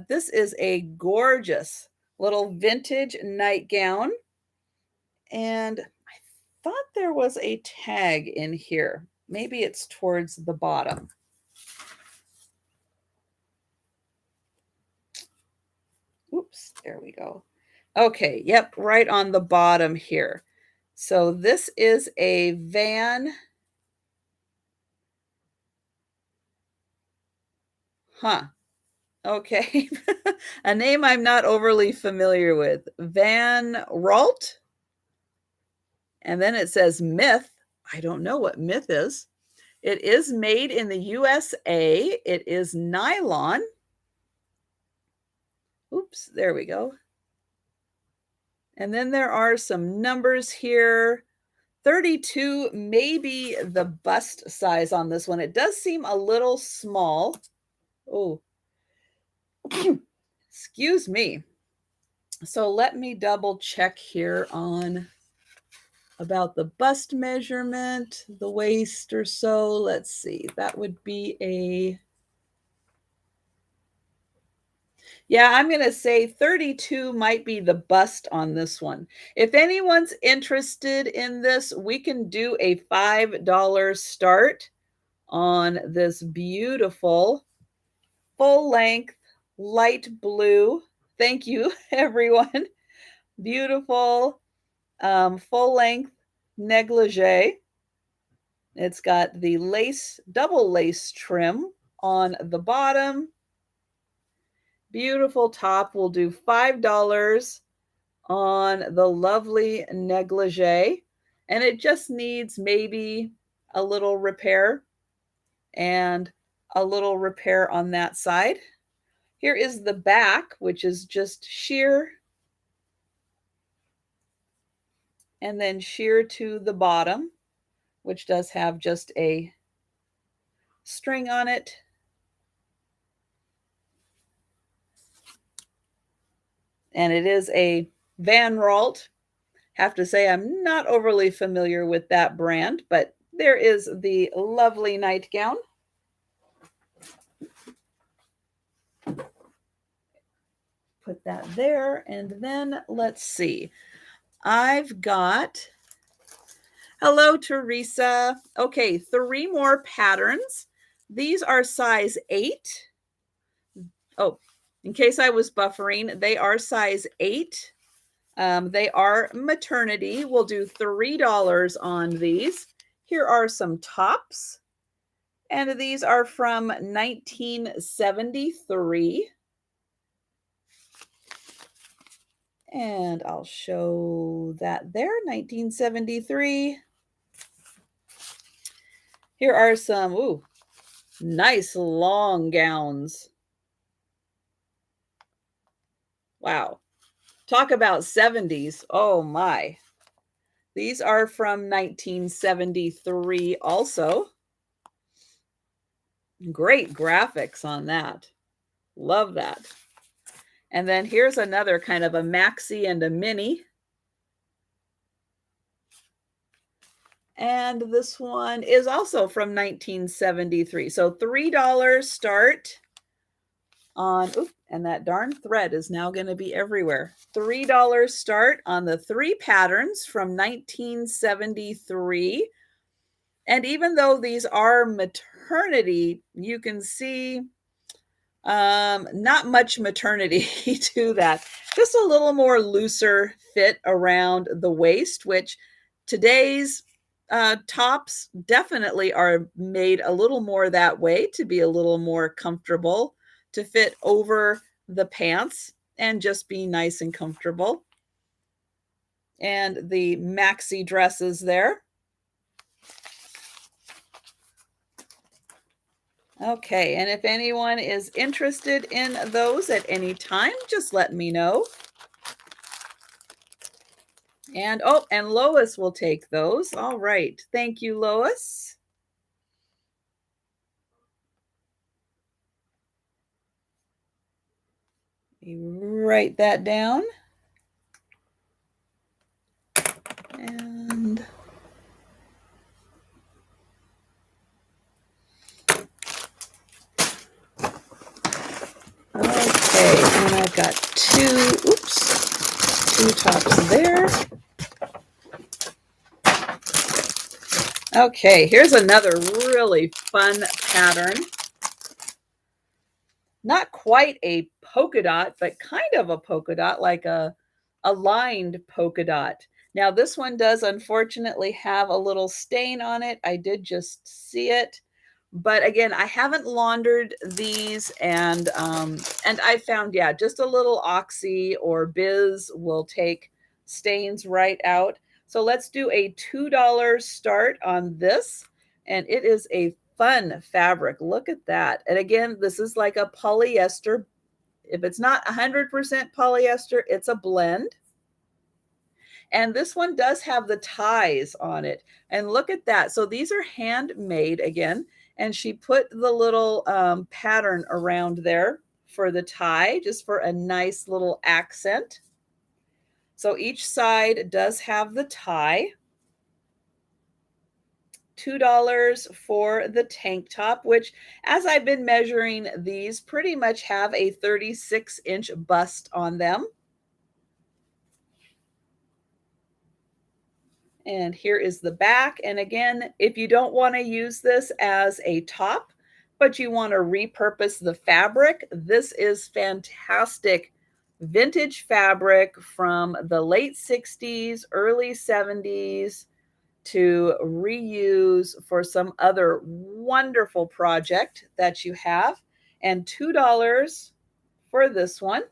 This is a gorgeous little vintage nightgown. And I thought there was a tag in here. Maybe it's towards the bottom. Oops, there we go. Okay, yep, right on the bottom here. So this is a Van. Okay. A name I'm not overly familiar with. Van Ralt. And then it says Myth. I don't know what Myth is. It is made in the USA. It is nylon. Oops, there we go. And then there are some numbers here. 32 may be the bust size on this one. It does seem a little small. Oh, excuse me. So let me double check here on about the bust measurement, the waist or so. Let's see. That would be a... Yeah, I'm going to say 32 might be the bust on this one. If anyone's interested in this, we can do a $5 start on this beautiful full length light blue. Thank you, everyone. Beautiful full length negligee. It's got the lace, double lace trim on the bottom. Beautiful top. We'll do $5 on the lovely negligee. And it just needs maybe a little repair and a little repair on that side. Here is the back, which is just sheer and then sheer to the bottom, which does have just a string on it. And it is a Van Ralt. Have to say I'm not overly familiar with that brand, but there is the lovely nightgown. Put that there, and then let's see. I've got, hello, Teresa. Okay, 3 more patterns. These are size 8. Oh, in case I was buffering, they are size 8. They are maternity. We'll do $3 on these. Here are some tops. And these are from 1973. And I'll show that there, 1973. Here are some, nice long gowns. Wow. Talk about 70s. Oh my. These are from 1973 also. Great graphics on that. Love that. And then here's another kind of a maxi and a mini. And this one is also from 1973. So $3 start on, and that darn thread is now going to be everywhere. $3 start on the 3 patterns from 1973. And even though these are maternity, you can see not much maternity to that. Just a little more looser fit around the waist, which today's tops definitely are made a little more that way to be a little more comfortable, to fit over the pants. and just be nice and comfortable. And the maxi dresses there. Okay, and if anyone is interested in those at any time, just let me know. And oh, and Lois will take those. All right. Thank you, Lois. Write that down. And okay, and I've got two tops there. Okay, here's another really fun pattern. Not quite a polka dot, but kind of a polka dot, like a lined polka dot. Now this one does unfortunately have a little stain on it. I did just see it. But again, I haven't laundered these, and I found, yeah, just a little Oxy or Biz will take stains right out. So let's do a $2 start on this, and it is a fun fabric. Look at that. And again, this is like a polyester. If it's not 100% polyester, it's a blend. And this one does have the ties on it. And look at that. So these are handmade again. And she put the little pattern around there for the tie, just for a nice little accent. So each side does have the tie. $2 for the tank top, which, as I've been measuring, these pretty much have a 36-inch bust on them. And here is the back. And again, if you don't want to use this as a top, but you want to repurpose the fabric, this is fantastic vintage fabric from the late 60s, early 70s to reuse for some other wonderful project that you have. And $2 for this one.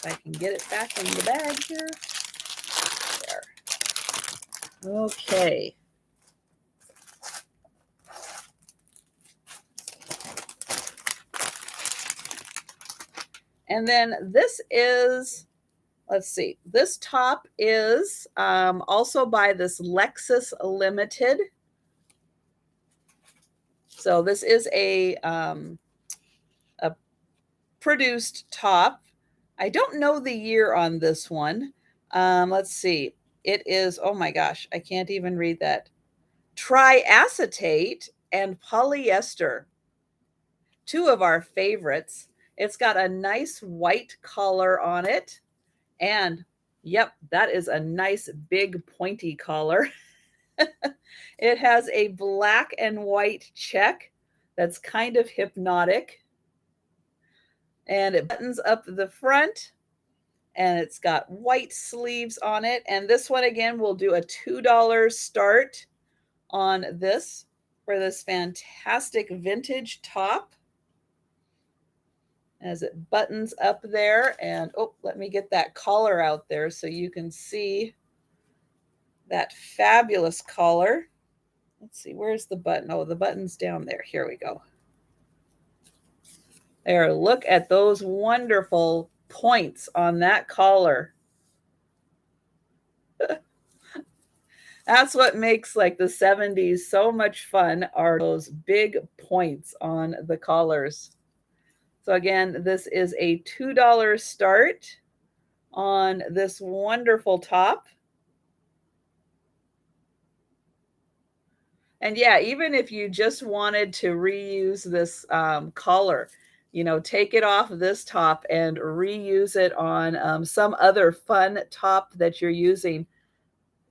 If I can get it back in the bag here. There. Okay. And then this is, let's see, this top is also by this Lexus Limited. So this is a produced top. I don't know the year on this one. Let's see. It is, oh my gosh, I can't even read that. Triacetate and polyester. Two of our favorites. It's got a nice white collar on it. And yep, that is a nice big pointy collar. It has a black and white check that's kind of hypnotic. And it buttons up the front, and it's got white sleeves on it. And this one, again, we'll do a $2 start on this for this fantastic vintage top as it buttons up there. And oh, let me get that collar out there so you can see that fabulous collar. Let's see, where's the button? Oh, the button's down there. Here we go. There, look at those wonderful points on that collar. That's what makes like the 70s so much fun, are those big points on the collars. So again, this is a $2 start on this wonderful top. And yeah, even if you just wanted to reuse this collar, you know, take it off this top and reuse it on some other fun top that you're using,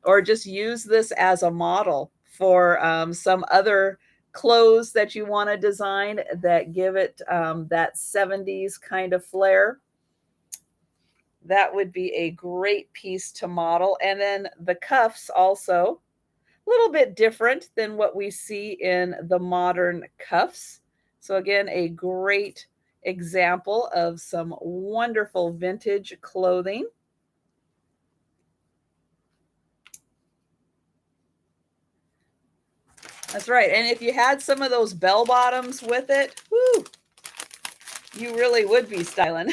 or just use this as a model for some other clothes that you want to design that give it that 70s kind of flair. That would be a great piece to model. And then the cuffs also, a little bit different than what we see in the modern cuffs. So again, a great example of some wonderful vintage clothing. That's right. And if you had some of those bell bottoms with it, whoo, you really would be styling.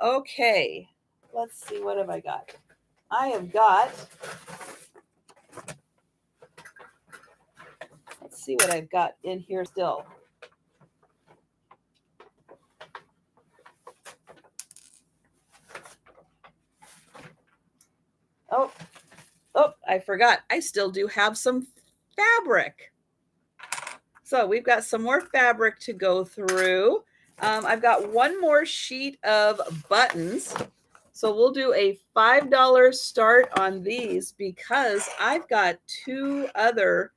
Okay. Let's see, what have I got? I have got, let's see what I've got in here still. Oh, I forgot. I still do have some fabric. So we've got some more fabric to go through. I've got one more sheet of buttons. So we'll do a $5 start on these because I've got two other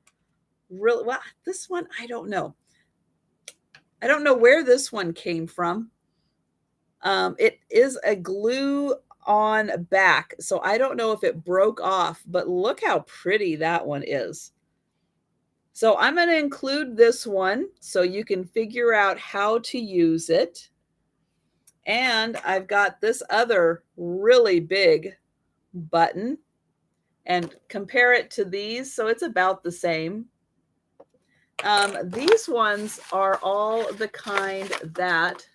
real, well, this one, I don't know. I don't know where this one came from. It is a glue on back. So I don't know if it broke off, but look how pretty that one is. So I'm going to include this one so you can figure out how to use it. And I've got this other really big button and compare it to these. So it's about the same. These ones are all the kind that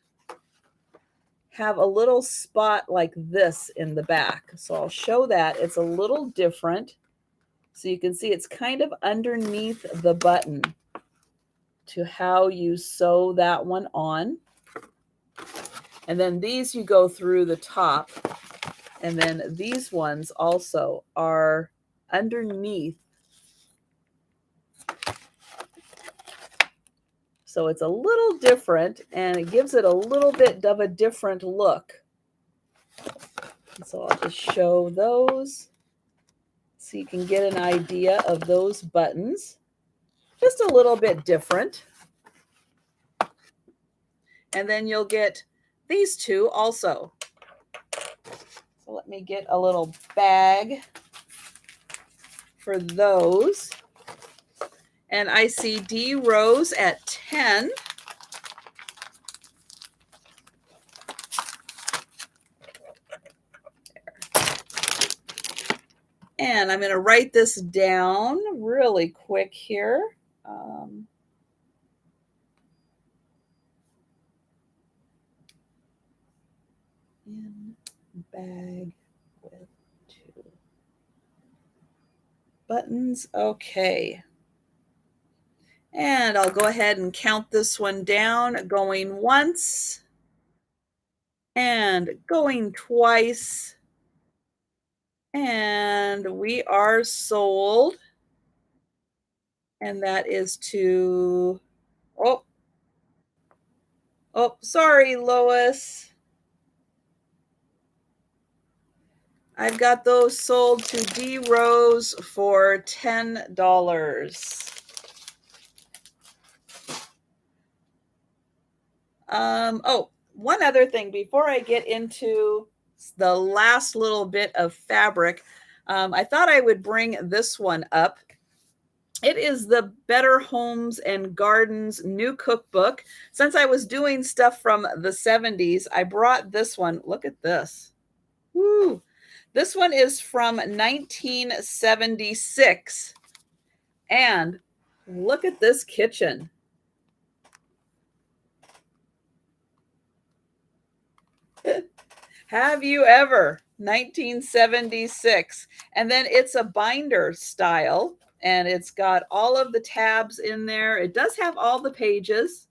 have a little spot like this in the back. So I'll show that. It's a little different. So you can see it's kind of underneath the button to how you sew that one on. And then these you go through the top. And then these ones also are underneath. So it's a little different and it gives it a little bit of a different look. And so I'll just show those so you can get an idea of those buttons. Just a little bit different. And then you'll get these two also. So let me get a little bag for those. And I see D Rose at 10. And I'm going to write this down really quick here. In bag with 2 buttons. Okay. And I'll go ahead and count this one down, going once and going twice. And we are sold. And that is to, oh, sorry, Lois. I've got those sold to D Rose for $10. Oh, one other thing before I get into the last little bit of fabric, I thought I would bring this one up. It is the Better Homes and Gardens new cookbook. Since I was doing stuff from the 70s, I brought this one. Look at this. Woo. This one is from 1976. And look at this kitchen. Have you ever? 1976. And then it's a binder style. And it's got all of the tabs in there. It does have all the pages.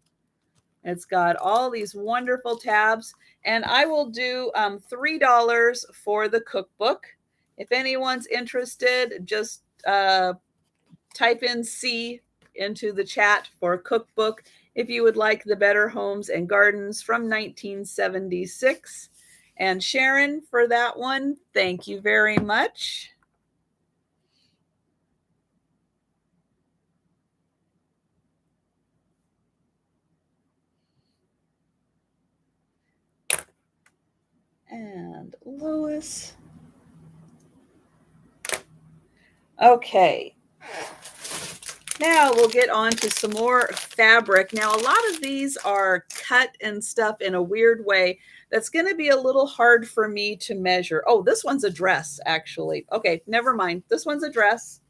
It's got all these wonderful tabs. And I will do $3 for the cookbook. If anyone's interested, just type in C into the chat for cookbook if you would like the Better Homes and Gardens from 1976. And Sharon, for that one, thank you very much. And Lois. Okay. Now we'll get on to some more fabric. Now, a lot of these are cut and stuff in a weird way. That's going to be a little hard for me to measure. Oh, this one's a dress, actually. Okay, never mind. This one's a dress.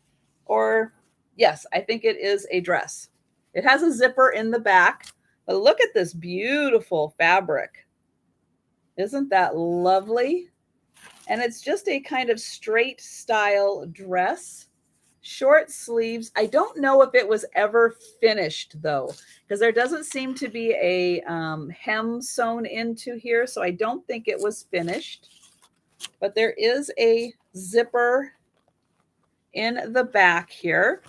Or, yes, I think it is a dress. It has a zipper in the back. But look at this beautiful fabric. Isn't that lovely? And it's just a kind of straight style dress. Short sleeves. I don't know if it was ever finished though, because there doesn't seem to be a hem sewn into here. So I don't think it was finished, but there is a zipper in the back here.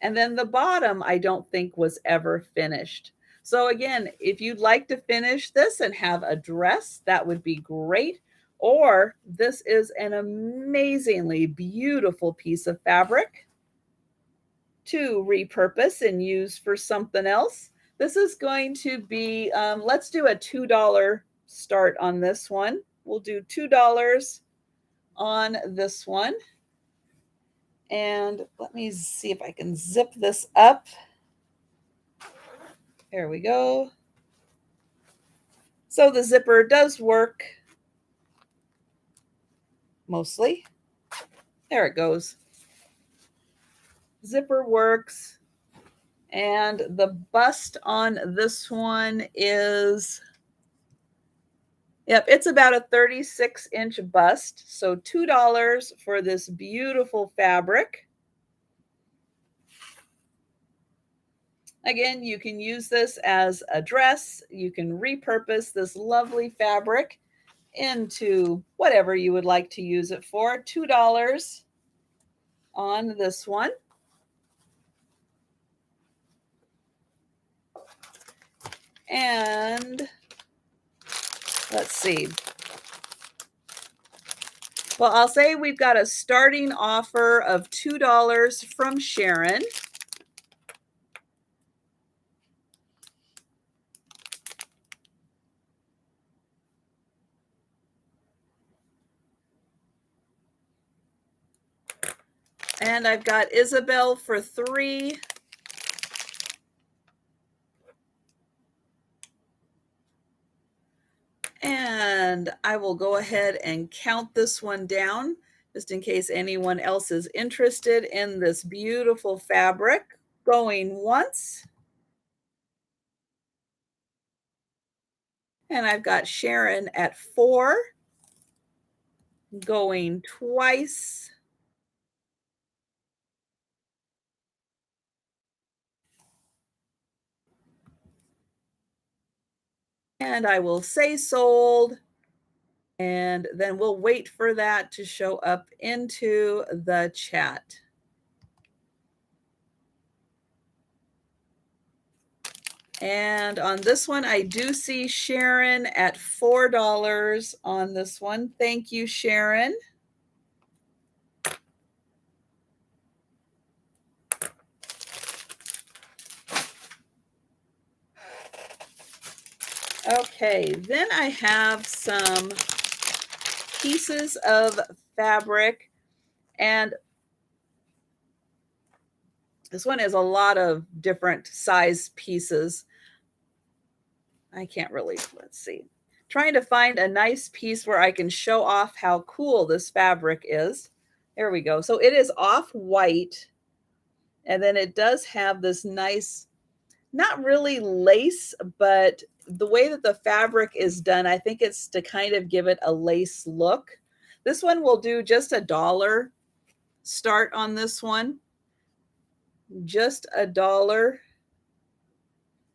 And then the bottom, I don't think was ever finished. So again, if you'd like to finish this and have a dress, that would be great. Or this is an amazingly beautiful piece of fabric to repurpose and use for something else. This is going to be, let's do a $2 start on this one. We'll do $2 on this one. And let me see if I can zip this up. There we go. So the zipper does work mostly. There it goes. Zipper works. And the bust on this one is, yep, it's about a 36-inch bust. So $2 for this beautiful fabric. Again, you can use this as a dress. You can repurpose this lovely fabric into whatever you would like to use it for. $2 on this one. And let's see. Well, I'll say we've got a starting offer of $2 from Sharon. And I've got Isabel for $3. And I will go ahead and count this one down just in case anyone else is interested in this beautiful fabric. Going once. And I've got Sharon at $4. Going twice. And I will say sold. And then we'll wait for that to show up into the chat. And on this one, I do see Sharon at $4 on this one. Thank you, Sharon. Okay, then I have some pieces of fabric, and this one is a lot of different size pieces. I can't really, let's see. Trying to find a nice piece where I can show off how cool this fabric is. There we go. So it is off-white, and then it does have this nice, not really lace, but the way that the fabric is done, I think it's to kind of give it a lace look. This one will do just $1 start on this one. Just $1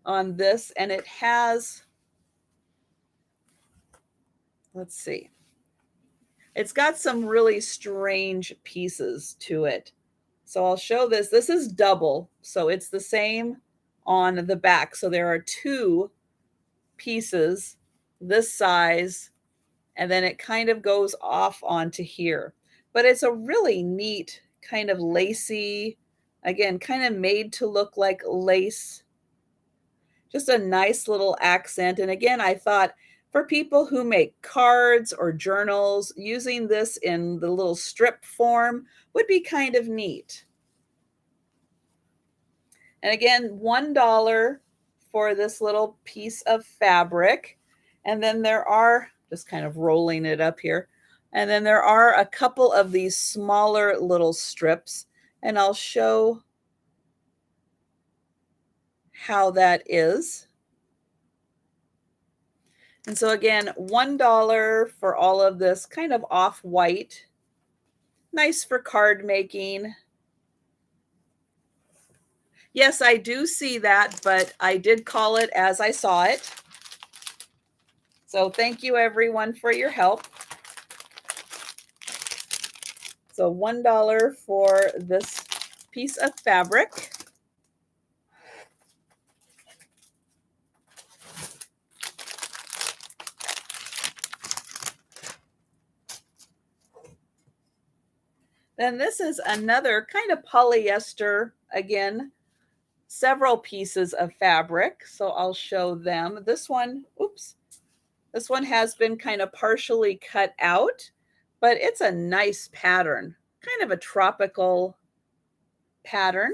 on this, and it has, let's see, it's got some really strange pieces to it. So I'll show this. This is double, so it's the same on the back. So there are 2 pieces this size, and then it kind of goes off onto here. But it's a really neat kind of lacy, again, kind of made to look like lace. Just a nice little accent. And again, I thought For people who make cards or journals, using this in the little strip form would be kind of neat. And again, $1 for this little piece of fabric. And then there are, just kind of rolling it up here, and then there are a couple of these smaller little strips, and I'll show how that is. And so again, $1 for all of this kind of off-white, nice for card making. Yes, I do see that, but I did call it as I saw it. So thank you everyone for your help. So $1 for this piece of fabric. Then this is another kind of polyester, again, several pieces of fabric. So I'll show them. This one, oops, this one has been kind of partially cut out, but it's a nice pattern, kind of a tropical pattern.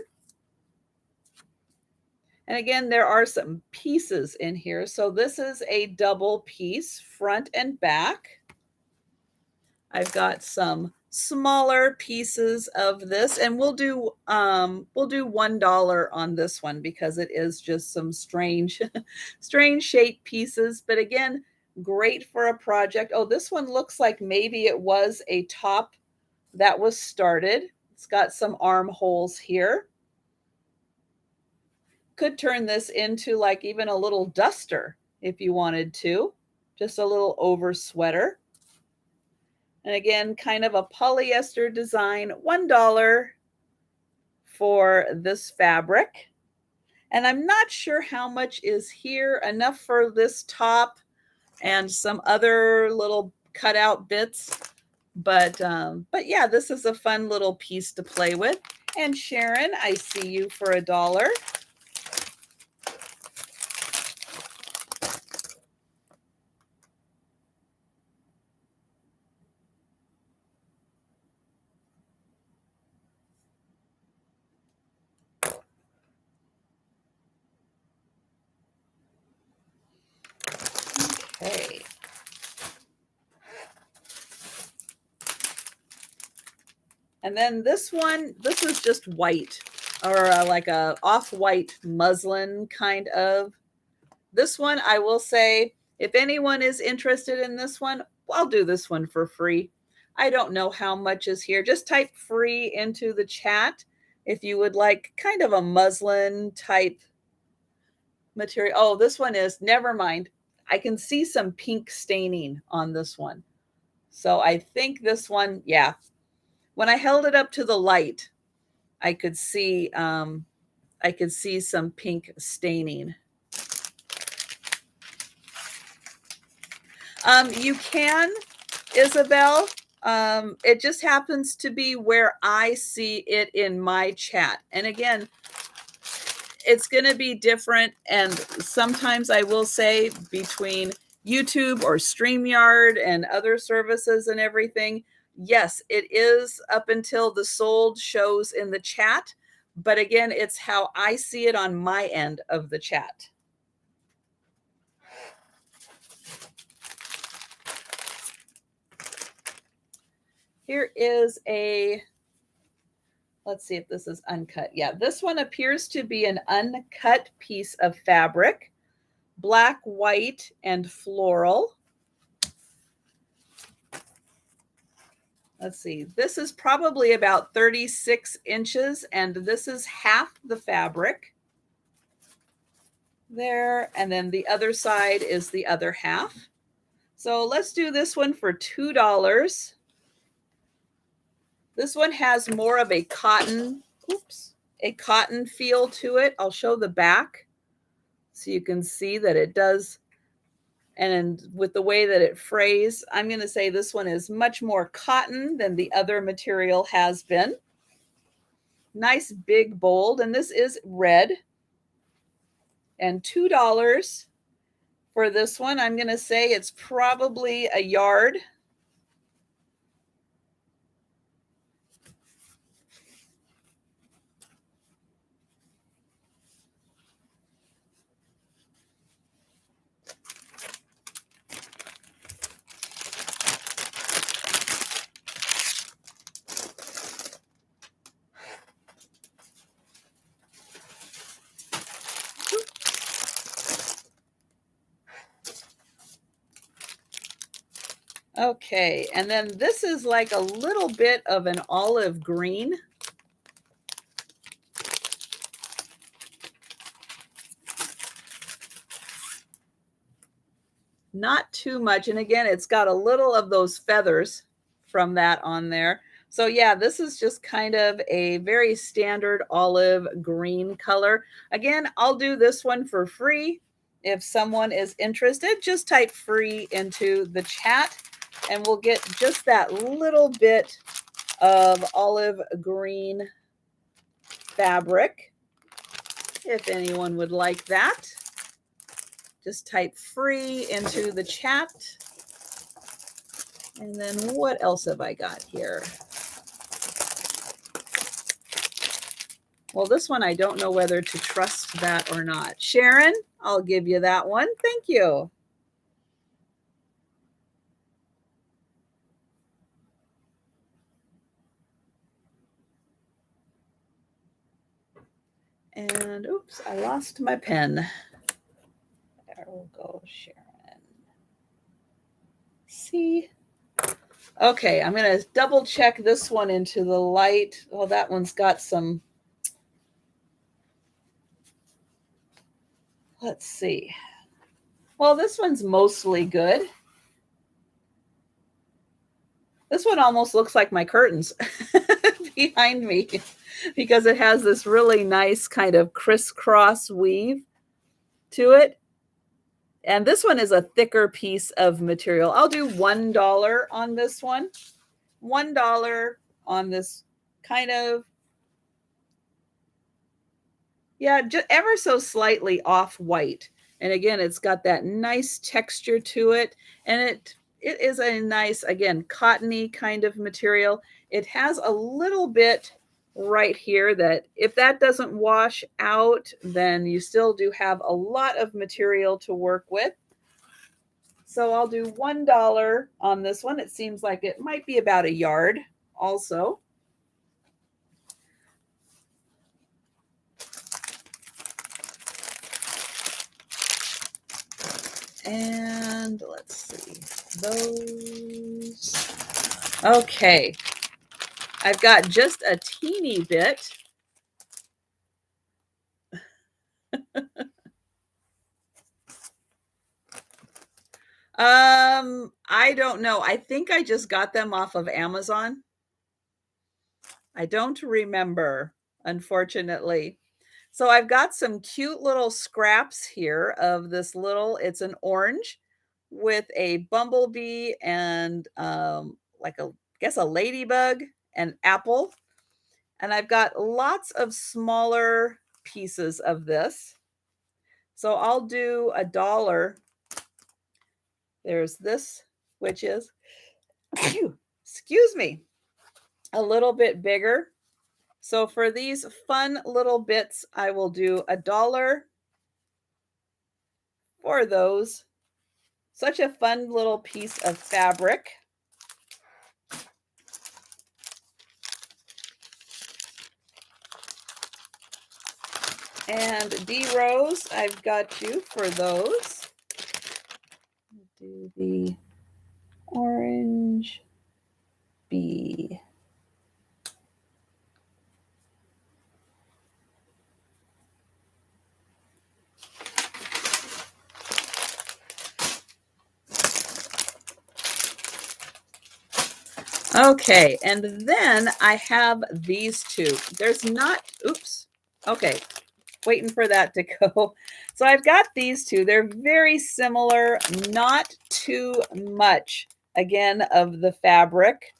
And again, there are some pieces in here. So this is a double piece, front and back. I've got some smaller pieces of this, and we'll do $1 on this one because it is just some strange strange shaped pieces, but again, great for a project. Oh, this one looks like maybe it was a top that was started. It's got some armholes here. Could turn this into like even a little duster if you wanted to, just a little over sweater. And again, kind of a polyester design, $1 for this fabric. And I'm not sure how much is here, enough for this top and some other little cutout bits. But yeah, this is a fun little piece to play with. And Sharon, I see you for $1. Okay. And then this one, this is just white, or like a off-white muslin kind of. This one, I will say, if anyone is interested in this one, I'll do this one for free. I don't know how much is here. Just type free into the chat if you would like kind of a muslin type material. Oh, this one is, never mind. I can see some pink staining on this one. So I think this one, yeah. When I held it up to the light, I could see some pink staining. You can, Isabel. It just happens to be where I see it in my chat. And again, it's going to be different. And sometimes I will say between YouTube or StreamYard and other services and everything, yes, it is up until the sold shows in the chat. But again, it's how I see it on my end of the chat. Here is a, let's see if this is uncut. Yeah, this one appears to be an uncut piece of fabric, black, white, and floral. Let's see, this is probably about 36 inches, and this is half the fabric there, and then the other side is the other half. So let's do this one for $2. This one has more of a cotton, a cotton feel to it. I'll show the back so you can see that it does. And with the way that it frays, I'm going to say this one is much more cotton than the other material has been. Nice, big, bold. And this is red. And $2 For this one, I'm going to say it's probably a yard. Okay, and then this is like a little bit of an olive green. Not too much. And again, it's got a little of those feathers from that on there. So yeah, this is just kind of a very standard olive green color. Again, I'll do this one for free. If someone is interested, just type free into the chat and we'll get just that little bit of olive green fabric. If anyone would like that, just type free into the chat. And then what else have I got here? Well, this one, I don't know whether to trust that or not. Sharon, I'll give you that one. Thank you. And oops, I lost my pen. There we go, Sharon. See? Okay, I'm going to double check this one into the light. Oh, that one's got some. Let's see. Well, this one's mostly good. This one almost looks like my curtains behind me because it has this really nice kind of crisscross weave to it. And this one is a thicker piece of material. I'll do $1 on this one. $1 on this kind of, yeah, just ever so slightly off white. And again, it's got that nice texture to it. And it is a nice, again, cottony kind of material. It has a little bit right here that if that doesn't wash out, then you still do have a lot of material to work with. So I'll do $1 on this one. It seems like it might be about a yard also. And let's see, those. Okay, I've got just a teeny bit. I don't know. I think I just got them off of Amazon. I don't remember, unfortunately. So I've got some cute little scraps here of this little, it's an orange with a bumblebee and like a, I guess a ladybug and apple. And I've got lots of smaller pieces of this. So I'll do $1. There's this, which is, excuse me, a little bit bigger. So for these fun little bits, I will do $1 for those. Such a fun little piece of fabric. And D Rose, I've got you for those. Do the orange bee. Okay, and then I have these two. There's not, oops, okay, waiting for that to go. So I've got these two. They're very similar, not too much, again, of the fabric,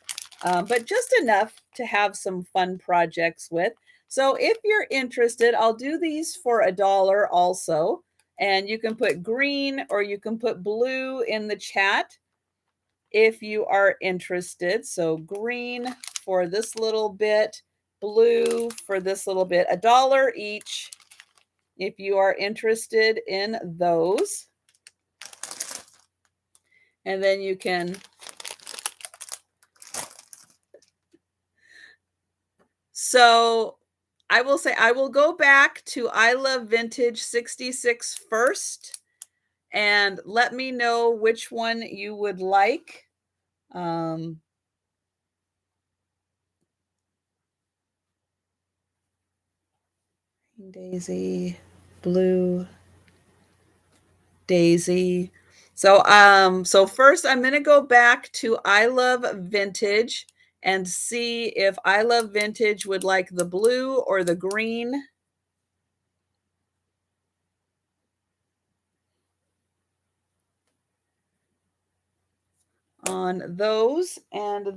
but just enough to have some fun projects with. So if you're interested, I'll do these for $1 also. And you can put green or you can put blue in the chat if you are interested. So green for this little bit, blue for this little bit, $1 each if you are interested in those. And then you can, so I will say, I will go back to I Love Vintage 66 first and let me know which one you would like. Daisy, blue, Daisy. So first I'm going to go back to I Love Vintage and see if I Love Vintage would like the blue or the green. On those, and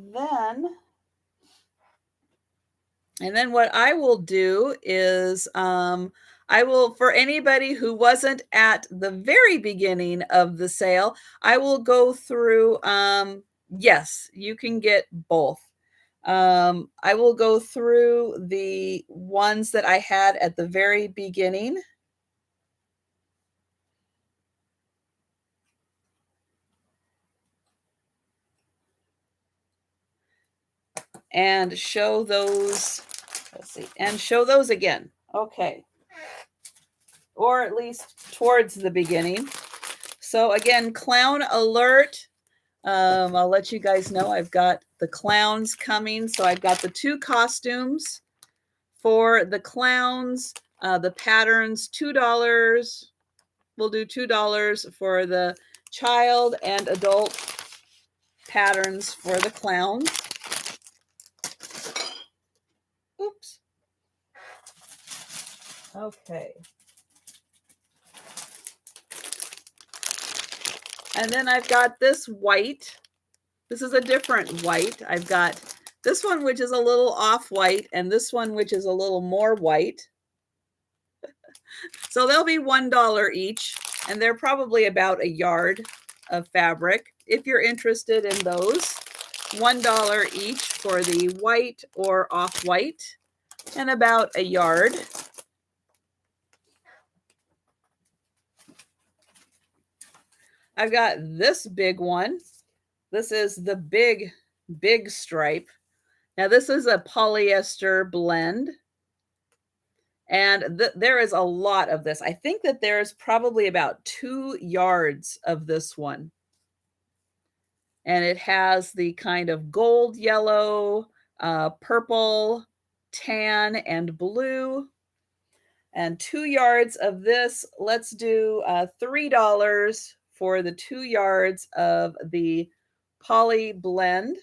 then what I will do is I will, for anybody who wasn't at the very beginning of the sale, I will go through, yes, you can get both. I will go through the ones that I had at the very beginning. And show those, let's see, and show those again. Okay. Or at least towards the beginning. So again, clown alert. I'll let you guys know I've got the clowns coming. So I've got the 2 costumes for the clowns. The patterns, $2. We'll do $2 for the child and adult patterns for the clowns. Oops. Okay. And then I've got this white. This is a different white. I've got this one, which is a little off-white, and this one, which is a little more white. So they'll be $1 each, and they're probably about a yard of fabric. If you're interested in those, $1 each for the white or off-white, and about a yard. I've got this big one. This is the big stripe. Now this is a polyester blend. And there is a lot of this. I think that there's probably about 2 yards of this one. And it has the kind of gold yellow, purple, tan, and blue. And 2 yards of this. Let's do $3 for the 2 yards of the poly blend.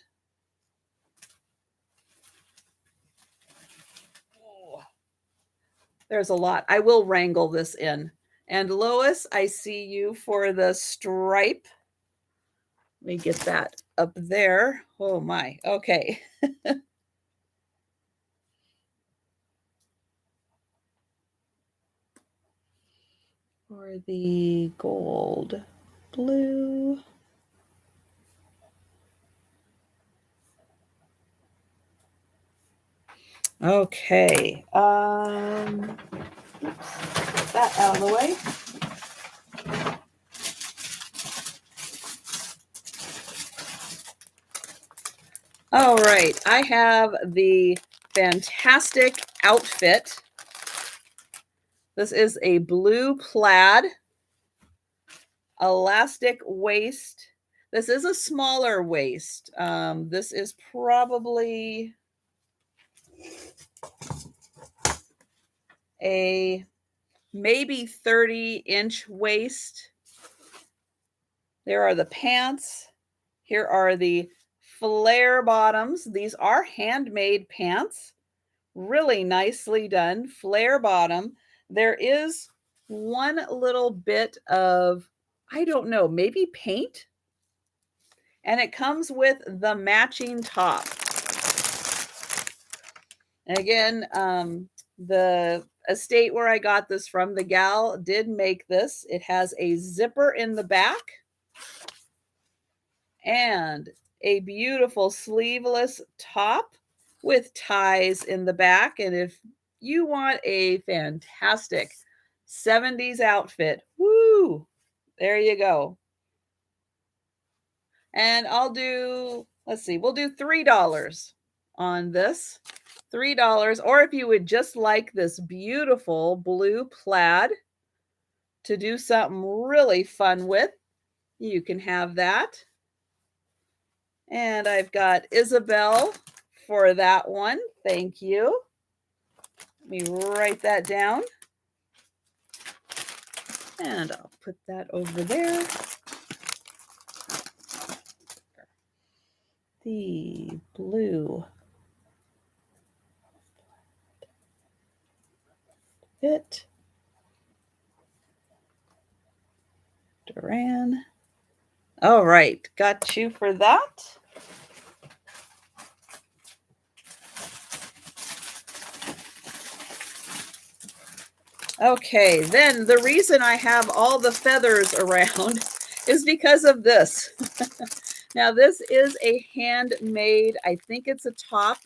There's a lot. I will wrangle this in. And Lois, I see you for the stripe. Let me get that up there. Oh my. Okay. For the gold, blue. Okay. Oops, get that out of the way. All right. I have the fantastic outfit. This is a blue plaid, elastic waist. This is a smaller waist. This is probably a maybe 30-inch waist. There are the pants. Here are the flare bottoms. These are handmade pants. Really nicely done. Flare bottom. There is one little bit of, I don't know, maybe paint. And it comes with the matching top. And again, The estate where I got this from, the gal did make this. It has a zipper in the back and a beautiful sleeveless top with ties in the back. And if you want a fantastic 70s outfit, woo, there you go. And I'll do, let's see, we'll do $3 on this. $3. Or if you would just like this beautiful blue plaid to do something really fun with, you can have that. And I've got Isabel for that one. Thank you. Let me write that down. And I'll put that over there. The blue fit. Duran. All right, got you for that. Okay, then the reason I have all the feathers around is because of this. Now, this is a handmade, I think it's a top.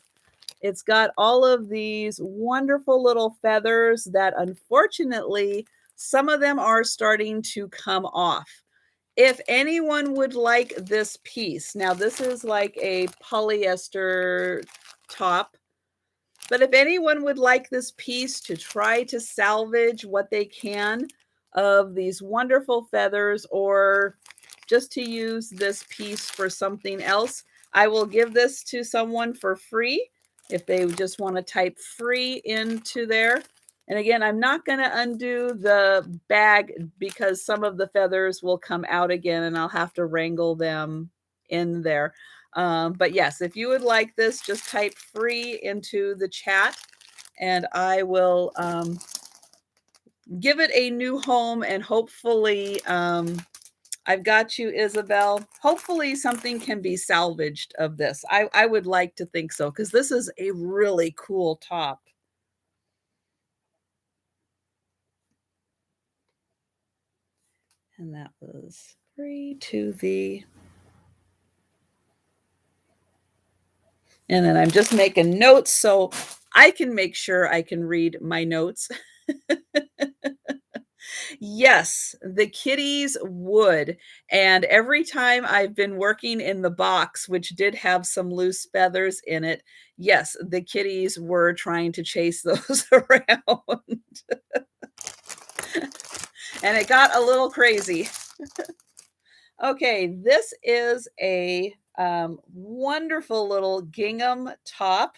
It's got all of these wonderful little feathers that unfortunately, some of them are starting to come off. If anyone would like this piece, now this is like a polyester top, but if anyone would like this piece to try to salvage what they can of these wonderful feathers, or just to use this piece for something else, I will give this to someone for free if they just want to type free into there. And again, I'm not going to undo the bag because some of the feathers will come out again and I'll have to wrangle them in there. But yes, if you would like this, just type free into the chat and I will give it a new home, and hopefully I've got you, Isabel. Hopefully something can be salvaged of this. I would like to think so, because this is a really cool top. And that was free to the... And then I'm just making notes so I can make sure I can read my notes. Yes, the kitties would. And every time I've been working in the box, which did have some loose feathers in it, yes, the kitties were trying to chase those around. And it got a little crazy. Okay, this is a wonderful little gingham top.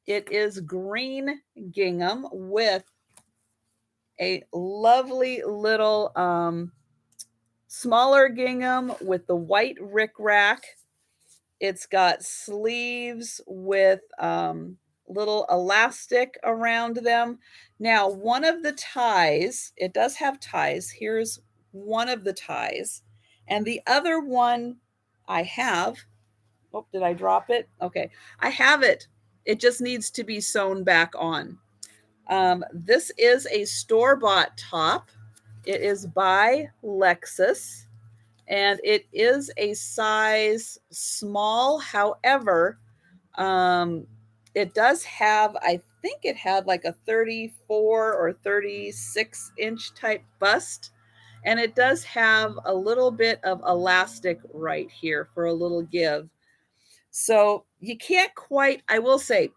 It is green gingham with a lovely little smaller gingham with the white rickrack. It's got sleeves with little elastic around them. Now, one of the ties, it does have ties. Here's one of the ties. And the other one I have, oh, did I drop it? Okay, I have it. It just needs to be sewn back on. This is a store-bought top. It is by Lexus, and it is a size small. However, it does have, I think it had like a 34 or 36 inch type bust. And it does have a little bit of elastic right here for a little give. So you can't quite, I will say,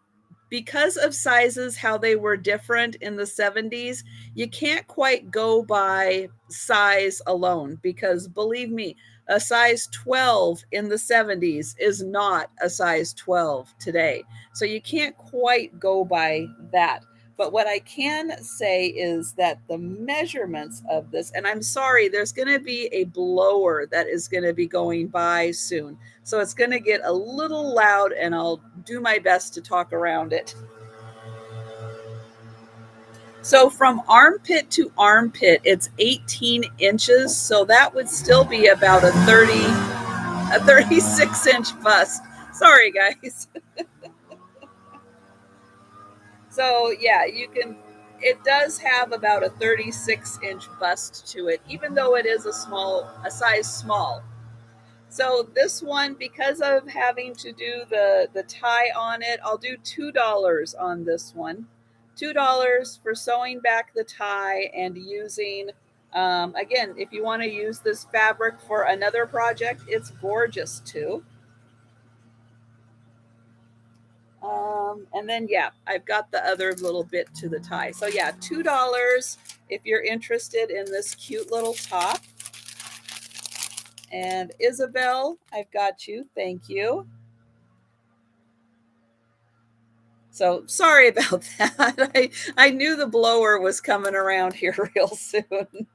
because of sizes, how they were different in the 70s, you can't quite go by size alone, because believe me, a size 12 in the 70s is not a size 12 today. So you can't quite go by that. But what I can say is that the measurements of this, and I'm sorry, there's going to be a blower that is going to be going by soon. So it's going to get a little loud, and I'll do my best to talk around it. So from armpit to armpit, it's 18 inches. So that would still be about a 36 inch bust. Sorry, guys. So yeah, you can, it does have about a 36-inch bust to it, even though it is a size small. So this one, because of having to do the tie on it, I'll do $2 on this one. $2 for sewing back the tie and using, again, if you want to use this fabric for another project, it's gorgeous too. And then, yeah, I've got the other little bit to the tie. So yeah, $2 if you're interested in this cute little top. And Isabel, I've got you. Thank you. So sorry about that. I knew the blower was coming around here real soon.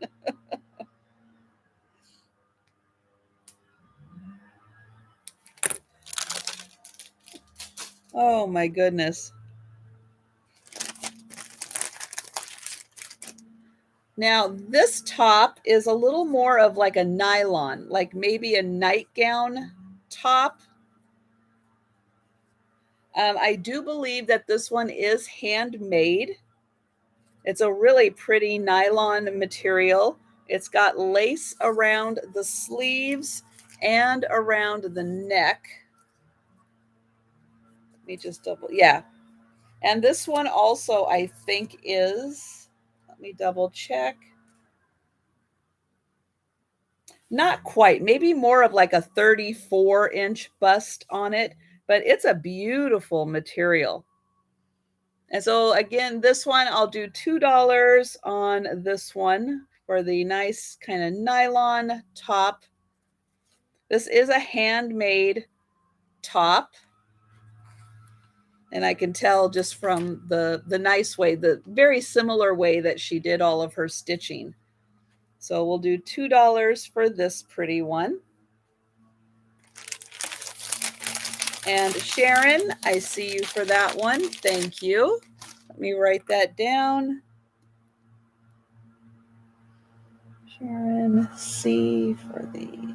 Oh my goodness. Now, this top is a little more of like a nylon, like maybe a nightgown top. I do believe that this one is handmade. It's a really pretty nylon material. It's got lace around the sleeves and around the neck. Let me just double, yeah. And this one also, I think, is, let me double check. Not quite, maybe more of like a 34-inch bust on it, but it's a beautiful material. And so again, this one, I'll do $2 on this one for the nice kind of nylon top. This is a handmade top. And I can tell just from the nice way, the very similar way that she did all of her stitching. So we'll do $2 for this pretty one. And Sharon, I see you for that one. Thank you. Let me write that down. Sharon C for the...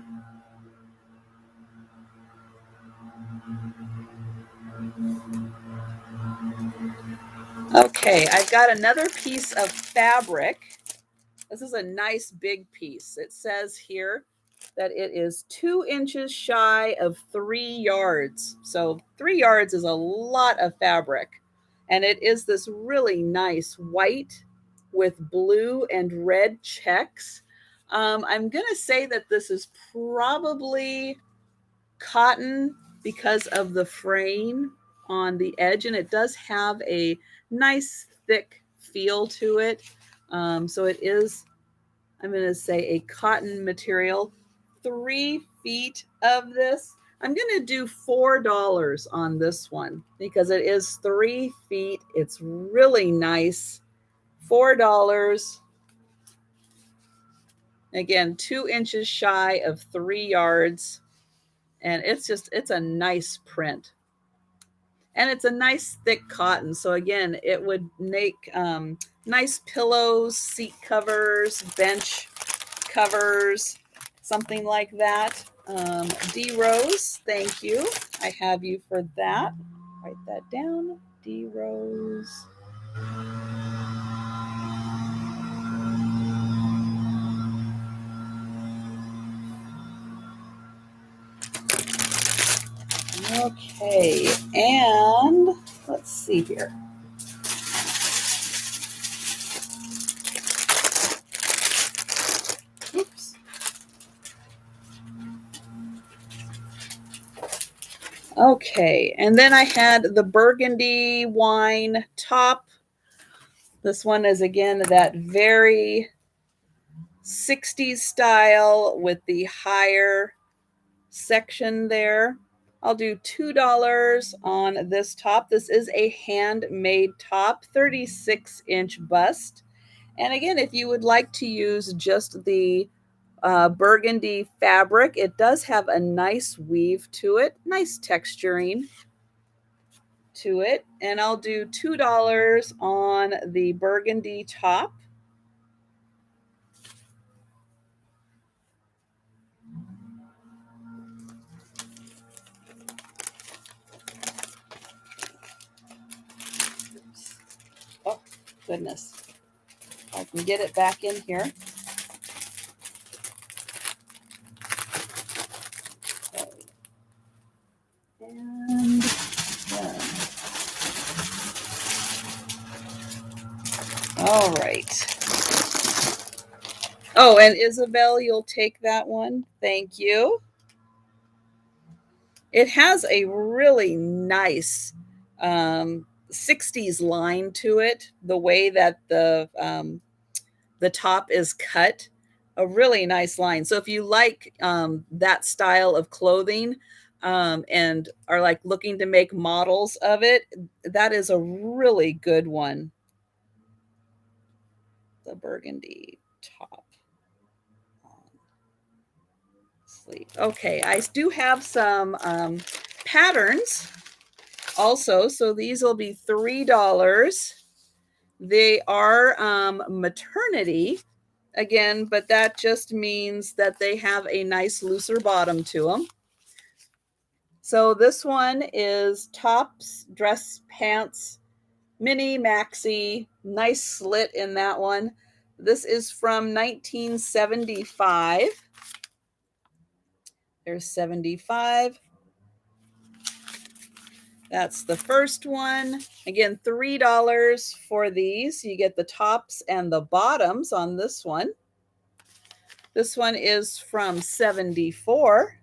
Okay, I've got another piece of fabric. This is a nice big piece. It says here that it is 2 inches shy of 3 yards. So 3 yards is a lot of fabric. And it is this really nice white with blue and red checks. I'm going to say that this is probably cotton because of the fraying on the edge, and it does have a nice thick feel to it. So it is, I'm going to say, a cotton material. 3 feet of this. I'm going to do $4 on this one because it is 3 feet. It's really nice. $4. Again, 2 inches shy of 3 yards. And it's a nice print. And it's a nice thick cotton. So again, it would make nice pillows, seat covers, bench covers, something like that. D Rose, thank you. I have you for that. Write that down. D Rose. Okay, and let's see here. Oops. Okay, and then I had the burgundy wine top. This one is again that very 60s style with the higher section there. I'll do $2 on this top. This is a handmade top, 36-inch bust. And again, if you would like to use just the burgundy fabric, it does have a nice weave to it, nice texturing to it. And I'll do $2 on the burgundy top. Goodness. I can get it back in here. Okay. And then. All right. Oh, and Isabel, you'll take that one. Thank you. It has a really nice 60s line to it, the way that the top is cut, a really nice line. So if you like that style of clothing and are like looking to make models of it, that is a really good one. The burgundy top. Sleeve. Okay, I do have some patterns also. So these will be $3. They are maternity again, but that just means that they have a nice looser bottom to them. So this one is tops, dress pants, mini, maxi, nice slit in that one. This is from 1975. There's 75. That's the first one. Again, $3 for these. You get the tops and the bottoms on this one. This one is from 74.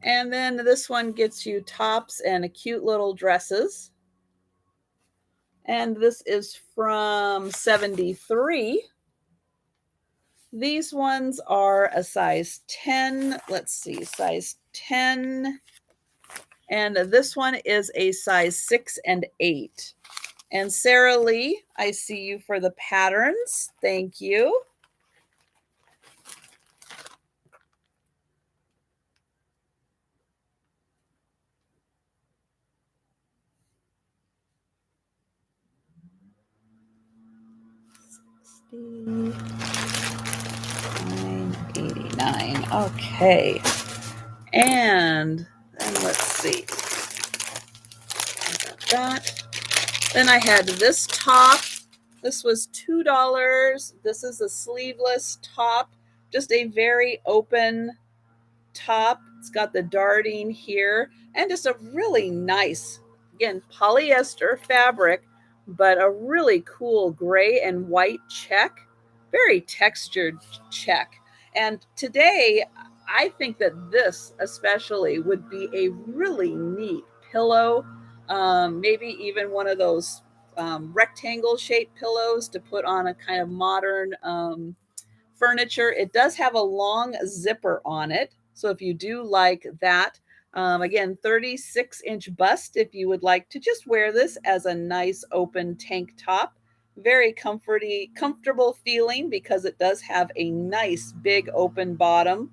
And then this one gets you tops and cute little dresses. And this is from 73. These ones are a size 10. Let's see, size 10. And this one is a size 6 and 8. And Sarah Lee, I see you for the patterns. Thank you. $9.89. Okay. And then let's see. I got that. Then I had this top. This was $2. This is a sleeveless top. Just a very open top. It's got the darting here and just a really nice, again, polyester fabric, but a really cool gray and white check. Very textured check. And today, I think that this especially would be a really neat pillow. Maybe even one of those rectangle shaped pillows to put on a kind of modern furniture. It does have a long zipper on it. So if you do like that, again, 36-inch bust if you would like to just wear this as a nice open tank top. Very comfortable feeling because it does have a nice big open bottom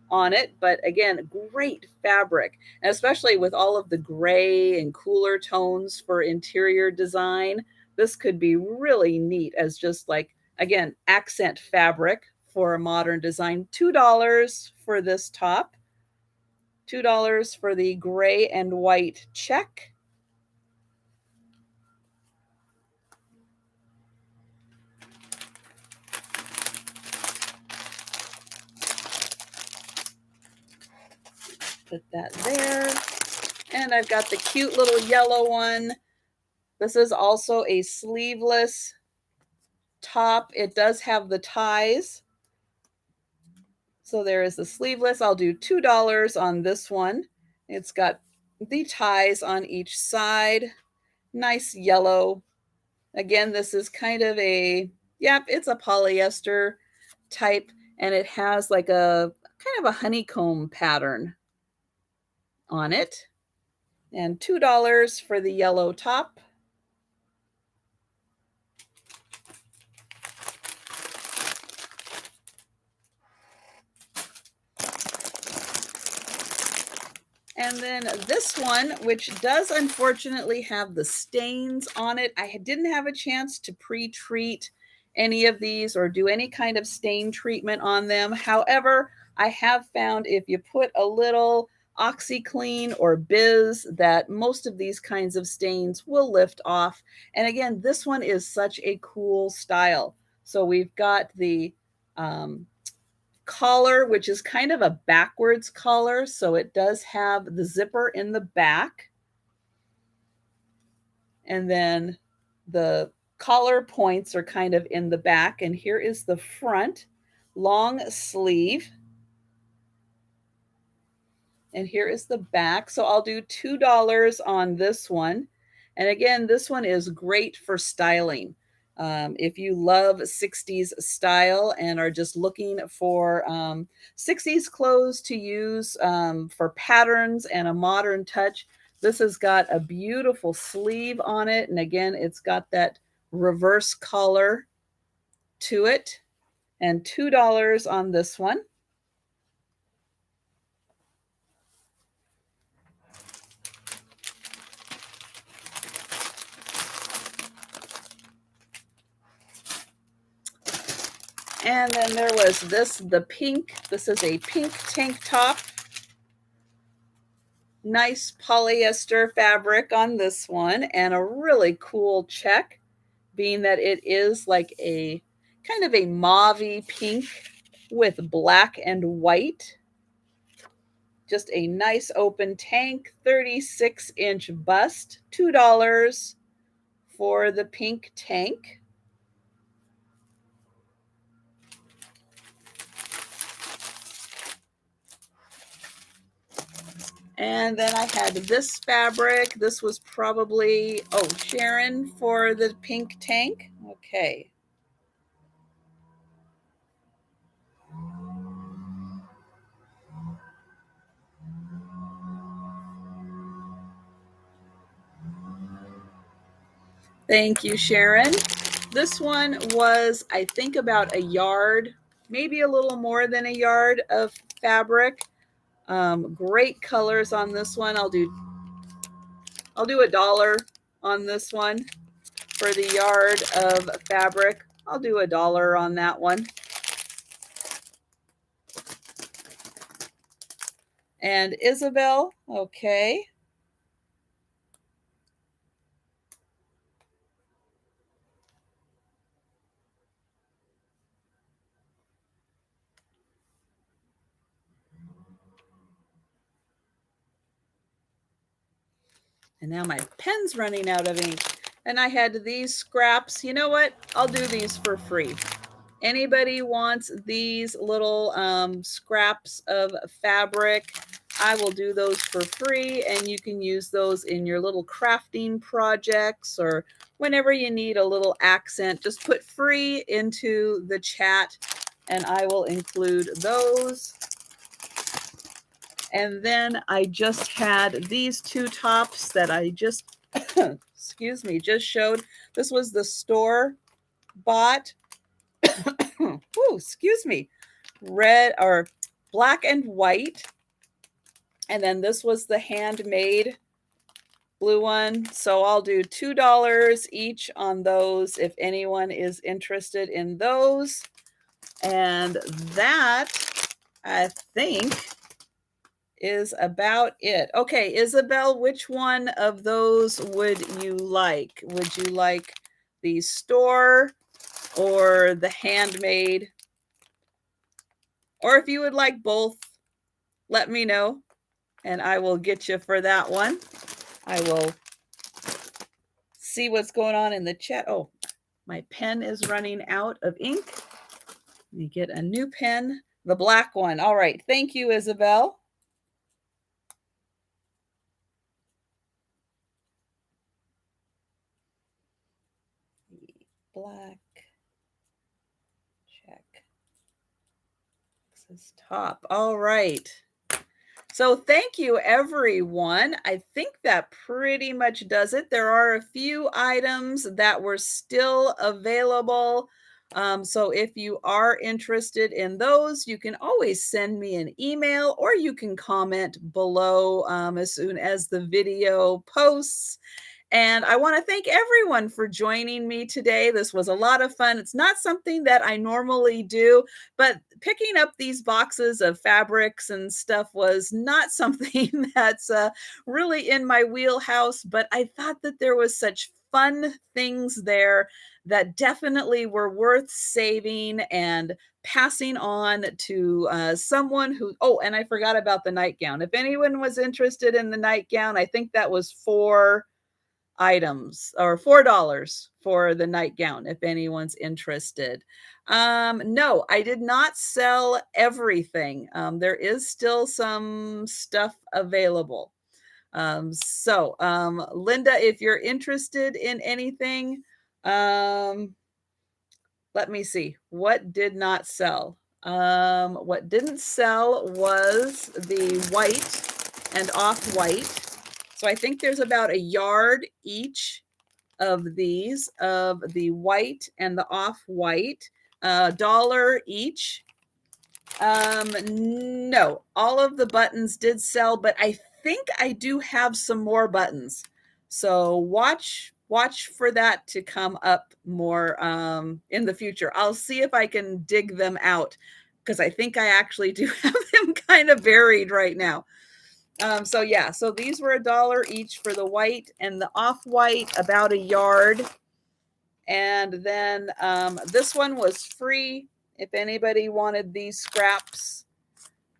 on it. But again, great fabric, and especially with all of the gray and cooler tones for interior design. This could be really neat as just like, again, accent fabric for a modern design. $2 for this top. $2 for the gray and white check. Put that there. And I've got the cute little yellow one. This is also a sleeveless top. It does have the ties. So there is the sleeveless. I'll do $2 on this one. It's got the ties on each side. Nice yellow. Again, this is kind of it's a polyester type, and it has like a kind of a honeycomb pattern on it. And $2 for the yellow top. And then this one, which does unfortunately have the stains on it. I didn't have a chance to pre-treat any of these or do any kind of stain treatment on them. However, I have found if you put a little OxyClean or Biz that most of these kinds of stains will lift off. And again, this one is such a cool style. So we've got the collar, which is kind of a backwards collar. So it does have the zipper in the back. And then the collar points are kind of in the back. And here is the front, long sleeve. And here is the back. So I'll do $2 on this one. And again, this one is great for styling. If you love 60s style and are just looking for 60s clothes to use for patterns and a modern touch, this has got a beautiful sleeve on it. And again, it's got that reverse collar to it. And $2 on this one. And then there was the pink. This is a pink tank top. Nice polyester fabric on this one, and a really cool check, being that it is like a kind of a mauve pink with black and white. Just a nice open tank, 36-inch bust, $2 for the pink tank. And then I had this fabric. This was probably, oh, Sharon for the pink tank. Okay. Thank you, Sharon. This one was, I think, about a yard, maybe a little more than a yard of fabric. Great colors on this one. I'll do $1 on this one for the yard of fabric. I'll do $1 on that one. And Isabel, okay. And now my pen's running out of ink. And I had these scraps. You know what? I'll do these for free. Anybody wants these little scraps of fabric, I will do those for free, and you can use those in your little crafting projects or whenever you need a little accent. Just put free into the chat and I will include those. And then I just had these two tops that I just, excuse me, just showed. This was the store bought. Ooh, excuse me, red or black and white. And then this was the handmade blue one. So I'll do $2 each on those if anyone is interested in those. And that, I think, is about it. Okay, Isabel, which one of those would you like? Would you like the store or the handmade? Or if you would like both, let me know and I will get you for that one. I will see what's going on in the chat. Oh, my pen is running out of ink. Let me get a new pen, the black one. All right, thank you, Isabel. Black, check. This is top. All right. So thank you, everyone. I think that pretty much does it. There are a few items that were still available. So if you are interested in those, you can always send me an email or you can comment below as soon as the video posts. And I want to thank everyone for joining me today. This was a lot of fun. It's not something that I normally do, but picking up these boxes of fabrics and stuff was not something that's really in my wheelhouse, but I thought that there was such fun things there that definitely were worth saving and passing on to someone who, oh, and I forgot about the nightgown. If anyone was interested in the nightgown, I think that was items or $4 for the nightgown if anyone's interested. No, I did not sell everything. There is still some stuff available. Linda, if you're interested in anything, let me see what did not sell. What didn't sell was the white and off-white. So I think there's about a yard each of these, of the white and the off-white, $1 each. No, all of the buttons did sell, but I think I do have some more buttons. So watch for that to come up more in the future. I'll see if I can dig them out because I think I actually do have them kind of buried right now. So yeah, so these were $1 each for the white, and the off-white about a yard. And then this one was free if anybody wanted these scraps.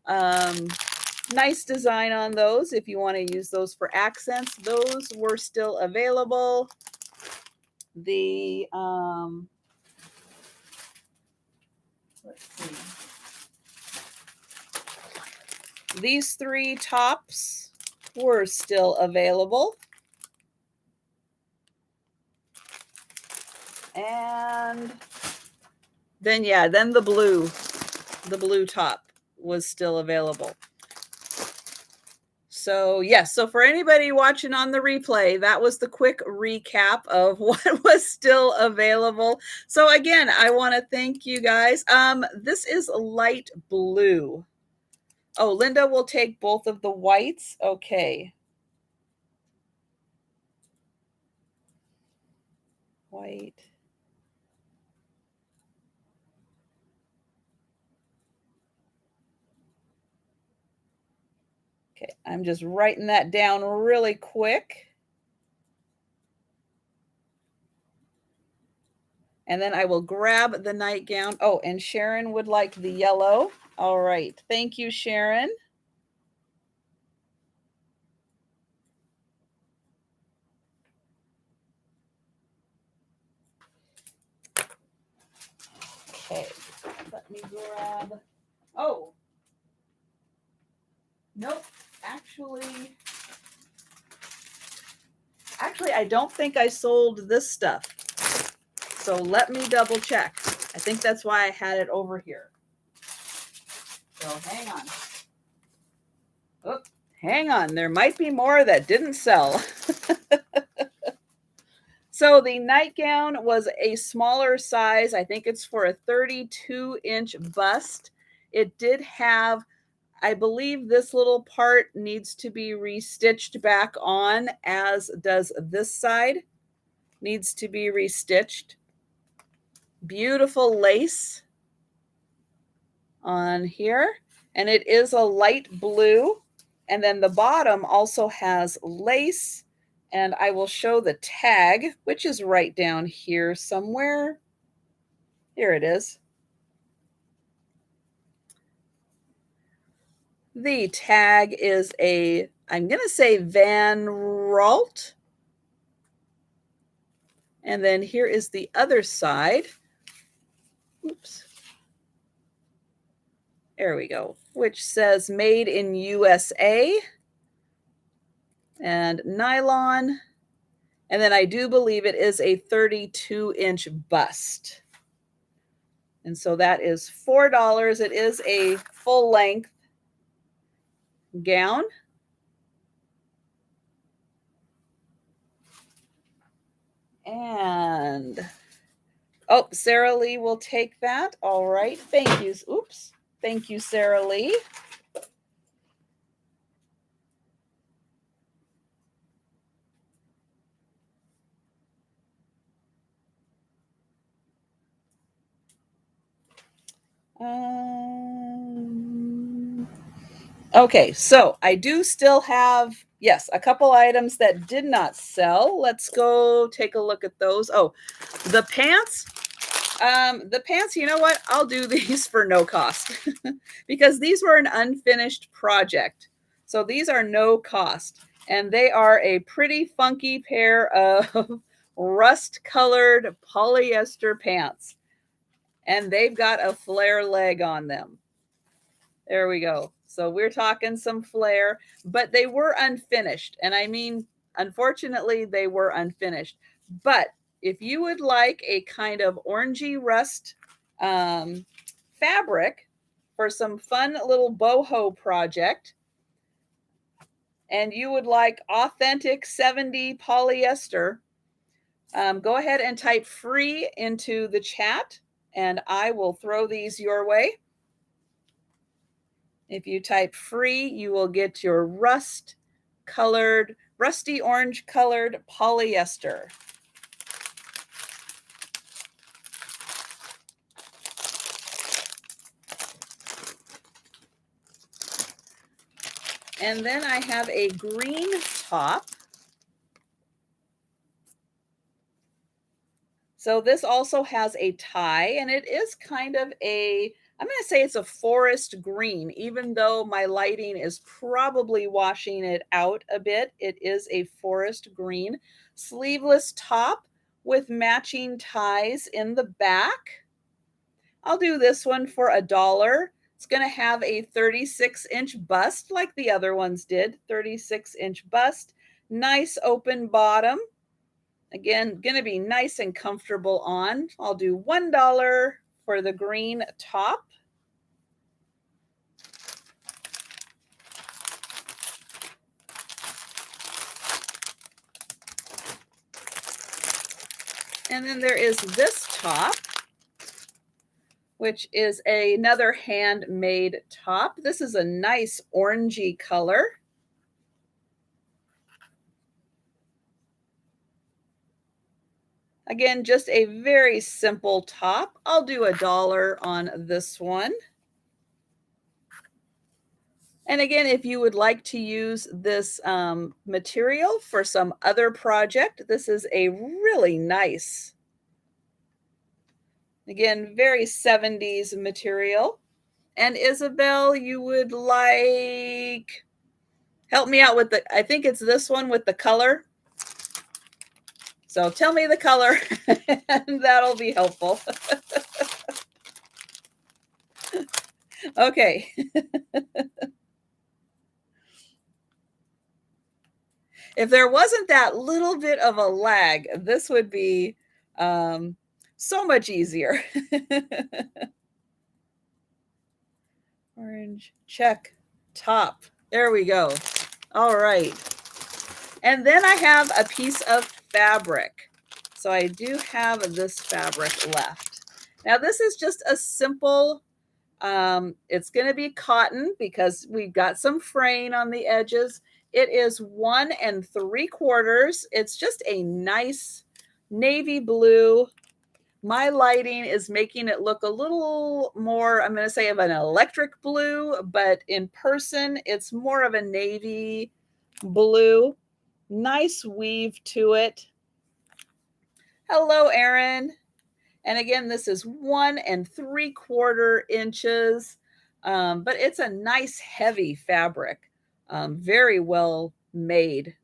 Nice design on those if you want to use those for accents. Those were still available. The let's see. These 3 tops were still available. And then, yeah, then the blue top was still available. So yes, so for anybody watching on the replay, that was the quick recap of what was still available. So again, I want to thank you guys. This is light blue. Oh, Linda will take both of the whites. Okay. White. Okay, I'm just writing that down really quick. And then I will grab the nightgown. Oh, and Sharon would like the yellow. All right. Thank you, Sharon. Okay. Let me grab. Oh. Nope. Actually, I don't think I sold this stuff. So let me double check. I think that's why I had it over here. So hang on. Oh, hang on. There might be more that didn't sell. So the nightgown was a smaller size. I think it's for a 32-inch bust. It did have, I believe this little part needs to be restitched back on, as does this side. Needs to be restitched. Beautiful lace on here. And it is a light blue. And then the bottom also has lace. And I will show the tag, which is right down here somewhere. Here it is. The tag is a, I'm going to say Van Ralt. And then here is the other side. Oops. There we go. Which says made in USA. And nylon. And then I do believe it is a 32-inch bust. And so that is $4. It is a full-length gown. And, oh, Sarah Lee will take that. All right. Thank you. Oops. Thank you, Sarah Lee. Okay, so I do still have, yes, a couple items that did not sell. Let's go take a look at those. Oh, the pants. The pants, you know what? I'll do these for no cost because these were an unfinished project. So these are no cost. And they are a pretty funky pair of rust-colored polyester pants. And they've got a flare leg on them. There we go. So we're talking some flare, but they were unfinished. And I mean, unfortunately, they were unfinished. But if you would like a kind of orangey rust fabric for some fun little boho project, and you would like authentic 70 polyester, go ahead and type free into the chat, and I will throw these your way. If you type free, you will get your rusty orange colored polyester. And then I have a green top. So this also has a tie, and it is kind of I'm going to say it's a forest green, even though my lighting is probably washing it out a bit. It is a forest green sleeveless top with matching ties in the back. I'll do this one for $1. It's going to have a 36-inch bust like the other ones did. 36-inch bust, nice open bottom. Again, going to be nice and comfortable on. I'll do $1 for the green top. And then there is this top, which is another handmade top. This is a nice orangey color. Again, just a very simple top. I'll do $1 on this one. And again, if you would like to use this material for some other project, this is a really nice, again, very 70s material. And Isabel, you would like, help me out with I think it's this one with the color. So tell me the color and that'll be helpful. Okay. If there wasn't that little bit of a lag, this would be so much easier. Orange, check, top. There we go. All right. And then I have a piece of fabric. So I do have this fabric left. Now this is just a simple, it's going to be cotton because we've got some fraying on the edges. It is 1 3/4. It's just a nice navy blue. My lighting is making it look a little more, I'm going to say, of an electric blue, but in person, it's more of a navy blue. Nice weave to it. Hello, Erin. And again, this is 1 3/4 inches, but it's a nice heavy fabric, very well made.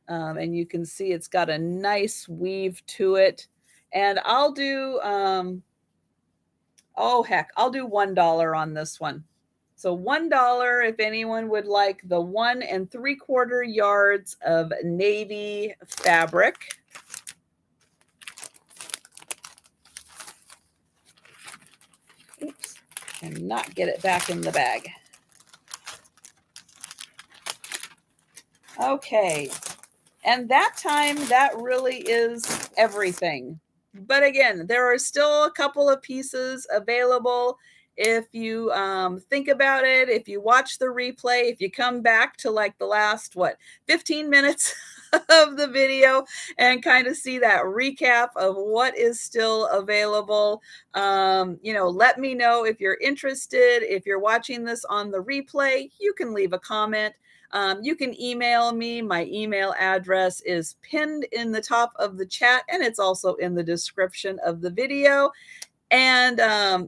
And you can see it's got a nice weave to it. And I'll do, oh heck, I'll do $1 on this one. So $1 if anyone would like the 1 3/4 yards of navy fabric. Oops, and not get it back in the bag. Okay, and that time, that really is everything. But again, there are still a couple of pieces available. If you think about it, if you watch the replay, if you come back to like the last, 15 minutes of the video and kind of see that recap of what is still available. Let me know if you're interested. If you're watching this on the replay, you can leave a comment. You can email me. My email address is pinned in the top of the chat, and it's also in the description of the video. And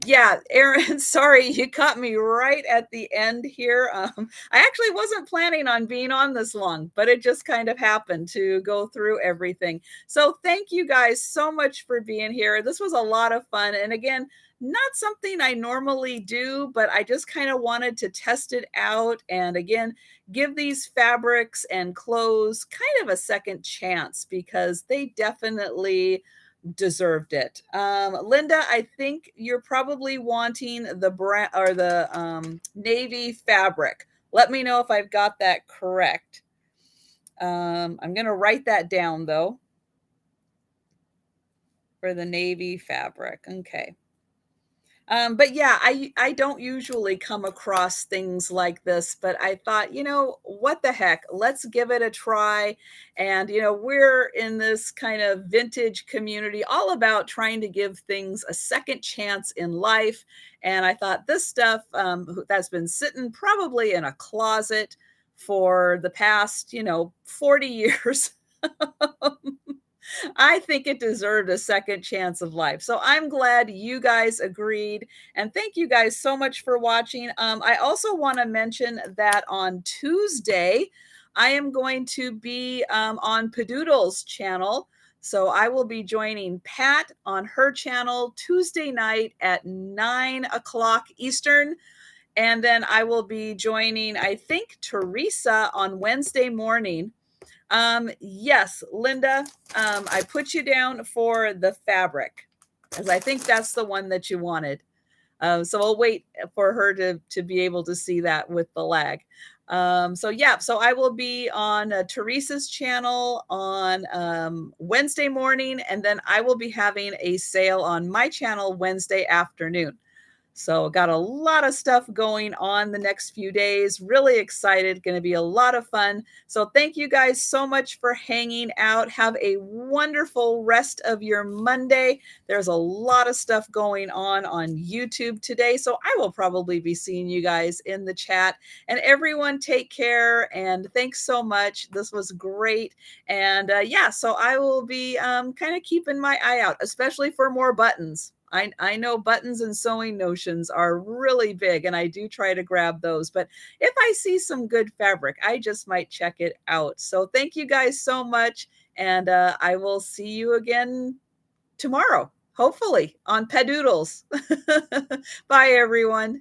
yeah, Erin, sorry, you caught me right at the end here. I actually wasn't planning on being on this long, but it just kind of happened to go through everything. So thank you guys so much for being here. This was a lot of fun. And again, not something I normally do, but I just kind of wanted to test it out. And again, give these fabrics and clothes kind of a second chance because they definitely deserved it. Linda, I think you're probably wanting the brand or the navy fabric. Let me know if I've got that correct. I'm going to write that down though for the navy fabric. Okay. But yeah, I don't usually come across things like this, but I thought, what the heck? Let's give it a try. And, we're in this kind of vintage community all about trying to give things a second chance in life. And I thought this stuff that's been sitting probably in a closet for the past, 40 years. I think it deserved a second chance of life. So I'm glad you guys agreed. And thank you guys so much for watching. I also want to mention that on Tuesday, I am going to be on Padoodle's channel. So I will be joining Pat on her channel Tuesday night at 9 o'clock Eastern. And then I will be joining, I think, Teresa on Wednesday morning. Yes, Linda, I put you down for the fabric, as I think that's the one that you wanted. So I'll wait for her to be able to see that with the lag. So yeah, so I will be on Teresa's channel on Wednesday morning, and then I will be having a sale on my channel Wednesday afternoon. So got a lot of stuff going on the next few days. Really excited. Going to be a lot of fun. So thank you guys so much for hanging out. Have a wonderful rest of your Monday. There's a lot of stuff going on YouTube today. So I will probably be seeing you guys in the chat. And everyone take care. And thanks so much. This was great. And yeah, so I will be kind of keeping my eye out, especially for more buttons. I know buttons and sewing notions are really big, and I do try to grab those. But if I see some good fabric, I just might check it out. So thank you guys so much, and I will see you again tomorrow, hopefully, on Padoodles. Bye, everyone.